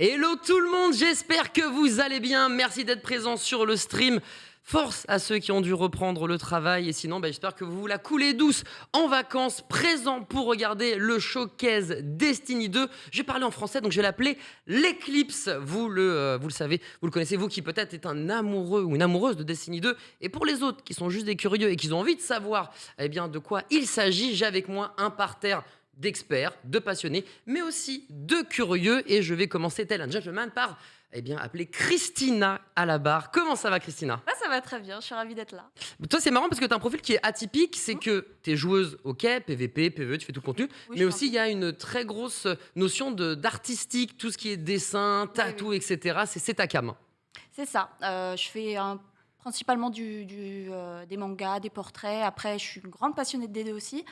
Hello tout le monde, j'espère que vous allez bien. Merci d'être présents sur le stream. Force à ceux qui ont dû reprendre le travail. Et sinon, j'espère que vous la coulez douce en vacances, présents pour regarder le showcase Destiny 2. Je vais parler en français, donc je vais l'appeler l'Eclipse. Vous le savez, vous le connaissez, vous qui peut-être êtes un amoureux ou une amoureuse de Destiny 2. Et pour les autres qui sont juste des curieux et qui ont envie de savoir de quoi il s'agit, j'ai avec moi un parterre d'experts, de passionnés, mais aussi de curieux. Et je vais commencer tel un gentleman par appeler Christina à la barre. Comment ça va, Christina ? Ça va très bien, je suis ravie d'être là. Toi, c'est marrant parce que tu as un profil qui est atypique, c'est que tu es joueuse, ok, PVP, PVE, tu fais tout le contenu, mais aussi il y a une très grosse notion d'artistique, tout ce qui est dessin, tatou, etc. C'est ta cam. C'est ça, je fais principalement des mangas, des portraits. Après, je suis une grande passionnée de DD aussi.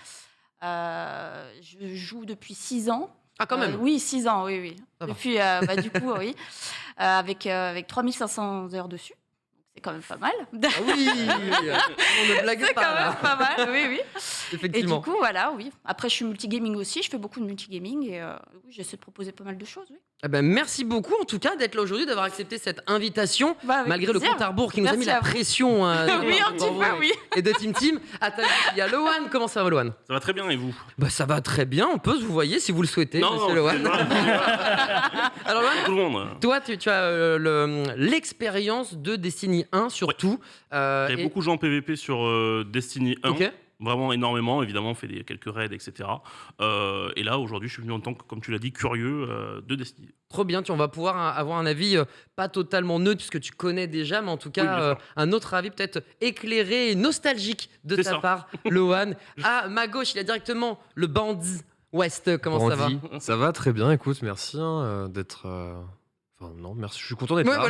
Je joue depuis 6 ans. Ah, quand même. Oui, 6 ans, oui. Depuis, du coup, oui. Avec 3500 heures dessus. C'est quand même pas mal. Ah oui, on ne blague c'est pas. C'est quand même pas mal, oui. Effectivement. Et du coup, voilà, oui. Après, je suis multigaming aussi. Je fais beaucoup de multigaming et oui, j'essaie de proposer pas mal de choses, oui. Merci beaucoup en tout cas d'être là aujourd'hui, d'avoir accepté cette invitation, malgré plaisir. le compte à rebours qui nous a mis la pression oui, un petit peu, oui. Et de Team. Il y a Lohan, comment ça va Lohan ? Ça va très bien et vous ? Ça va très bien, on peut se vous voyez si vous le souhaitez, monsieur Lohan. Alors Lohan, tout le monde. Toi tu as l'expérience de Destiny 1 surtout. J'avais beaucoup joué en PVP sur Destiny 1. Okay. Vraiment énormément, évidemment, on fait quelques raids, etc. Et là, aujourd'hui, je suis venu en tant que, comme tu l'as dit, curieux de Destiny. Trop bien, on va pouvoir avoir un avis pas totalement neutre, puisque tu connais déjà, mais en tout cas, un autre avis peut-être éclairé et nostalgique de ta part, Lohan. À ma gauche, il y a directement le bandit West. Comment ça va ? Ça va très bien, écoute, merci d'être... non, merci, je suis content d'être là.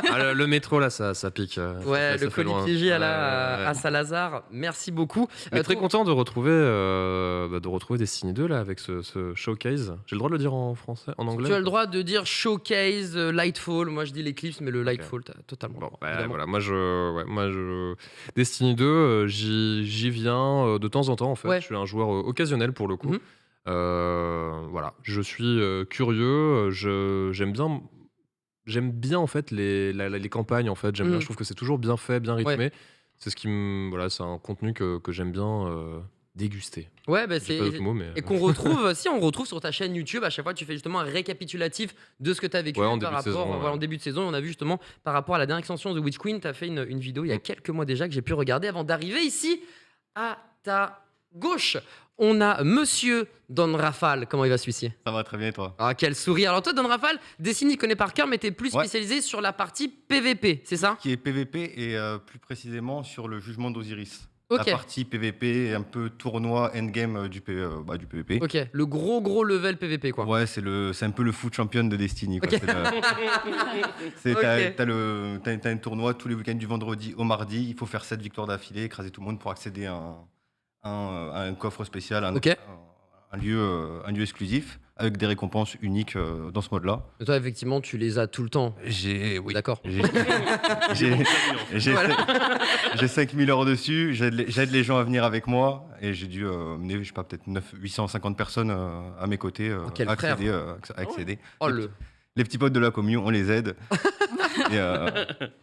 Voilà. Le métro, là, ça pique. Le colis piégé à Saint-Lazare. Merci beaucoup. Très content de retrouver Destiny 2 là, avec ce showcase. J'ai le droit de le dire en français, en anglais ? Tu as le droit de dire showcase, Lightfall. Moi, je dis l'Eclipse, mais le Lightfall, t'as totalement le droit. Voilà, moi, Destiny 2, j'y viens de temps en temps, en fait. Je suis un joueur occasionnel, pour le coup. Voilà, je suis curieux, j'aime bien en fait les campagnes en fait, j'aime bien, je trouve que c'est toujours bien fait, bien rythmé. C'est ce qui c'est un contenu que j'aime bien déguster. C'est et qu'on retrouve on retrouve sur ta chaîne YouTube. À chaque fois tu fais justement un récapitulatif de ce que tu as vécu en début de saison. On a vu justement par rapport à la dernière extension The Witch Queen, tu as fait une vidéo il y a quelques mois déjà que j'ai pu regarder avant d'arriver ici à ta gauche. On a Monsieur Don Rafale. Comment il va celui-ci ? Ça va très bien et toi ? Ah, quel sourire. Alors toi, Don Rafale, Destiny connaît par cœur, mais t'es plus spécialisé sur la partie PVP, c'est ça ? Qui est PVP et plus précisément sur le jugement d'Osiris. Okay. La partie PVP et un peu tournoi endgame du PVP. Ok, le gros level PVP quoi. Ouais, c'est un peu le foot champion de Destiny. Quoi. Okay. T'as un tournoi tous les week-ends du vendredi au mardi. Il faut faire 7 victoires d'affilée, écraser tout le monde pour accéder à un coffre spécial, un lieu exclusif avec des récompenses uniques dans ce mode-là. Et toi, effectivement, tu les as tout le temps. Oui. D'accord. J'ai 5000 heures dessus, j'aide les gens à venir avec moi et j'ai dû mener, je sais pas, peut-être 850 personnes à mes côtés à accéder. Les petits potes de la commune, on les aide. Et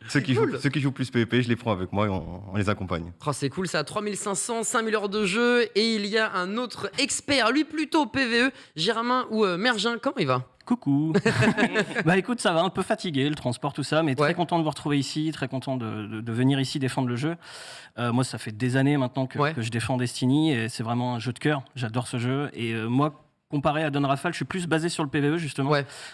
ceux qui jouent plus PVP, je les prends avec moi et on les accompagne. Oh, c'est cool, ça a 3500, 5000 heures de jeu. Et il y a un autre expert, lui plutôt PVE, Germain ou Mergin. Comment il va ? Coucou. Écoute, ça va, un peu fatigué, le transport, tout ça, mais très content de vous retrouver ici, très content de venir ici défendre le jeu. Moi, ça fait des années maintenant que je défends Destiny et c'est vraiment un jeu de cœur. J'adore ce jeu et moi, comparé à Don Rafale, je suis plus basé sur le PVE justement.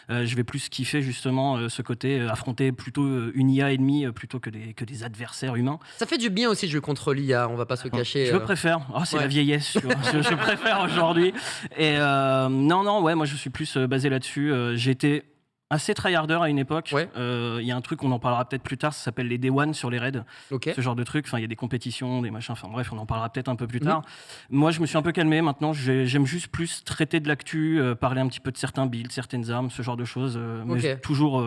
Je vais plus kiffer justement ce côté affronter plutôt une IA ennemie plutôt que des adversaires humains. Ça fait du bien aussi de jouer contre l'IA, on va pas se cacher. Je préfère. C'est la vieillesse. Je préfère aujourd'hui. Et moi je suis plus basé là-dessus. J'étais assez tryharder à une époque. Y a un truc, on en parlera peut-être plus tard, ça s'appelle les Day One sur les raids. Ce genre de truc. Enfin, il y a des compétitions, des machins. Enfin bref, on en parlera peut-être un peu plus tard. Moi, je me suis un peu calmé. Maintenant, j'aime juste plus traiter de l'actu, parler un petit peu de certains builds, certaines armes, ce genre de choses. Mais toujours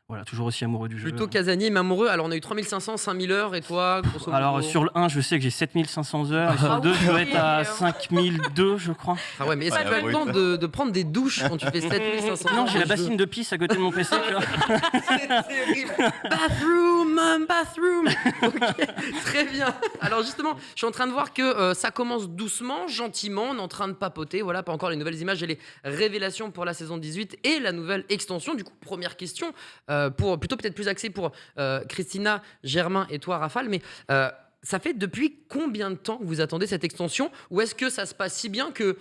Voilà, toujours aussi amoureux du jeu. Plutôt casanier, mais amoureux. Alors, on a eu 3500, 5000 heures, et toi, grosso modo? Alors, sur le 1, je sais que j'ai 7500 heures, et sur le 2, je dois être à 5002, je crois. Ah ouais, mais est-ce que tu as le temps de prendre des douches quand tu fais 7500 heures? Non, j'ai la bassine de pisse à côté de mon PC, tu vois. C'est terrible. Bathroom. Ok, très bien. Alors, justement, je suis en train de voir que ça commence doucement, gentiment. On est en train de papoter. Voilà, pas encore les nouvelles images et les révélations pour la saison 18 et la nouvelle extension. Du coup, première question. Plutôt peut-être plus axé pour Christina, Germain et toi, Rafale, mais ça fait depuis combien de temps que vous attendez cette extension? Ou est-ce que ça se passe si bien que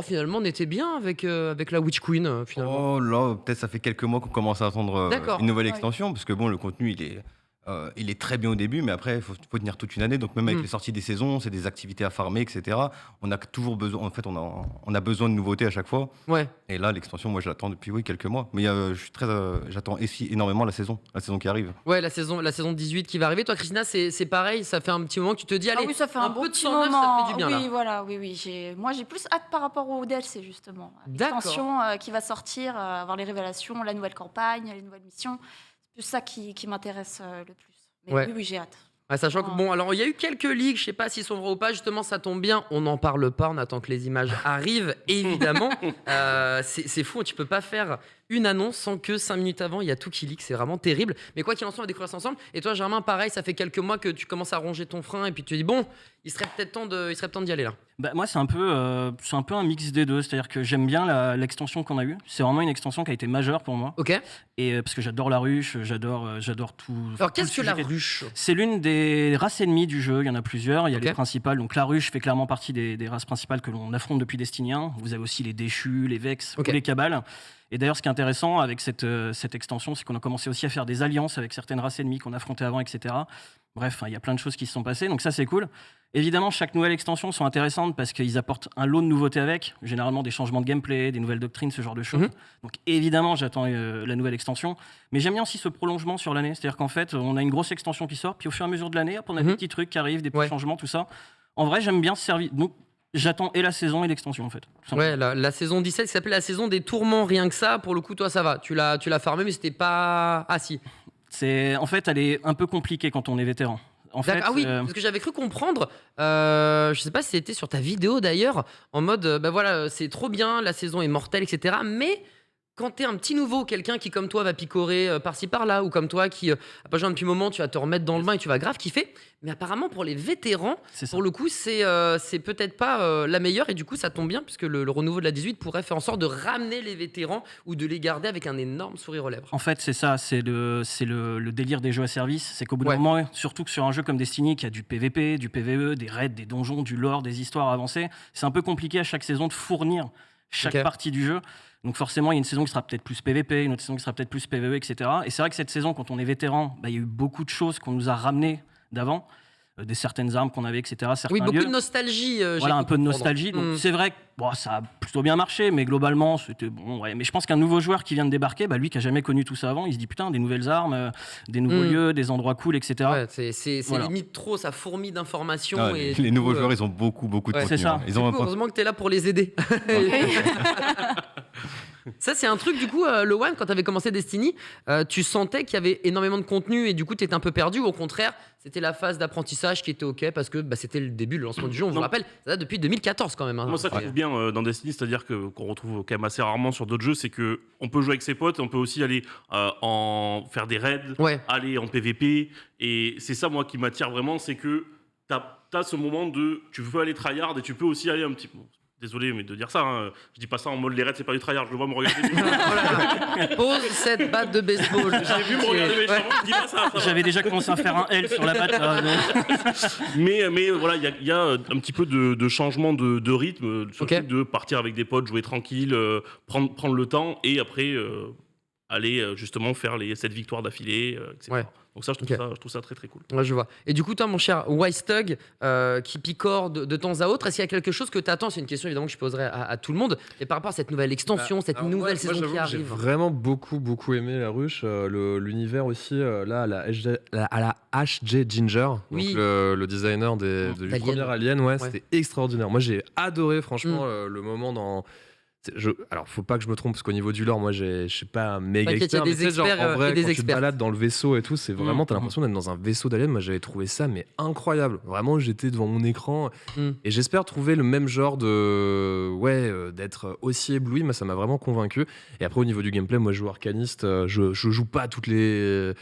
finalement on était bien avec la Witch Queen finalement? Oh là, peut-être ça fait quelques mois qu'on commence à attendre une nouvelle extension, parce que le contenu il est très bien au début, mais après il faut tenir toute une année. Donc même avec les sorties des saisons, c'est des activités à farmer, etc. On a toujours besoin, en fait, on a besoin de nouveautés à chaque fois. Ouais. Et là, l'extension, moi, je l'attends depuis quelques mois. Mais j'attends énormément la saison qui arrive. Ouais, la saison 18 qui va arriver. Toi, Christina, c'est pareil. Ça fait un petit moment que tu te dis, allez, oui, ça fait un peu de petit sang neuf, moment. ça fait du bien. Oui, là. voilà, oui. Moi, j'ai plus hâte par rapport au DLC justement. L'extension qui va sortir, avoir les révélations, la nouvelle campagne, les nouvelles missions. C'est plus ça qui m'intéresse le plus. Mais oui, j'ai hâte. Sachant que alors il y a eu quelques leaks, je sais pas s'ils sont vrais ou pas. Justement, ça tombe bien, on n'en parle pas, on attend que les images arrivent. Évidemment, c'est fou, tu peux pas faire une annonce sans que 5 minutes avant il y a tout qui leak, c'est vraiment terrible. Mais quoi qu'il en soit, on va découvrir ça ensemble. Et toi, Germain, pareil, ça fait quelques mois que tu commences à ronger ton frein et puis tu te dis bon, il serait peut-être temps d'y aller là. Moi, c'est un peu un mix des deux. C'est-à-dire que j'aime bien l'extension qu'on a eue. C'est vraiment une extension qui a été majeure pour moi. Ok. Et parce que j'adore la ruche, j'adore tout. Alors qu'est-ce que la ruche? C'est l'une des races ennemies du jeu. Il y en a plusieurs. Il y a les principales. Donc la ruche fait clairement partie des races principales que l'on affronte depuis Destiny 1. Vous avez aussi les déchus, les vex, ou les cabales. Et d'ailleurs, ce qui est intéressant avec cette extension, c'est qu'on a commencé aussi à faire des alliances avec certaines races ennemies qu'on affrontait avant, etc. Bref, il y a plein de choses qui se sont passées, donc ça c'est cool. Évidemment, chaque nouvelle extension sont intéressantes parce qu'ils apportent un lot de nouveautés avec, généralement des changements de gameplay, des nouvelles doctrines, ce genre de choses. Donc évidemment, j'attends la nouvelle extension, mais j'aime bien aussi ce prolongement sur l'année, c'est-à-dire qu'en fait, on a une grosse extension qui sort, puis au fur et à mesure de l'année, on a des petits trucs qui arrivent, des petits changements, tout ça. En vrai, j'aime bien ce service. Donc, j'attends et la saison et l'extension en fait. Ouais, la saison 17 qui s'appelle la saison des tourments, rien que ça, pour le coup, toi ça va. Tu l'as farmé, mais c'était pas. Ah si. En fait, elle est un peu compliquée quand on est vétéran. Ah oui, parce que j'avais cru comprendre, je sais pas si c'était sur ta vidéo d'ailleurs, en mode, c'est trop bien, la saison est mortelle, etc. Mais quand t'es un petit nouveau, quelqu'un qui comme toi va picorer par-ci par-là, ou comme toi qui a pas joué un petit moment, tu vas te remettre dans le bain et tu vas grave kiffer. Mais apparemment pour les vétérans, pour le coup, c'est peut-être pas la meilleure, et du coup ça tombe bien puisque le renouveau de la 18 pourrait faire en sorte de ramener les vétérans ou de les garder avec un énorme sourire aux lèvres. En fait, c'est ça, c'est le délire des jeux à service, c'est qu'au bout d'un moment, surtout que sur un jeu comme Destiny qui a du PVP, du PVE, des raids, des donjons, du lore, des histoires avancées, c'est un peu compliqué à chaque saison de fournir chaque partie du jeu. Donc forcément, il y a une saison qui sera peut-être plus PVP, une autre saison qui sera peut-être plus PVE, etc. Et c'est vrai que cette saison, quand on est vétéran, il y a eu beaucoup de choses qu'on nous a ramenées d'avant, des certaines armes qu'on avait, etc. Oui, beaucoup de nostalgie. Voilà, un peu de nostalgie. Donc c'est vrai que ça a plutôt bien marché, mais globalement, c'était bon. Ouais. Mais je pense qu'un nouveau joueur qui vient de débarquer, lui qui a jamais connu tout ça avant, il se dit putain, des nouvelles armes, des nouveaux lieux, des endroits cool, etc. Ouais, c'est limite trop, ça fourmille d'informations. Ah, et les nouveaux joueurs, ils ont beaucoup de contenu. C'est ça. Heureusement que tu es là pour les aider. Ça, c'est un truc, du coup, Loan, quand tu avais commencé Destiny, tu sentais qu'il y avait énormément de contenu et du coup, tu étais un peu perdu, ou au contraire, c'était la phase d'apprentissage qui était OK parce que c'était le début, le lancement du jeu. On vous rappelle, ça date depuis 2014 quand même. Moi, ça trouve bien dans Destiny, c'est-à-dire qu'on retrouve quand même assez rarement sur d'autres jeux, c'est qu'on peut jouer avec ses potes, on peut aussi aller faire des raids, aller en PVP, et c'est ça, moi, qui m'attire vraiment, c'est que t'as ce moment de tu veux aller tryhard et tu peux aussi aller un petit peu. Désolé, mais de dire ça, je dis pas ça en mode les raids, c'est pas du tryhard, je le vois me regarder. Pose cette batte de baseball. J'ai vu me regarder méchamment, je dis pas ça. J'avais déjà commencé à faire un L sur la batte. Mais voilà, il y a un petit peu de changement de rythme, surtout de partir avec des potes, jouer tranquille, prendre le temps et après aller justement faire les 7 victoires d'affilée, etc. Donc ça, je trouve ça très très cool. Ouais, je vois. Et du coup, toi, mon cher Wystug, qui picore de temps à autre, est-ce qu'il y a quelque chose que tu attends? C'est une question évidemment que je poserai à tout le monde. Et par rapport à cette nouvelle extension, cette nouvelle saison qui arrive. J'ai vraiment beaucoup aimé la ruche, l'univers aussi, là, à la HJ Ginger, donc le designer du premier Alien, c'était extraordinaire. Moi, j'ai adoré, franchement, le moment dans Alors, faut pas que je me trompe, parce qu'au niveau du lore, moi, je suis pas un méga expert. Il y a des experts en vrai, et des quand tu te experts. balades dans le vaisseau et tout, c'est vraiment, t'as l'impression d'être dans un vaisseau d'alien. Moi, j'avais trouvé ça, mais incroyable. Vraiment, j'étais devant mon écran. Et j'espère trouver le même genre d'être aussi ébloui. Moi, ça m'a vraiment convaincu. Et après, au niveau du gameplay, moi, je joue arcaniste. Je joue pas toutes les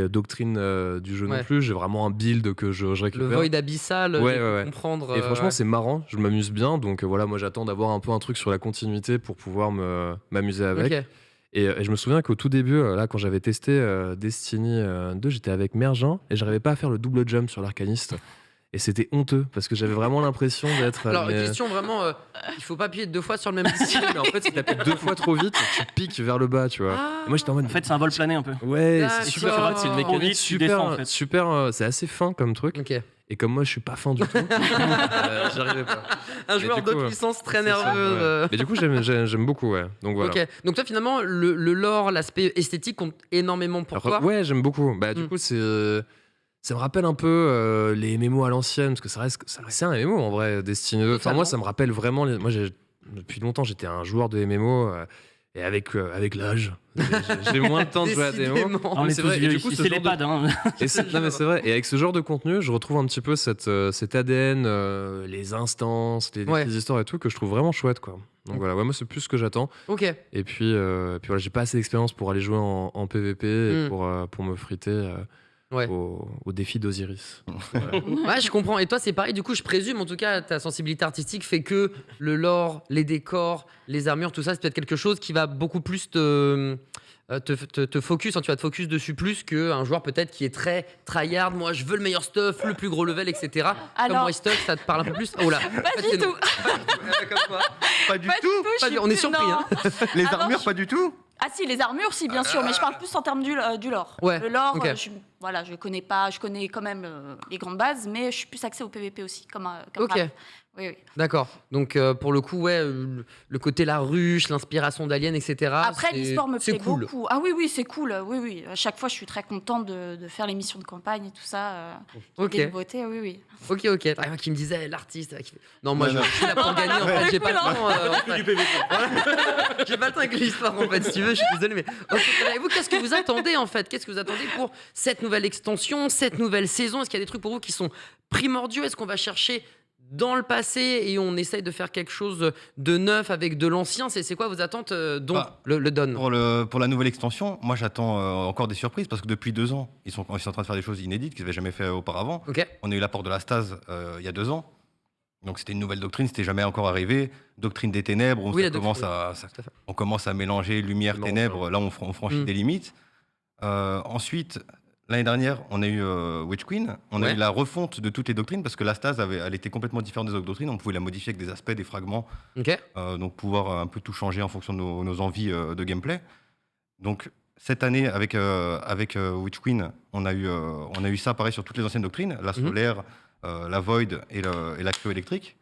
doctrines du jeu non plus. J'ai vraiment un build que je récupère. Le void abyssal, comprendre. Et franchement, c'est marrant, je m'amuse bien. Donc voilà, moi j'attends d'avoir un peu un truc sur la continuité pour pouvoir m'amuser avec. Okay. Et je me souviens qu'au tout début, là, quand j'avais testé Destiny 2, j'étais avec Mergin et j'arrivais pas à faire le double jump sur l'arcaniste. Et c'était honteux parce que j'avais vraiment l'impression d'être. Alors, question vraiment, il faut pas appuyer 2 fois sur le même bouton. Mais en fait, si t'appuies 2 fois trop vite, tu piques vers le bas, tu vois. Et moi, j'étais en mode. En fait, c'est un vol plané un peu. Ouais, c'est super. C'est une mécanique super. C'est assez fin comme truc. Ok. Et comme moi, je suis pas fin du tout, j'arrivais pas. Un joueur de puissance très nerveux. Mais du coup, j'aime beaucoup, ouais. Donc voilà. Ok. Donc toi, finalement, le lore, l'aspect esthétique compte énormément pour toi. Ouais, j'aime beaucoup. Du coup, ça me rappelle un peu les MMO à l'ancienne, parce que c'est un MMO en vrai, Destiny 2. Enfin, moi, ça me rappelle vraiment. Moi, depuis longtemps, j'étais un joueur de MMO. Et avec l'âge, j'ai moins de temps de jouer à des MMO. C'est vrai. Et du coup, c'est les pads. Non, mais c'est vrai. Et avec ce genre de contenu, je retrouve un petit peu cet ADN, les instances, les histoires et tout, que je trouve vraiment chouette, quoi. Donc voilà, moi, c'est plus ce que j'attends. Ok. Et puis voilà, j'ai pas assez d'expérience pour aller jouer en PVP et pour me friter. Au défi d'Osiris. Ouais, je comprends. Et toi, c'est pareil. Du coup, je présume, en tout cas, ta sensibilité artistique fait que le lore, les décors, les armures, tout ça, c'est peut-être quelque chose qui va beaucoup plus te focus. Tu vas te focus dessus plus qu'un joueur peut-être qui est très tryhard. Moi, je veux le meilleur stuff, le plus gros level, etc. Alors... Comme moi, stuff, ça te parle un peu plus. Oh là. Pas du tout. Pas du tout. On est surpris. Hein. Les armures, pas du tout. Ah si, les armures, si, bien sûr, mais je parle plus en termes du lore. Ouais, le lore, okay. Je connais pas, je connais quand même les grandes bases, mais je suis plus axée au PVP aussi, comme ok. Raph. Oui. D'accord. Donc pour le coup, le côté la ruche, l'inspiration d'Alien, etc. Après, l'histoire me plaît cool. beaucoup. Ah oui, c'est cool. Oui. À chaque fois, je suis très contente de faire les missions de campagne et tout ça. Des nouveautés, oui. Ok. T'as rien qui me disait l'artiste. Non, moi je suis là pour gagner. En fait, j'ai pas le temps. J'ai pas le temps avec l'histoire en fait. Si tu veux, je suis désolé, mais et vous, qu'est-ce que vous attendez en fait? Qu'est-ce que vous attendez pour cette nouvelle extension, cette nouvelle saison? Est-ce qu'il y a des trucs pour vous qui sont primordiaux? Est-ce qu'on va chercher dans le passé et on essaye de faire quelque chose de neuf avec de l'ancien? C'est quoi vos attentes le Dawn? Pour la nouvelle extension, moi j'attends encore des surprises parce que depuis 2 ans, ils sont en train de faire des choses inédites qu'ils n'avaient jamais fait auparavant. Okay. On a eu l'apport de la stase il y a 2 ans. Donc c'était une nouvelle doctrine, c'était jamais encore arrivé. Doctrine des ténèbres, on commence à mélanger lumière, ténèbres. Là, on franchit des limites. Ensuite, l'année dernière, on a eu Witch Queen. On a eu la refonte de toutes les doctrines parce que la stase, elle était complètement différente des autres doctrines. On pouvait la modifier avec des aspects, des fragments. Okay. Donc pouvoir un peu tout changer en fonction de nos envies de gameplay. Donc cette année, avec Witch Queen, on a eu ça pareil sur toutes les anciennes doctrines. La solaire, la void et la cryo électrique.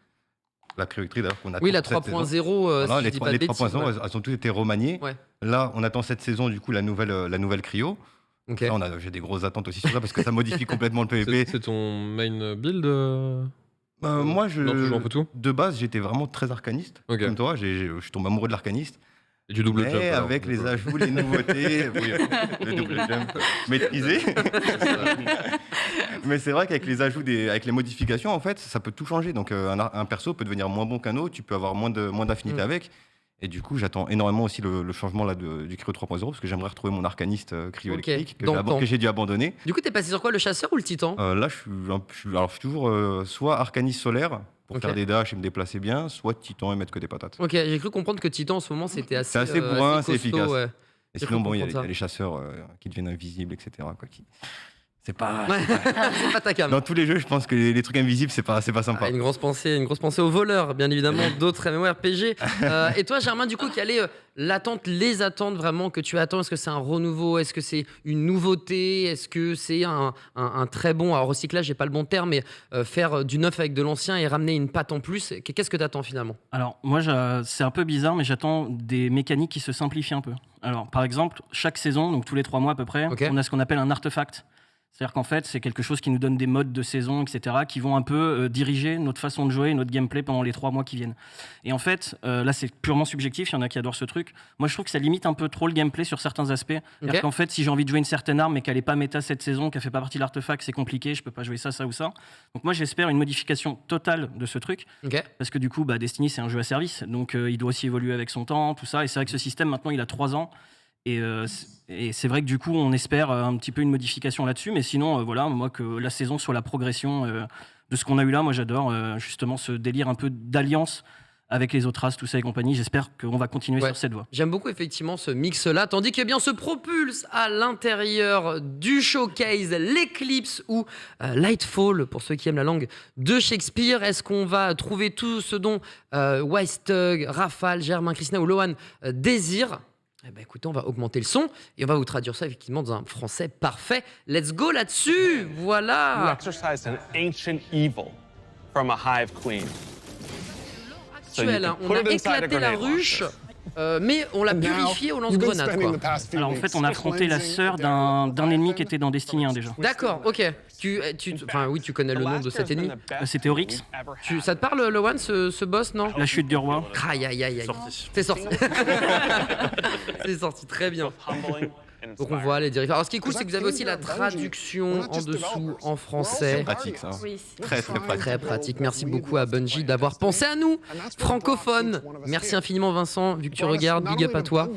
La cryo électrique d'ailleurs qu'on attend. Oui, la 3.0. Les 3.0, elles ont toutes été remaniées. Ouais. Là, on attend cette saison du coup la nouvelle cryo. Okay. Là, j'ai des grosses attentes aussi sur ça parce que ça modifie complètement le PvP. C'est ton main build moi, tu joues un peu tout de base, j'étais vraiment très arcaniste. Okay. Comme toi, je suis tombé amoureux de l'arcaniste. Et du double mais jump. Avec les ajouts, les nouveautés, le double jump maîtrisé. Mais c'est vrai qu'avec les ajouts, avec les modifications, en fait, ça peut tout changer. Donc un perso peut devenir moins bon qu'un autre, tu peux avoir moins d'affinité avec. Et du coup, j'attends énormément aussi le changement là, du Cryo 3.0 parce que j'aimerais retrouver mon arcaniste cryo électrique que j'ai dû abandonner. Du coup, t'es passé sur quoi, le chasseur ou le titan? Là, je suis toujours soit arcaniste solaire pour faire des dashs et me déplacer bien, soit titan et mettre que des patates. Ok, j'ai cru comprendre que titan en ce moment c'était assez. C'est assez bourrin, c'est efficace. Ouais. Et sinon, bon, il y a les chasseurs qui deviennent invisibles, etc. C'est pas ta cam. Dans tous les jeux, je pense que les trucs invisibles, c'est pas sympa. Une grosse pensée aux voleurs, bien évidemment, d'autres MMORPG. Et toi, Germain, du coup, quelle est les attentes vraiment que tu attends? Est-ce que c'est un renouveau? Est-ce que c'est une nouveauté? Est-ce que c'est un très bon, alors recyclage, j'ai pas le bon terme, mais faire du neuf avec de l'ancien et ramener une patte en plus? Qu'est-ce que tu attends finalement? Alors, moi, c'est un peu bizarre, mais j'attends des mécaniques qui se simplifient un peu. Alors, par exemple, chaque saison, donc tous les 3 mois à peu près, on a ce qu'on appelle un artefact. C'est-à-dire qu'en fait, c'est quelque chose qui nous donne des modes de saison, etc., qui vont un peu diriger notre façon de jouer, notre gameplay pendant les 3 mois qui viennent. Et en fait, là, c'est purement subjectif, il y en a qui adorent ce truc. Moi, je trouve que ça limite un peu trop le gameplay sur certains aspects. C'est-à-dire qu'en fait, si j'ai envie de jouer une certaine arme, mais qu'elle n'est pas méta cette saison, qu'elle ne fait pas partie de l'artefact, c'est compliqué, je ne peux pas jouer ça ou ça. Donc moi, j'espère une modification totale de ce truc. Parce que du coup, Destiny, c'est un jeu à service, donc il doit aussi évoluer avec son temps, tout ça. Et c'est vrai que ce système, maintenant, il a 3 ans. Et c'est vrai que du coup, on espère un petit peu une modification là-dessus. Mais sinon, voilà, moi, que la saison soit la progression de ce qu'on a eu là, moi, j'adore justement ce délire un peu d'alliance avec les autres races, tout ça et compagnie. J'espère qu'on va continuer sur cette voie. J'aime beaucoup effectivement ce mix-là, tandis que bien se propulse à l'intérieur du showcase l'Eclipse ou Lightfall, pour ceux qui aiment la langue de Shakespeare. Est-ce qu'on va trouver tout ce dont Wystug, Rafale, Germain, Christina ou Lohan désirent? Eh ben écoutez, on va augmenter le son et on va vous traduire ça effectivement dans un français parfait. Let's go là-dessus, voilà. You exorcised an ancient evil from a hive queen. Actuel, on a éclaté la ruche, mais on l'a purifié au lance-grenade. Alors en fait, on a affronté la sœur d'un ennemi qui était dans Destiny 1 déjà. D'accord, ok. Tu connais le nom de cet ennemi. C'était Oryx. Ça te parle, Lohan, ce boss, non? La chute du roi. Aïe, aïe, aïe, aïe. C'est sorti. C'est sorti, très bien. Donc on voit les dérives. Alors ce qui est cool, c'est que vous avez aussi la traduction en dessous en français. C'est pratique ça. Oui, Très pratique. Très pratique. Merci beaucoup à Bungie d'avoir pensé à nous, francophones. Merci infiniment Vincent, vu que tu regardes, big up à toi.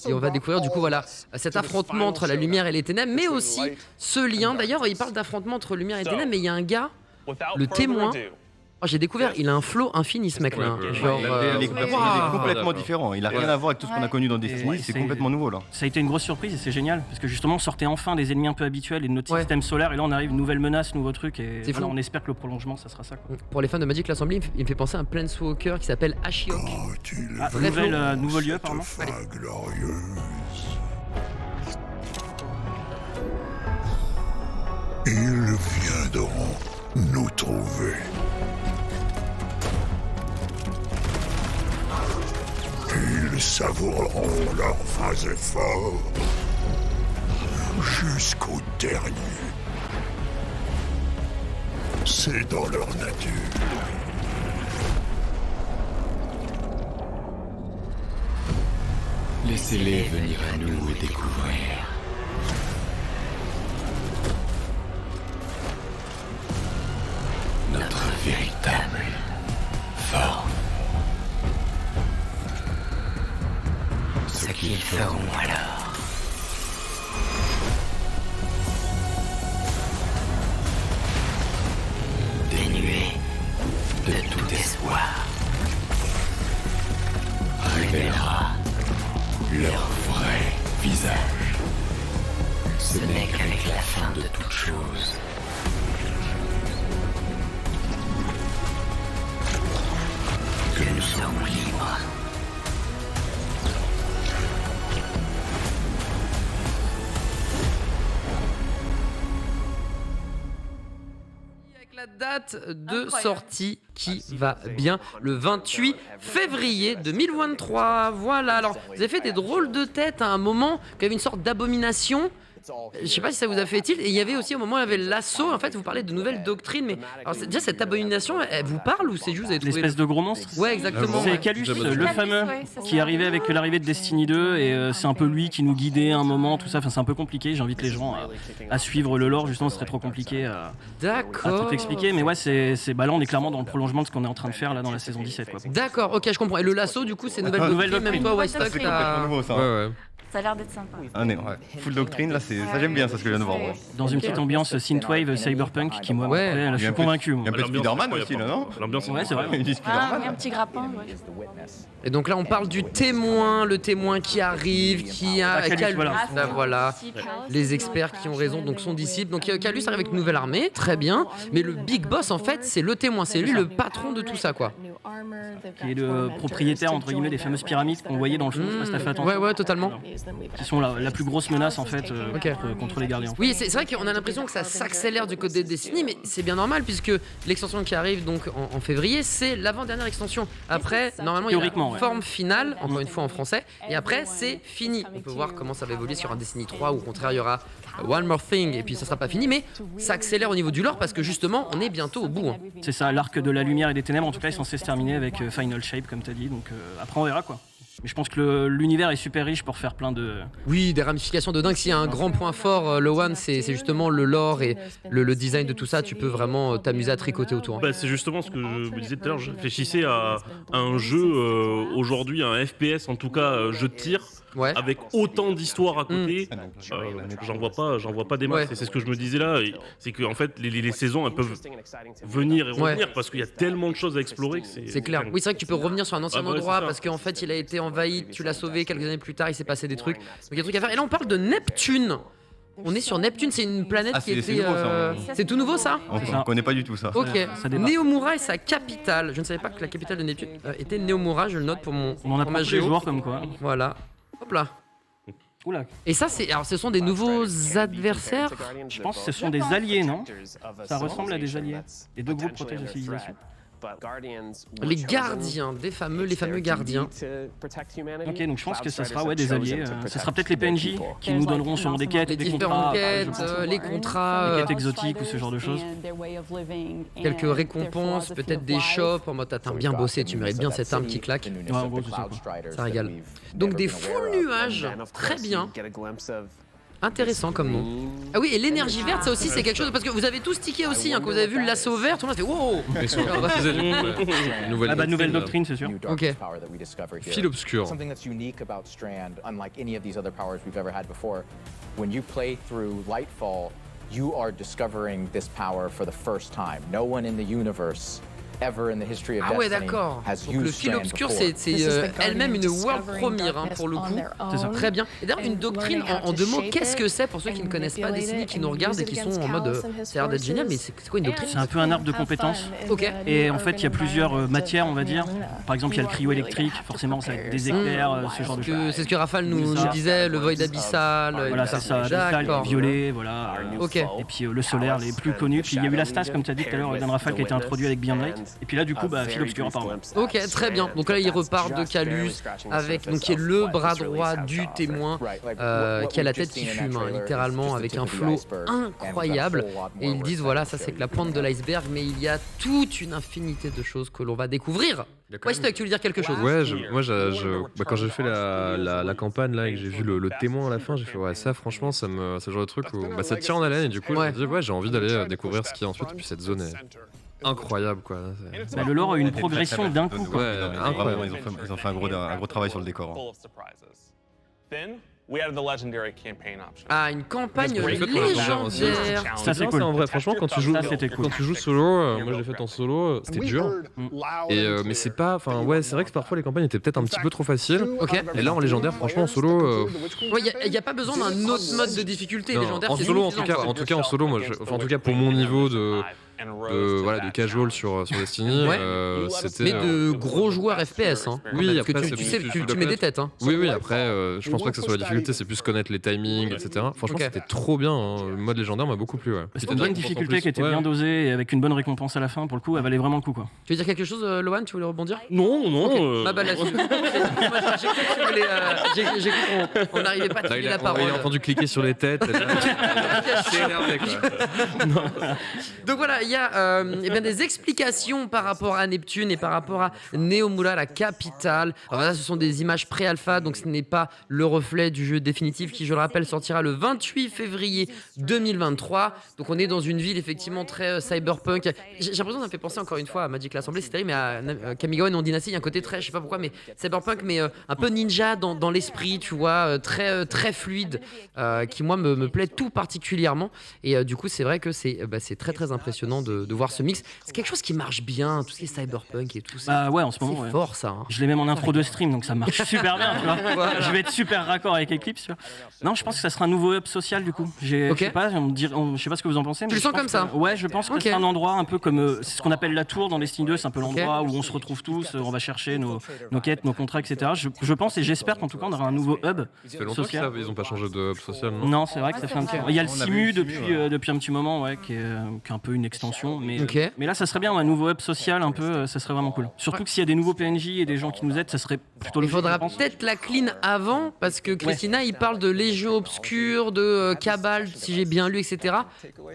Et on va découvrir du coup voilà cet affrontement entre la lumière et les ténèbres, mais aussi ce lien. D'ailleurs, il parle d'affrontement entre lumière et ténèbres, mais il y a un gars, le témoin. Oh, j'ai découvert, il a un flow infini ce mec-là. Genre, il est complètement différent. Il n'a rien à voir avec tout ce qu'on a connu dans Destiny. C'est complètement nouveau là. Ça a été une grosse surprise et c'est génial parce que justement on sortait enfin des ennemis un peu habituels et de notre système solaire et là on arrive nouvelle menace, nouveau truc et voilà, on espère que le prolongement ça sera ça. Quoi. Pour les fans de Magic l'Assembly, il me fait penser à un Planeswalker qui s'appelle Ashiok. Nouveau lieu apparemment. Ils viendront nous trouver. Ils savoureront leurs vains efforts jusqu'au dernier. C'est dans leur nature. Laissez-les venir à nous et découvrir. Notre véritable forme. Ce qu'ils feront alors. Dénués de tout espoir. Révélera leur vrai visage. Ce n'est qu'avec la fin de toute chose que nous serons libres. Avec la date de sortie qui va bien, le 28 février 2023. Voilà, alors vous avez fait des drôles de têtes à un moment, qu'il y avait une sorte d'abomination. Je sais pas si ça vous a fait tilt. Et il y avait aussi au moment où il y avait l'assaut. En fait, vous parlez de nouvelles doctrines, mais alors, déjà cette abomination, elle vous parle ou c'est juste vous avez trouvé l'espèce de gros monstre? Ouais, exactement. C'est Calus, le fameux, qui est arrivé avec l'arrivée de Destiny 2 et c'est un peu lui qui nous guidait à un moment, tout ça. Enfin, c'est un peu compliqué. J'invite les gens à suivre le lore. Justement, ce serait trop compliqué à tout expliquer. Mais ouais, là, on est clairement dans le prolongement de ce qu'on est en train de faire là dans la saison 17. Quoi. D'accord, ok, je comprends. Et le lasso, du coup, c'est nouvelle doctrine. Même toi, Wystug, c'est complètement nouveau ça. Ouais. Ça a l'air d'être sympa. Full doctrine, là, ça j'aime bien ça, ce que je viens de voir. Dans une petite ambiance synthwave, cyberpunk, qui moi, là, je suis convaincu. Il y a un peu de Spider-Man aussi, là, non? L'ambiance, ouais, c'est vrai. Un petit grappin. Et donc là, on parle du témoin, le témoin qui arrive, qui a Calus. Voilà, les experts qui ont raison, donc son disciple. Donc Calus arrive avec une nouvelle armée, très bien. Mais le big boss, en fait, c'est le témoin, c'est lui le patron de tout ça, quoi. Qui est le propriétaire entre guillemets des fameuses pyramides qu'on voyait dans le film. Je sais pas si t'as fait attention. Ouais, totalement. qui sont la plus grosse menace en fait contre les gardiens. Oui, c'est vrai qu'on a l'impression que ça s'accélère du côté de Destiny, mais c'est bien normal puisque l'extension qui arrive donc en février, c'est l'avant-dernière extension. Après, normalement, il y a une forme finale, encore une fois en français, et après, c'est fini. On peut voir comment ça va évoluer sur un Destiny 3 où au contraire, il y aura One More Thing et puis ça sera pas fini, mais ça accélère au niveau du lore parce que justement, on est bientôt au bout. C'est ça, l'arc de la lumière et des ténèbres, en tout cas, est censé se terminer avec Final Shape, comme tu as dit, donc après on verra quoi. Mais je pense que l'univers est super riche pour faire plein de... Oui, des ramifications de dingue. S'il y a un grand point fort, le One, c'est justement le lore et le design de tout ça. Tu peux vraiment t'amuser à tricoter autour. Bah, c'est justement ce que je me disais tout à l'heure. Je réfléchissais à un jeu, aujourd'hui, un FPS, en tout cas, jeu de tir. Avec autant d'histoires à côté, j'en vois pas des masses. Et c'est ce que je me disais là, c'est que en fait les saisons elles peuvent venir et revenir parce qu'il y a tellement de choses à explorer que c'est clair. Oui, c'est vrai que tu peux revenir sur un ancien endroit parce qu'en fait il a été envahi, tu l'as sauvé quelques années plus tard, il s'est passé des trucs. Donc il y a des trucs à faire. Et là on parle de Neptune. On est sur Neptune, c'est une planète qui était. C'est tout nouveau ça ? On ne connaît pas du tout ça. Ok. Neomura est sa capitale. Je ne savais pas que la capitale de Neptune était Neomura. Je le note pour mon. On apprend tous les joueurs comme quoi. Voilà. Hop là. Oula. Et ça, alors ce sont des nouveaux adversaires ? Je pense que ce sont des alliés, non ? Ça ressemble à des alliés. Les deux groupes protègent la civilisation. Les gardiens, les fameux gardiens. Ok, donc je pense que ça sera des alliés. Ce sera peut-être les PNJ qui nous donneront sûrement des quêtes, les des différentes contrats, quêtes, les contrats, des quêtes exotiques ou ce genre de choses. Quelques récompenses, peut-être des shops en mode t'as bien bossé, tu mérites bien cette arme qui claque. Ouais, en gros, c'est ça. Ça régale. Donc des full nuages, très bien. Intéressant comme nom. Ah oui, et l'énergie verte, ça aussi, c'est quelque chose. Parce que vous avez tous tiqué aussi, quand vous avez vu le lasso vert, tout le monde fait wow. Ils sont en train de nouvelle doctrine, c'est sûr. Ok. Fil obscur. Something that's unique about Strand, unlike any of these other powers we've ever had before, when you play through Lightfall, you are discovering this power for the first time. No one in the universe ever in the history of Destiny d'accord. has Donc le used fil Strand obscur, before. c'est elle-même une world premiere pour le coup. C'est ça. Très bien. Et d'ailleurs, une doctrine en deux mots, qu'est-ce que c'est pour ceux qui ne connaissent pas Destiny, qui nous regardent et qui sont en mode ça a l'air d'être génial, mais c'est quoi une doctrine ? C'est un peu un arbre de compétences. Ok. Et en fait, il y a plusieurs matières, on va dire. Par exemple, il y a le cryo électrique, forcément, ça va être des éclairs, ce genre de choses. C'est ce que Raphaël nous disait, le void abyssal. Voilà, c'est ça. D'accord. Violet, voilà. Ok. Et puis le solaire, les plus connus. Puis il y a eu la stase, comme tu as dit tout à l'heure, Dan Raphaël, qui a été introduit avec Beyond Light. Et puis là, du coup, fil obscur apparemment. Ok, très bien. Donc là, il repart de Calus avec qui est le bras droit du témoin, qui a la tête qui fume, littéralement, avec un flow incroyable. Et ils disent voilà, ça c'est que la pointe de l'iceberg, mais il y a toute une infinité de choses que l'on va découvrir. Ouais, Stuck, tu veux dire quelque chose ? Ouais, moi, quand j'ai fait la campagne là et que j'ai vu le témoin à la fin, j'ai fait ouais, ça franchement, c'est le genre de truc où ça tire en haleine et du coup, je me dis ouais, j'ai envie d'aller découvrir ce qu'il y a ensuite. Et puis cette zone est incroyable quoi. Le lore a eu une progression d'un coup. Ouais, incroyable. Ils ont fait un gros travail sur le décor. Ah, une campagne légendaire. Ça c'est cool. En vrai, franchement, quand tu joues solo, moi je l'ai fait en solo, c'était dur. Et mais c'est pas, enfin ouais, c'est vrai que parfois les campagnes étaient peut-être un petit peu trop faciles. Ok. Et là en légendaire, franchement en solo. Ouais, il y a pas besoin d'un autre mode de difficulté légendaire. En solo, en tout cas en solo, moi, en tout cas pour mon niveau de casual sur Destiny, c'était. Mais de gros joueurs FPS, hein. Oui, après tu mets des têtes, hein. Oui, après, je pense pas que ce soit la difficulté, c'est plus connaître les timings, etc. Franchement, c'était trop bien. Le mode légendaire m'a beaucoup plu. C'était une difficulté qui était bien dosée et avec une bonne récompense à la fin. Pour le coup, elle valait vraiment le coup, quoi. Tu veux dire quelque chose, Lohan ? Tu voulais rebondir ? Non. Ma balle là-dessus. J'ai cru qu'on n'arrivait pas à tirer la parole. Il a entendu cliquer sur les têtes. C'est énervé, quoi. Donc voilà, il y a des explications par rapport à Neptune et par rapport à Neomura, la capitale. Alors là, ce sont des images pré-alpha, donc ce n'est pas le reflet du jeu définitif qui, je le rappelle, sortira le 28 février 2023. Donc on est dans une ville effectivement très cyberpunk. J'ai l'impression que ça me fait penser encore une fois à Magic l'Assemblée, c'est terrible, mais à Kamigawa non Dynasty, il y a un côté très, je sais pas pourquoi, mais cyberpunk, mais un peu ninja dans l'esprit, tu vois, très fluide, qui moi me plaît tout particulièrement. Et du coup, c'est vrai que c'est très très impressionnant. étonnant de voir ce mix. C'est quelque chose qui marche bien, tout ce qui est cyberpunk et tout ça. Bah ouais, en ce moment. C'est fort ça. Hein. Je l'ai même en intro de stream, donc ça marche super bien, tu vois. Je vais être super raccord avec Eclipse, tu vois. Non, je pense que ça sera un nouveau hub social du coup. Je sais pas, je sais pas ce que vous en pensez. Tu le sens comme ça? Ouais, je pense que c'est un endroit un peu comme c'est ce qu'on appelle la tour dans Destiny 2, c'est un peu l'endroit où on se retrouve tous, on va chercher nos quêtes, nos contrats, etc. Je pense et j'espère qu'en tout cas on aura un nouveau hub social. Ils ont pas changé de hub social, non? Non, c'est vrai que ça fait un petit. Il y a le Simu depuis un petit moment, ouais, qui est un peu une extension, mais là ça serait bien un nouveau hub social un peu, ça serait vraiment cool. Surtout que s'il y a des nouveaux PNJ et des gens qui nous aident, ça serait plutôt logique. Il faudra peut-être la clean avant, parce que Christina, il parle de Légion Obscure, de Cabal, si j'ai bien lu, etc.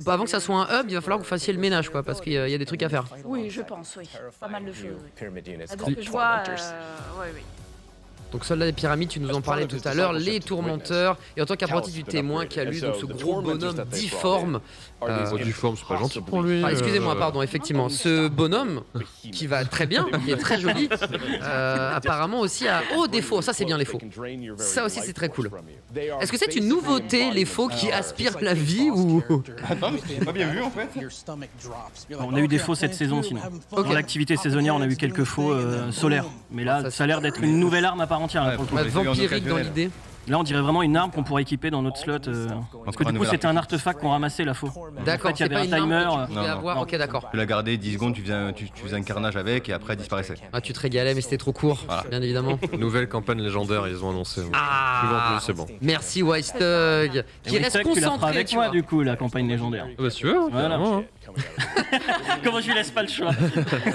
Avant que ça soit un hub, il va falloir que vous fassiez le ménage, quoi, parce qu'il y a des trucs à faire. Oui, je pense, oui. Pas mal de choses. De ce que je vois, oui. Donc Soldats des pyramides, tu nous en parlais tout à l'heure, les tourmenteurs, et en tant qu'apprenti du témoin qui a lu donc, ce gros bonhomme difforme. Difforme, c'est pas gentil pour lui. Excusez-moi, pardon, effectivement. Ce bonhomme, qui va très bien, qui est très joli, apparemment aussi a haut défaut. Ça, c'est bien les faux. Ça aussi, c'est très cool. Est-ce que c'est une nouveauté, les faux qui aspirent la vie ou... Attends, mais j'ai pas bien vu en fait. On a eu des faux cette saison sinon. Dans l'activité saisonnière, on a eu quelques faux solaires. Mais là, ça a l'air d'être une nouvelle arme à part entière. Vampirique dans l'idée. Là, on dirait vraiment une arme qu'on pourrait équiper dans notre slot. Parce que du coup, c'était un artefact qu'on ramassait la faux. D'accord, il y avait un timer. Non. Ok, d'accord. Tu l'as gardé 10 secondes, tu faisais un carnage avec et après elle disparaissait. Ah, tu te régalais, mais c'était trop court, bien évidemment. Nouvelle campagne légendaire, ils ont annoncé. Ah, c'est bon. Merci Wystug, qui reste concentré. Avec moi, du coup, la campagne légendaire. Bah, si tu veux. Voilà. Comment je lui laisse pas le choix.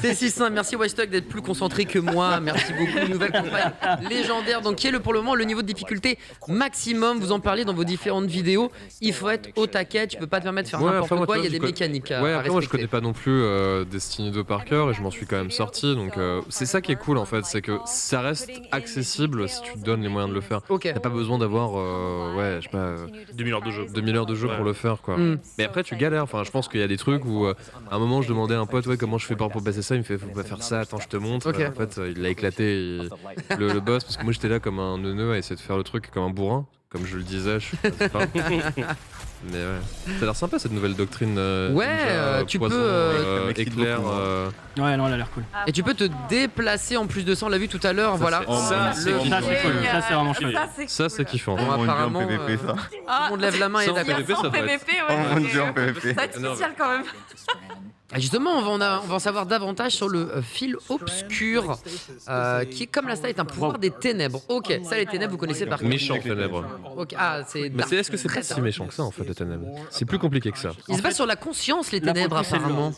C'est si simple. Merci Wystug d'être plus concentré que moi. Merci beaucoup. Nouvelle campagne légendaire, donc qui est pour le moment le niveau de difficulté maximum. Vous en parlez dans vos différentes vidéos. Il faut être au taquet. Tu peux pas te permettre de faire n'importe quoi. Il y a des mécaniques à respecter. Moi, je connais pas non plus Destiny 2 par cœur et je m'en suis quand même sorti. Donc c'est ça qui est cool en fait, c'est que ça reste accessible si tu te donnes les moyens de le faire. T'as pas besoin d'avoir 2000 heures de jeu. 2000 heures de jeu pour le faire quoi. Mais après tu galères. Enfin, je pense qu'il y a des trucs où à un moment je demandais à un pote comment je fais pour passer ça, il me fait faut pas faire ça, attends je te montre. En fait il l'a éclaté le boss parce que moi j'étais là comme un neuneu à essayer de faire le truc comme un bourrin, comme je le disais, je suis pas. Mais ouais, ça a l'air sympa cette nouvelle doctrine. Tu poison, peux éclair. Ouais, non, elle a l'air cool. Et tu peux te déplacer en plus de ça, on l'a vu tout à l'heure, voilà. Ça, c'est vraiment chouette. Ça, c'est kiffant. Apparemment, tout le monde lève la main et est d'accord. En PVP, ça va être spécial quand même. Justement, on va en savoir davantage sur le fil obscur, qui, comme la est un pouvoir des ténèbres. Ok, ça, les ténèbres, vous connaissez par cœur. Méchant ténèbres. Okay. Mais est-ce que c'est pas si méchant que ça, en fait, les ténèbres? C'est plus compliqué que ça. Il se base sur la conscience, les ténèbres, apparemment.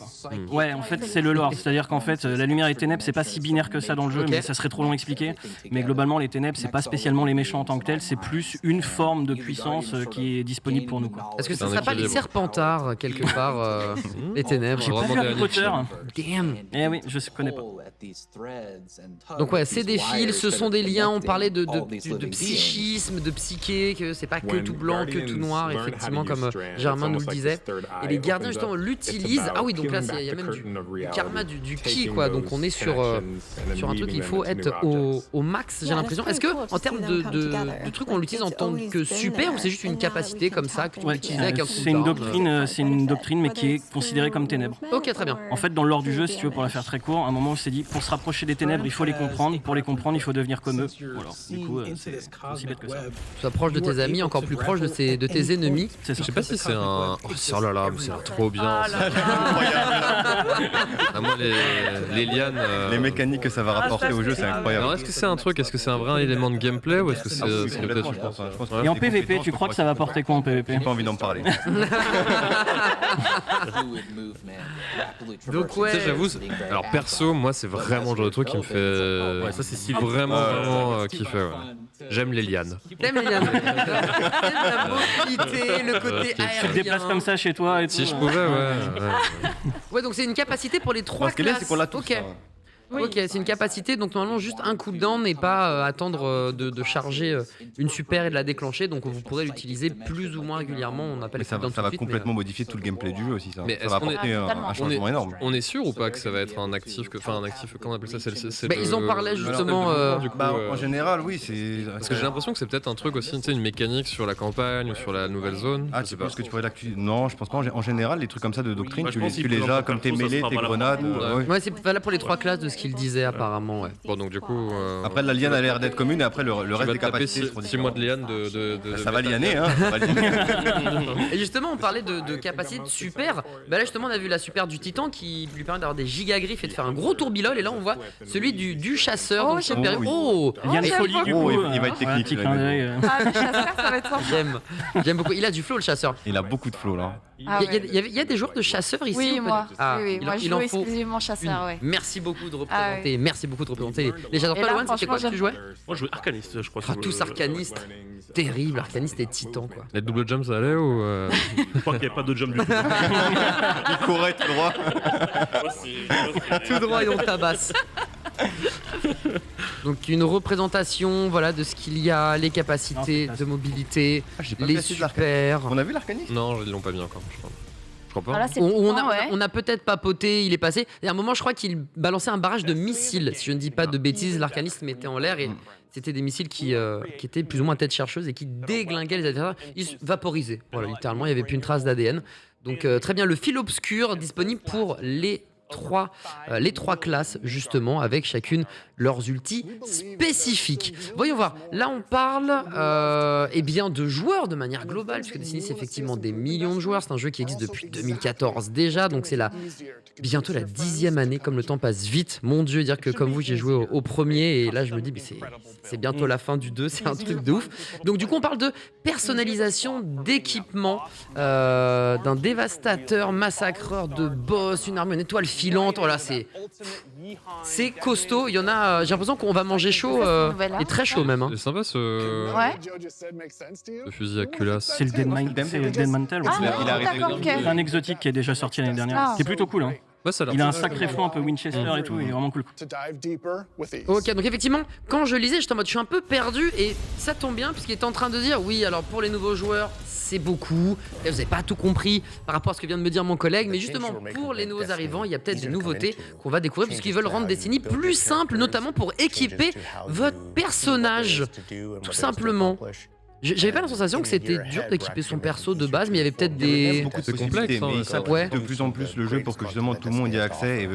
Ouais, en fait, c'est le lore. C'est-à-dire qu'en fait, la lumière et les ténèbres, c'est pas si binaire que ça dans le jeu, mais ça serait trop long à expliquer. Mais globalement, les ténèbres, c'est pas spécialement les méchants en tant que tels, c'est plus une forme de puissance qui est disponible pour nous. Est-ce que ça serait pas les serpentards, quelque part, les ténèbres? Damn. Eh oui, je connais pas. Donc ouais, c'est des fils, ce sont des liens. On parlait de psychisme, de psyché, que c'est pas que tout blanc, que tout noir, effectivement, comme Germain nous le disait. Et les gardiens justement l'utilisent. Ah oui, donc là il y a même du karma, du ki quoi. Donc on est sur un truc, il faut être au max, j'ai l'impression. Est-ce que en termes de trucs, on l'utilise en tant que super ou c'est juste une capacité comme ça que tu peux utiliser avec un cooldown? C'est une doctrine, mais qui est considérée comme ténèbres. Ok, très bien. En fait, dans le lore du jeu, si tu veux, pour la faire très court, à un moment, on s'est dit, pour se rapprocher des ténèbres, il faut les comprendre. Pour les comprendre, il faut devenir comme eux. Voilà. Du coup, c'est aussi bête que ça. Tu sois proche de tes amis, encore plus proche de tes ennemis. Je sais pas si c'est un... Oh là là, mais c'est trop bien. Moi, les lianes... Les mécaniques que ça va rapporter au jeu, c'est incroyable. Alors, est-ce que c'est un truc, est-ce que c'est un vrai élément de gameplay ou est-ce que c'est peut-être... Je pense. Et en PVP, tu crois que ça va apporter quoi en PVP? J'ai pas envie d'en parler. Donc ouais. J'avoue, alors perso, moi c'est vraiment le genre de truc qui me fait vraiment kiffer. Ouais. J'aime les lianes. T'aimes les lianes? T'aimes la mobilité, le côté aérien. Tu te déplaces comme ça chez toi et si je pouvais, ouais. Ouais, donc c'est une capacité pour les trois classes. Parce que là, c'est qu'on l'a tous. Ok. Ok, c'est une capacité, donc normalement juste un cooldown et pas attendre de charger une super et de la déclencher, donc vous pourrez l'utiliser plus ou moins régulièrement. On appelle ça va complètement modifier tout le gameplay du jeu aussi. Ça va apporter un changement énorme. On est sûr ou pas que ça va être un actif, comment on appelle ça, ils en parlaient justement. En général, oui, parce que j'ai l'impression que c'est peut-être un truc aussi, une mécanique sur la campagne ou sur la nouvelle zone. Ah, tu penses que tu pourrais l'actualiser? Non, je pense pas. En général, les trucs comme ça de doctrine, tu les as comme tes mêlées, tes grenades. Ouais, c'est valable pour les 3 classes de ce qu'il disait apparemment. Ouais. Bon, donc du coup. Après, la liane a l'air d'être commune et après, le reste des capacités. 6 mois de liane ça va lianer, hein. Et justement, on parlait de capacité de super. Là, justement, on a vu la super du titan qui lui permet d'avoir des gigagriffes et de faire un gros tourbillol. Et là, on voit celui du chasseur. Oh, il y a une folie du coup. Il va être technique. Le chasseur, ça va être sympa. J'aime beaucoup. Il a du flow, le chasseur. Il a beaucoup de flow là. Il y a des joueurs de chasseurs ici. Oui, moi. Oui, moi, je joue exclusivement chasseur. Ouais. Merci beaucoup de représenter. Merci beaucoup de représenter les chasseurs. Toi, Loan, c'était quoi que tu jouais? Moi, je jouais Arcaniste, je crois. Tous Arcanistes. Terrible, Arcaniste et Titan, quoi. Les double jumps, ça allait ou Je crois qu'il n'y a pas de jump du tout. Il courait tout droit. Tout droit et on tabasse. Donc une représentation, voilà, de ce qu'il y a, les capacités de mobilité, les super. On a vu l'Arcaniste? Non, ils l'ont pas mis encore, je crois. Voilà, on a peut-être papoté, il est passé. Et à un moment, je crois qu'il balançait un barrage de missiles. Si je ne dis pas de bêtises, l'Arcaniste mettait en l'air et c'était des missiles qui étaient plus ou moins tête chercheuse et qui déglinguaient les adversaires. Ils se vaporisaient. Voilà, littéralement, il n'y avait plus une trace d'ADN. Donc très bien, le fil obscur disponible pour les 3 classes justement, avec chacune leurs ultis spécifiques. Voyons voir, là on parle de joueurs de manière globale, puisque Destiny c'est effectivement des millions de joueurs, c'est un jeu qui existe depuis 2014 déjà, donc c'est bientôt la 10e année, comme le temps passe vite, mon Dieu, dire que comme vous j'ai joué au premier, et là je me dis c'est bientôt la fin du 2, c'est un truc de ouf. Donc du coup on parle de personnalisation d'équipement, d'un dévastateur, massacreur de boss, une arme, une étoile filante, voilà, c'est costaud. Il y en a, j'ai l'impression qu'on va manger chaud et très chaud même. C'est sympa ce fusil à culasse. C'est le Dead Mantle. C'est un exotique qui est déjà sorti l'année dernière. C'est plutôt cool. Il a un sacré fond un peu Winchester et tout, il est vraiment cool. Ok, donc effectivement, quand je lisais, j'étais en mode je suis un peu perdu et ça tombe bien puisqu'il est en train de dire oui, alors pour les nouveaux joueurs, c'est beaucoup. Et vous n'avez pas tout compris par rapport à ce que vient de me dire mon collègue, mais justement pour les nouveaux arrivants, il y a peut-être des nouveautés qu'on va découvrir puisqu'ils veulent rendre Destiny plus simple, notamment pour équiper votre personnage, tout simplement. J'avais pas la sensation que c'était dur d'équiper son perso de base, mais il y avait peut-être des... beaucoup de complexes, mais ça de plus en plus le jeu pour que justement tout le monde y ait accès et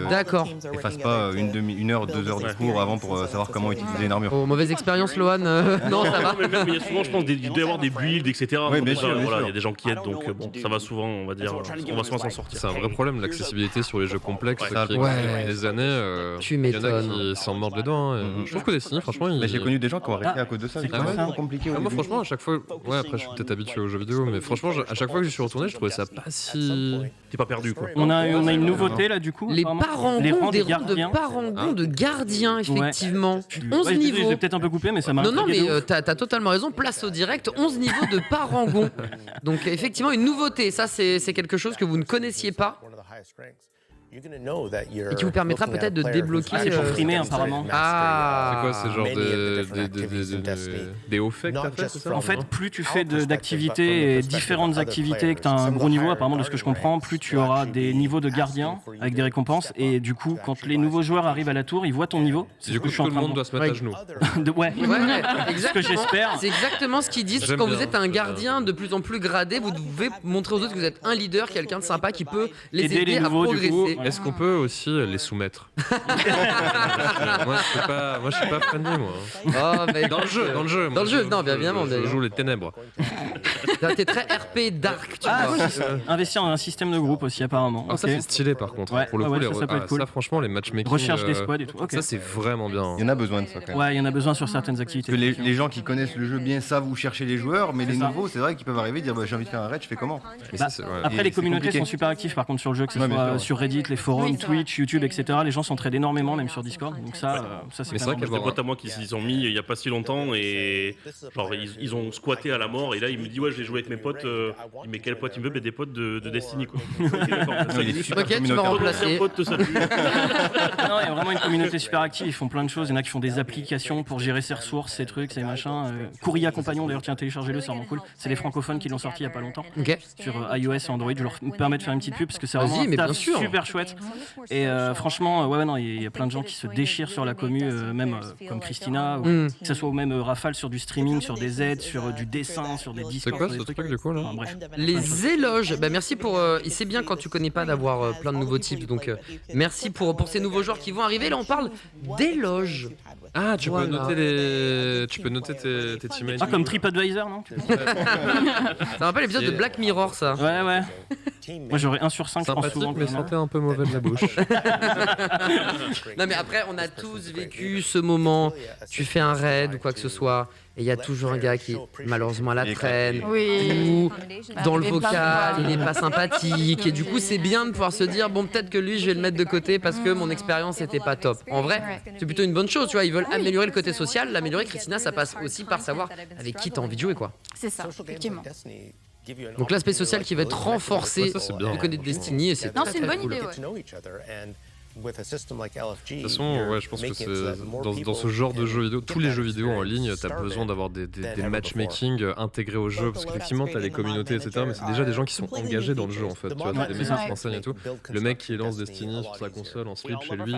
fasse pas une heure, 2 heures de cours avant pour savoir comment utiliser une armure. Oh, mauvaise expérience, Loan. Non, ça va. Il y a souvent, je pense, il doit y avoir des builds, etc. Oui, bien sûr. Il y a des gens qui aident, donc bon, ça va souvent, on va souvent s'en sortir. C'est un vrai problème, l'accessibilité sur les jeux complexes qui depuis des années. Tu m'étonnes. Il y en a qui s'en mordent les dents. Je trouve que Destiny, franchement, j'ai connu des gens qui ont arrêté à cause de ça. C'est trop compliqué. Moi, franchement, à chaque fois, après je suis peut-être habitué aux jeux vidéo, mais franchement, à chaque fois que j'y suis retourné, je trouvais ça pas si. T'es pas perdu quoi. On a une nouveauté là du coup. Les parangons, des rangs de parangons de gardiens, effectivement. 11 niveaux. J'ai peut-être un peu coupé, mais ça m'a. Non, mais t'as totalement raison. Place au direct, 11 niveaux de parangons. Donc, effectivement, une nouveauté. Ça, c'est quelque chose que vous ne connaissiez pas. Et qui vous permettra peut-être de débloquer. C'est pour frimer apparemment. Ah, c'est quoi? C'est genre des hauts faits que t'as fait, c'est ça? En fait, plus tu fais d'activités et différentes activités, que tu as un gros niveau, apparemment de ce que je comprends, plus tu auras des niveaux de gardiens avec des récompenses. Et du coup, quand les nouveaux joueurs arrivent à la tour, ils voient ton niveau. Du coup, tout le monde doit se mettre à genoux. Ouais, ce que j'espère. C'est exactement ce qu'ils disent. Quand vous êtes un gardien de plus en plus gradé, vous devez montrer aux autres que vous êtes un leader, quelqu'un de sympa qui peut les aider à progresser. Est-ce qu'on peut aussi les soumettre? Moi, je suis pas friendly, moi. Oh, mais dans le jeu. Non, bien évidemment. Je joue les ténèbres. T'es très RP dark, tu vois. Investir dans un système de groupe aussi, apparemment. Ça, c'est stylé, par contre. Ouais, pour le coup, ça peut être cool. Ça, franchement, les matchmaking. Recherche des squads et tout. Ça, c'est vraiment bien. Il y en a besoin de ça, quand même. Ouais, il y en a besoin sur certaines activités. Les gens qui connaissent le jeu bien savent où chercher les joueurs, mais les nouveaux, c'est vrai qu'ils peuvent arriver et dire j'ai envie de faire un raid, je fais comment? Après, les communautés sont super actives, par contre, sur le jeu, que ce soit sur Reddit, les forums, Twitch, YouTube, etc. Les gens s'entraident énormément, même sur Discord. Donc ça c'est vrai qu'il y a des potes à moi qui s'y sont mis il y a pas si longtemps et genre ils ont squatté à la mort et là il me dit ouais je vais jouer avec mes potes. Il met quel pote il me veut? Des potes de Destiny quoi. Ok, tu vas remplacer. Non, il y a vraiment une communauté super active. Ils font plein de choses. Il y en a qui font des applications pour gérer ses ressources, ses trucs, ses machins. Courrier Compagnon, d'ailleurs, tiens, téléchargez-le, c'est vraiment cool. C'est les francophones qui l'ont sorti il y a pas longtemps. Sur iOS et Android. Je leur permets de faire une petite pub parce que c'est vraiment un taf super chouette. Et franchement, non, il y a plein de gens qui se déchirent sur la commu, même comme Christina, que ce soit même Rafale sur du streaming, sur des aides, sur du dessin, sur des disques. C'est quoi ce truc du coup là? Enfin, bref. Les éloges. Merci pour. C'est bien quand tu connais pas d'avoir plein de nouveaux types. Donc merci pour ces nouveaux joueurs qui vont arriver. Là, on parle d'éloges. Ah, tu peux noter tes teammates. Ah, comme TripAdvisor, non? Ça rappelle l'épisode de Black Mirror, ça. Ouais. Moi, j'aurais 1 sur 5, je pense souvent. Mais sentais un peu mauvais de la bouche. Non, mais après, on a tous vécu ce moment. Tu fais un raid ou quoi que ce soit. Et il y a toujours un gars qui, malheureusement, la traîne. Ou dans le vocal, il n'est pas sympathique. Et du coup, c'est bien de pouvoir se dire, bon, peut-être que lui, je vais le mettre de côté parce que mon expérience n'était pas top. En vrai, c'est plutôt une bonne chose, tu vois. Ils veulent améliorer le côté social. L'améliorer, Christina, ça passe aussi par savoir avec qui tu as envie de jouer, quoi. C'est ça, effectivement. Donc l'aspect social qui va être renforcé, de connaître Destiny. Et c'est une bonne idée, De toute façon, je pense que c'est dans ce genre de jeux vidéo, tous les jeux vidéo en ligne, t'as besoin d'avoir des matchmaking intégrés au jeu, parce qu'effectivement t'as les communautés, etc. Mais c'est déjà des gens qui sont engagés dans le jeu en fait. Tu vois, t'as des mecs qui s'enseignent et tout. Le mec qui lance Destiny sur sa console en slip chez lui,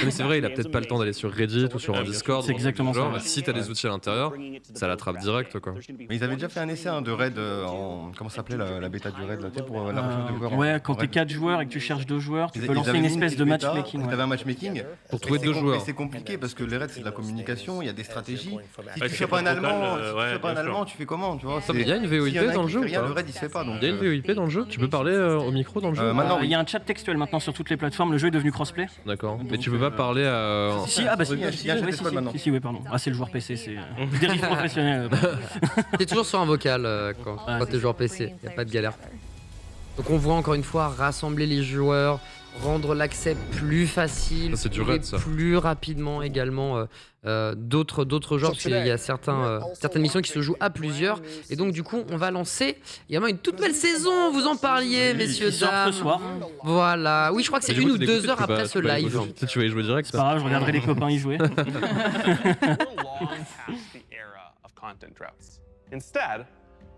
mais c'est vrai, il a peut-être pas le temps d'aller sur Reddit ou sur un Discord. C'est exactement ça. Si t'as des outils à l'intérieur, ça l'attrape direct quoi. Mais ils avaient déjà fait un essai de raid en. Comment ça s'appelait la bêta du raid là, pour la recherche de joueurs. Ouais, quand t'es 4 joueurs et que tu cherches 2 joueurs, tu peux lancer une espèce de matchmaking. T'avais un matchmaking pour trouver 2 joueurs. Mais c'est compliqué parce que les raids c'est de la communication, il y a des stratégies. Si tu fais pas un allemand, tu fais comment, tu vois? Il y a une VoIP dans le jeu. Le raid il se fait pas. Il y a une VoIP dans le jeu. Tu peux parler au micro dans le jeu. Maintenant, il y a un chat textuel maintenant sur toutes les plateformes. Le jeu est devenu crossplay. D'accord. Mais tu peux pas parler à. Si, oui, pardon. Ah, c'est le joueur PC, c'est dérive professionnelle. T'es toujours sur un vocal quand t'es joueur PC. Y a pas de galère. Donc on voit encore une fois rassembler les joueurs, rendre l'accès plus facile, c'est du raid, ça. Plus rapidement également d'autres genres, parce qu'il y a certaines missions qui se jouent à plusieurs. Et donc du coup, on va lancer également une toute belle saison, vous en parliez, messieurs, dames. Ce soir. Voilà, oui, je crois que c'est 1 ou 2 heures après ce live. Si tu vas y jouer direct, c'est pas grave, je regarderai les copains y jouer.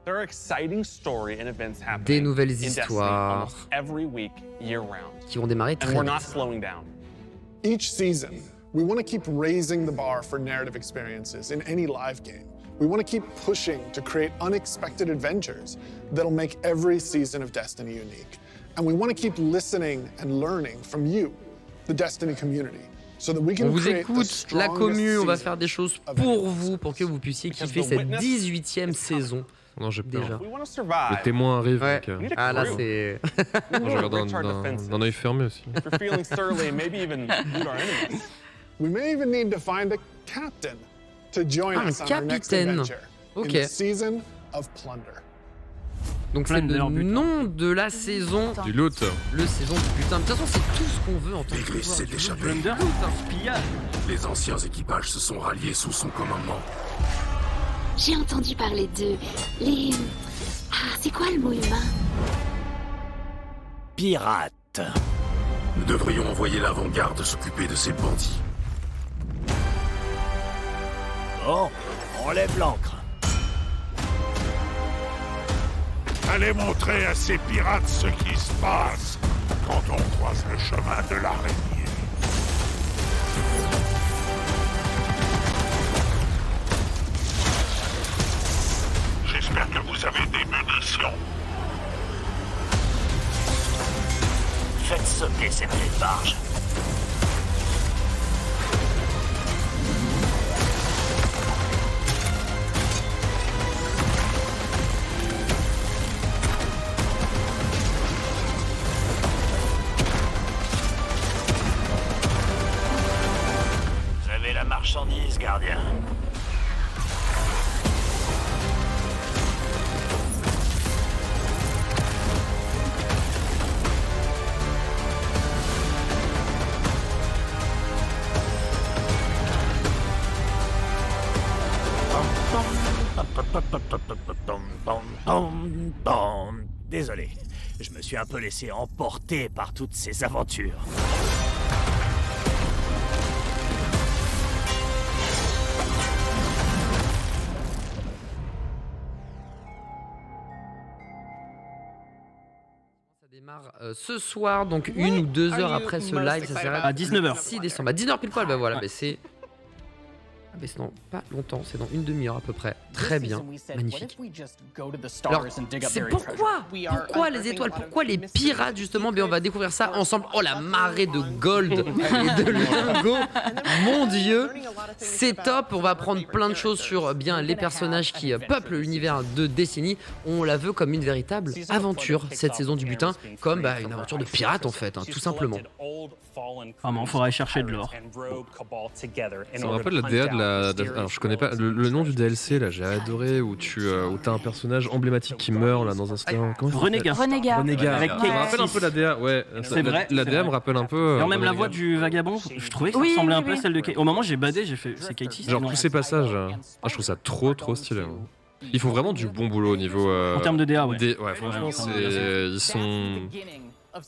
There are exciting story and events happening des nouvelles histoires every week, year round. Qui vont démarrer très vite. Not slowing down. Each season, we want to keep raising the bar for narrative experiences in any live game. We want to keep pushing to create unexpected adventures that'll make every season of Destiny unique. And we want to keep listening and learning from you, the Destiny community. So that we can on vous écoute, la commu, on va faire des choses pour vous, pour que vous puissiez kiffer cette 18e saison. Non, j'ai peur. Le témoin arrive. Ouais. Ah là, c'est. Je regarde d'un œil fermé aussi. We may even need to find a captain to join us on our next adventure in the season of plunder. Donc c'est le nom de la saison du loot. Le saison du putain. De toute façon, c'est tout ce qu'on veut en tant que joueur. C'est d'échapper. Les anciens équipages se sont ralliés sous son commandement. J'ai entendu parler d'eux. C'est quoi le mot humain? Pirates. Nous devrions envoyer l'avant-garde s'occuper de ces bandits. Bon, enlève l'ancre. Allez montrer à ces pirates ce qui se passe quand on croise le chemin de l'araignée. J'espère que vous avez des munitions. Faites sauter ces petites barges. Vous avez la marchandise, gardien. Désolé, je me suis un peu laissé emporter par toutes ces aventures. Ce soir, donc 1 ou 2 heures après ce live, ça s'arrête à 19h. 6 décembre. À 19h pile poil, bah voilà, c'est... mais c'est dans pas longtemps, c'est dans une demi-heure à peu près. Très bien, magnifique. Alors, c'est pourquoi les étoiles, pourquoi les pirates justement? On va découvrir ça ensemble. Oh, la marée de gold et de lingots, mon Dieu, c'est top. On va apprendre plein de choses sur bien les personnages qui peuplent l'univers de Destiny. On la veut comme une véritable aventure cette saison du butin, comme une aventure de pirate en fait, tout simplement. Vraiment, il faudra aller chercher de l'or. Ça me rappelle la DA de la... Alors je connais pas le nom du DLC là, j'ai adoré, où t'as un personnage emblématique qui meurt là dans un star. Renégat. Avec ça me rappelle un peu la DA, ouais. C'est vrai. La DA me rappelle un peu. Et même la voix du vagabond, je trouvais que ça ressemblait un peu à celle de Kate. Au moment j'ai badé, j'ai fait c'est Katie. Genre tous ces passages, je trouve ça trop stylé. Ils font vraiment du bon boulot au niveau. En termes de DA, ouais. Ouais, franchement, ils sont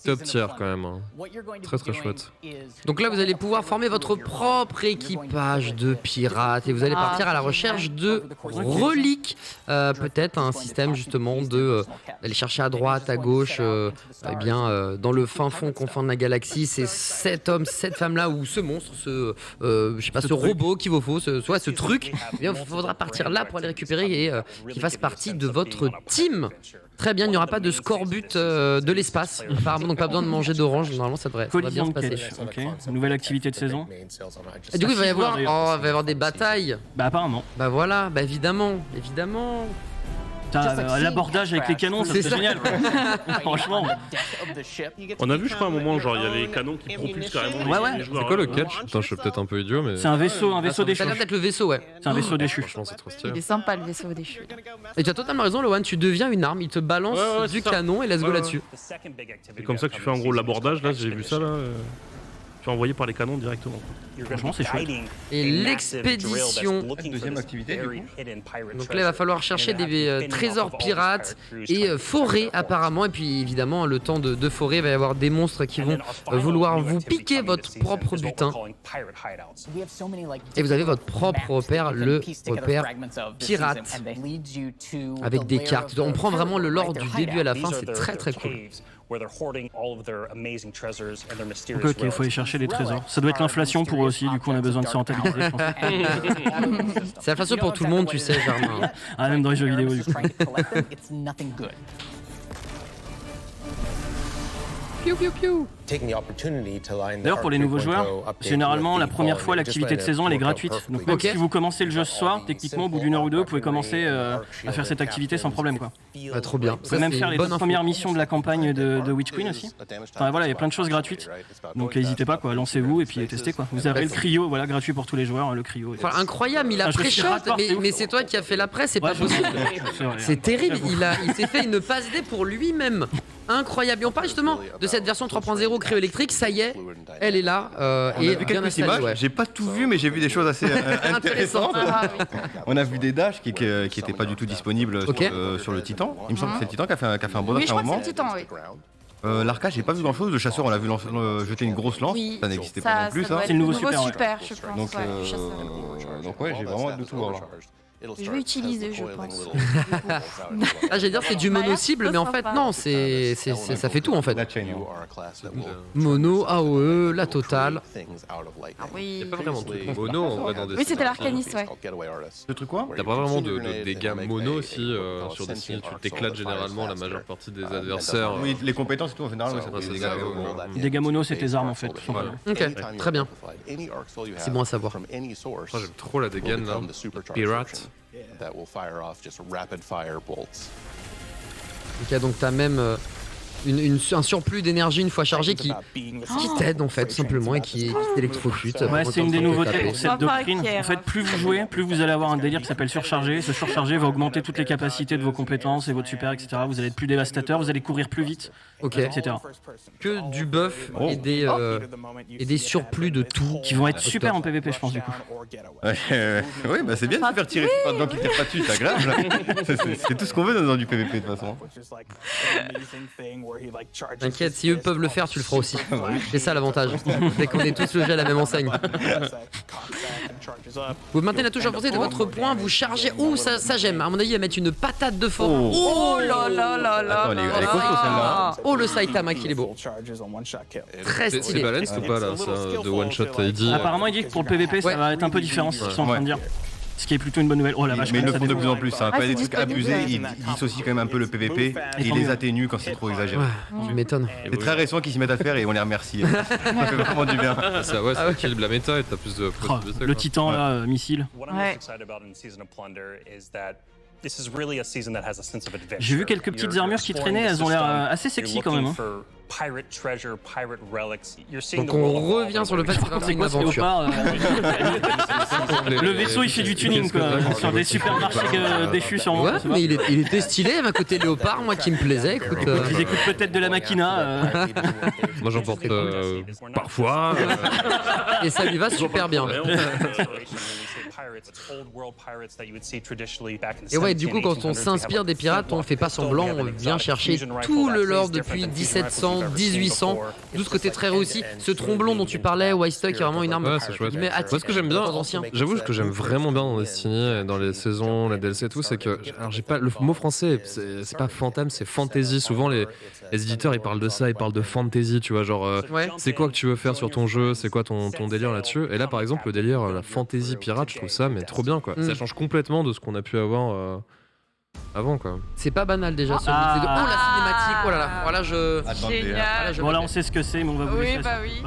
top tier quand même. Très chouette. Donc là, vous allez pouvoir former votre propre équipage de pirates et vous allez partir à la recherche de reliques. Peut-être un système justement d'aller chercher à droite, à gauche, dans le fin fond confin de la galaxie. C'est cet homme, cette femme-là ou ce monstre, ce robot qu'il vous faut, ce truc. Il faudra partir là pour aller récupérer et qu'il fasse partie de votre team. Très bien, il n'y aura pas de scorbut de l'espace, apparemment, donc pas besoin de manger d'orange, normalement ça devrait bien se passer. Okay. Nouvelle activité de saison. Et du coup il va y avoir des batailles. Bah apparemment. Bah voilà, évidemment. L'abordage avec les canons, c'est génial. Franchement. On a vu, je crois, à un moment, genre, il y a les canons qui propulsent carrément. Ouais. Les c'est quoi le catch? Putain, je suis peut-être un peu idiot, mais. C'est un vaisseau déchu. Ça a l'air d'être le vaisseau, ouais. C'est un vaisseau déchu. Franchement, c'est trop stylé. Il est sympa le vaisseau déchu. Et tu as totalement raison, Lohan, tu deviens une arme, il te balance du canon et let's go là-dessus. C'est comme ça que tu fais en gros l'abordage, là, j'ai vu ça là. Tu es envoyé par les canons directement. Franchement, c'est chouette. Et l'expédition. Deuxième activité, du coup. Donc là, il va falloir chercher des trésors pirates et forer apparemment. Et puis évidemment, le temps de forer, il va y avoir des monstres qui vont vouloir vous piquer votre propre butin. Et vous avez votre propre repère, le repère pirate, avec des cartes. On prend vraiment le lore du début à la fin, c'est très cool. Ok, il faut aller chercher les trésors. Ça doit être l'inflation pour eux aussi, du coup on a besoin de se rentabiliser, je pense. C'est l'inflation pour tout le monde, tu sais, Germain. Ah, même dans les jeux vidéo, du coup. Piou piou piou. D'ailleurs, pour les nouveaux joueurs, généralement la première fois l'activité de saison elle est gratuite. Donc même si vous commencez le jeu ce soir, techniquement au bout d'une heure ou deux, vous pouvez commencer à faire cette activité sans problème, quoi. Trop bien. Vous pouvez même faire les premières missions de la campagne de Witch Queen aussi. Enfin voilà, il y a plein de choses gratuites. Donc n'hésitez pas, quoi, lancez-vous et puis testez, quoi. Vous avez le cryo, voilà, gratuit pour tous les joueurs, le cryo. Enfin, incroyable, il a pré-shot, mais c'est toi qui as fait la presse, c'est pas possible. C'est terrible, il s'est fait une passe D pour lui-même. Incroyable. Et on parle justement de cette version 3.0 cryo électrique, ça y est, elle est là. On a vu quelques images, j'ai pas tout vu, mais j'ai vu des choses assez intéressantes. On a vu des dashs qui n'étaient pas du tout disponibles sur le Titan. Il me semble que c'est le Titan qui a fait un bon dash à un moment. Oui, je crois que c'est le Titan, oui. L'arcade, j'ai pas vu grand chose. Le chasseur, on l'a vu jeter une grosse lance. Oui, ça n'existait pas non plus, ça. C'est le nouveau super, je pense. Donc ouais, j'ai vraiment hâte de tout voir là. Je vais utiliser, je pense. J'allais dire c'est du mono cible, mais en fait non, ça fait tout en fait. Mono, AOE, la totale. Oui. Il n'y a pas vraiment de truc mono en vrai dans Destiny. Oui, c'était l'arcaniste, ouais. Le truc quoi? Il n'y a pas vraiment de dégâts mono aussi sur Destiny. Tu t'éclates généralement la majeure partie des adversaires. Oui, les compétences et tout en général, ça fait des dégâts. Les dégâts mono, c'est tes armes en fait. Ok, très bien. C'est bon à savoir. J'aime trop la dégaine là. Pirate. Ok, donc t'as même un surplus d'énergie une fois chargé qui t'aide en fait tout simplement et qui t'électrocute. Ouais, c'est une des nouveautés pour cette doctrine. En fait, plus vous jouez, plus vous allez avoir un délire qui s'appelle surcharger. Ce surcharger va augmenter toutes les capacités de vos compétences et votre super, etc. Vous allez être plus dévastateur, vous allez courir plus vite, etc. Que du buff et des surplus de tout qui vont être super en PVP, je pense du coup. Oui, bah c'est bien de se faire tirer par des gens qui tirent pas dessus, c'est agréable. C'est tout ce qu'on veut dans du PVP de toute façon. T'inquiète, si eux peuvent le faire, tu le feras aussi. C'est ça l'avantage. C'est qu'on est tous logés à la même enseigne. Vous maintenez la touche avancée de votre point, vous chargez. Oh, ça j'aime. À mon avis, il va mettre une patate de fort. Oh là là là là. Attends, elle est costaud celle-là. Oh, le Saitama qu'il est beau. Très stylé. C'est balance ou pas là, ça, de one shot il dit. Apparemment, il dit que pour le PVP, ça va être un peu différent, c'est ce qu'ils sont en train de dire. Ce qui est plutôt une bonne nouvelle. Oh la vache, mais ils le font de plus en plus. Quand il y a des trucs abusés, ils dissocient quand même un peu le PVP et ils les atténuent quand c'est trop exagéré. Tu m'étonnes. C'est très récent qu'ils s'y mettent à faire et on les remercie. Ça fait vraiment du bien. Ça équilibre la méta et t'as plus de possibilités. Le titan là, missile. J'ai vu quelques petites armures qui traînaient, elles ont l'air assez sexy quand même. Donc on revient sur le fait que c'est une aventure. Le vaisseau il fait du tuning quoi, sur des supermarchés déchus sûrement. Ouais, mais il était stylé, il y avait un côté léopard moi qui me plaisait. Écoute, ils écoutent peut-être de la Machina. Moi j'en porte parfois. Et ça lui va super bien. Et ouais, du coup, quand on s'inspire des pirates, on fait pas semblant, on vient chercher tout le lore depuis 1700, 1800, d'où ce côté très réussi. Ce tromblon dont tu parlais, Whitestock, qui est vraiment une arme. Ouais, c'est chouette. Moi, ce que j'aime bien, j'avoue que j'aime vraiment bien dans Destiny, dans les saisons, les DLC et tout, c'est que, alors j'ai pas le mot français, c'est pas fantôme, c'est fantasy. Souvent, les éditeurs ils parlent de ça, ils parlent de fantasy, tu vois, genre, c'est quoi que tu veux faire sur ton jeu, c'est quoi ton délire là-dessus. Et là, par exemple, le délire, la fantasy pirate, je trouve ça mais trop bien quoi. Ça change complètement de ce qu'on a pu avoir avant quoi. C'est pas banal déjà sur la cinématique. Oh là là. Voilà Génial. Bon là on sait ce que c'est mais on va vous laisser. Bah oui.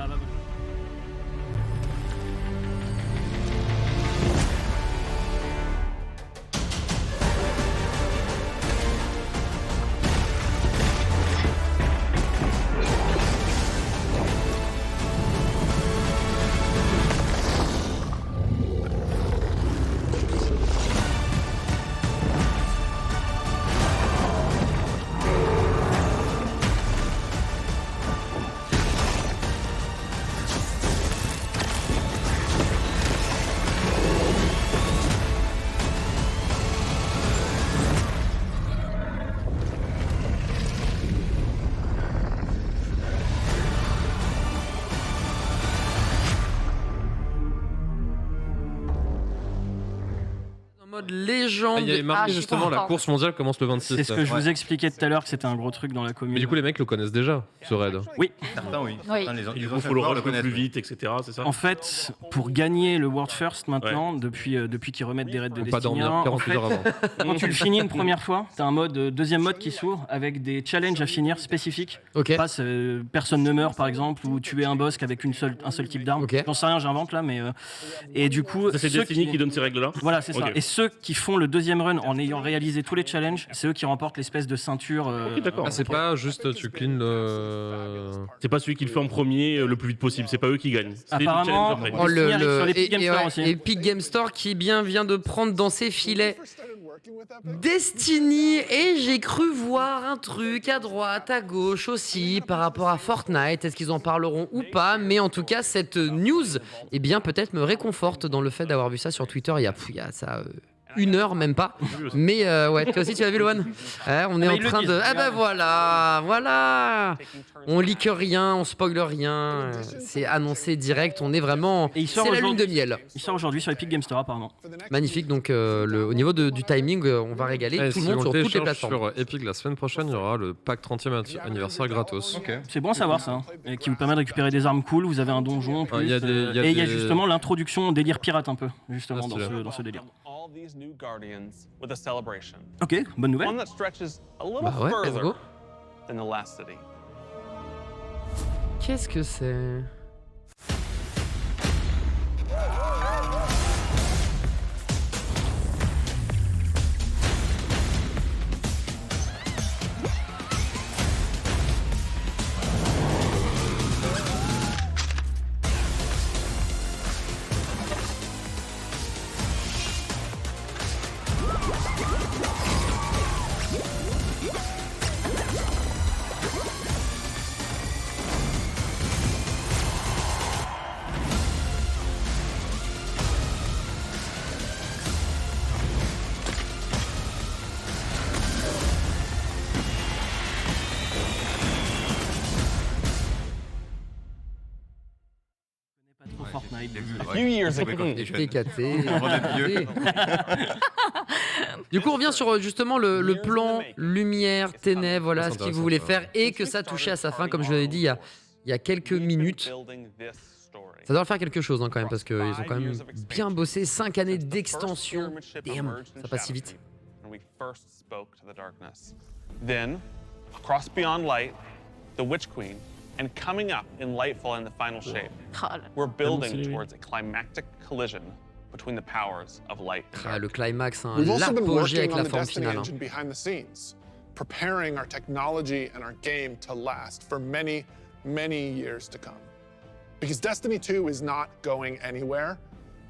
Légende. Il y avait marqué justement la course mondiale commence le 26. C'est ce que je vous expliquais tout à l'heure que c'était un gros truc dans la commune. Mais du coup les mecs le connaissent déjà ce raid. Oui. Certains oui. Il faut le run plus vite, etc. C'est ça. En fait, pour gagner le World First maintenant, depuis qu'ils remettent des raids de Destiny, en fait, quand tu le finis une première fois, t'as un deuxième mode qui s'ouvre avec des challenges à finir spécifiques. Personne ne meurt par exemple, ou tuer un boss avec un seul type d'arme. J'en sais rien, j'invente là, mais et du coup, c'est Destiny qui donne ces règles là. Voilà, c'est ça. Et ceux qui font le deuxième run en ayant réalisé tous les challenges, c'est eux qui remportent l'espèce de ceinture. C'est pas juste tu clean le. C'est pas celui qui le fait en premier le plus vite possible, c'est pas eux qui gagnent. Apparemment, sur l'Epic Game Store aussi. Epic Game Store qui vient de prendre dans ses filets Destiny, et j'ai cru voir un truc à droite, à gauche aussi par rapport à Fortnite. Est-ce qu'ils en parleront ou pas? Mais en tout cas, cette news, peut-être me réconforte dans le fait d'avoir vu ça sur Twitter il y a ça. 1 heure, même pas. Mais toi aussi tu as vu, Loan? On est en train de... Ah bah voilà. On leak rien, on spoil rien. C'est annoncé direct, on est vraiment... C'est la lune de miel. Il sort aujourd'hui sur Epic Game Store apparemment. Magnifique, donc au niveau du timing, on va régaler tout le monde sur toutes les plateformes. Sur Epic la semaine prochaine, il y aura le pack 30e anniversaire gratos. C'est bon à savoir ça, et qui vous permet de récupérer des armes cool, vous avez un donjon, et il y a justement l'introduction au délire pirate un peu, justement dans ce délire. Ok, bonne nouvelle. Bah ouais, let's go. Qu'est-ce que c'est? Fortnite. A few years ago. Du coup, on revient sur justement le plan lumière, ténèbres, voilà ce qu'il voulait faire et que ça touchait à sa fin, comme je l'avais dit il y a quelques minutes. Ça doit faire quelque chose quand même, parce qu'ils ont quand même bien bossé. 5 années d'extension. Damn, ça passe si vite. Then, across Beyond Light, the Witch Queen, and coming up in Lightfall in the final shape, we're building towards a climactic collision between the powers of light and dark. Le climax, l'apogée avec la forme finale. Behind the scenes, preparing our technology and our game to last for many, many years to come. Because Destiny 2 is not going anywhere,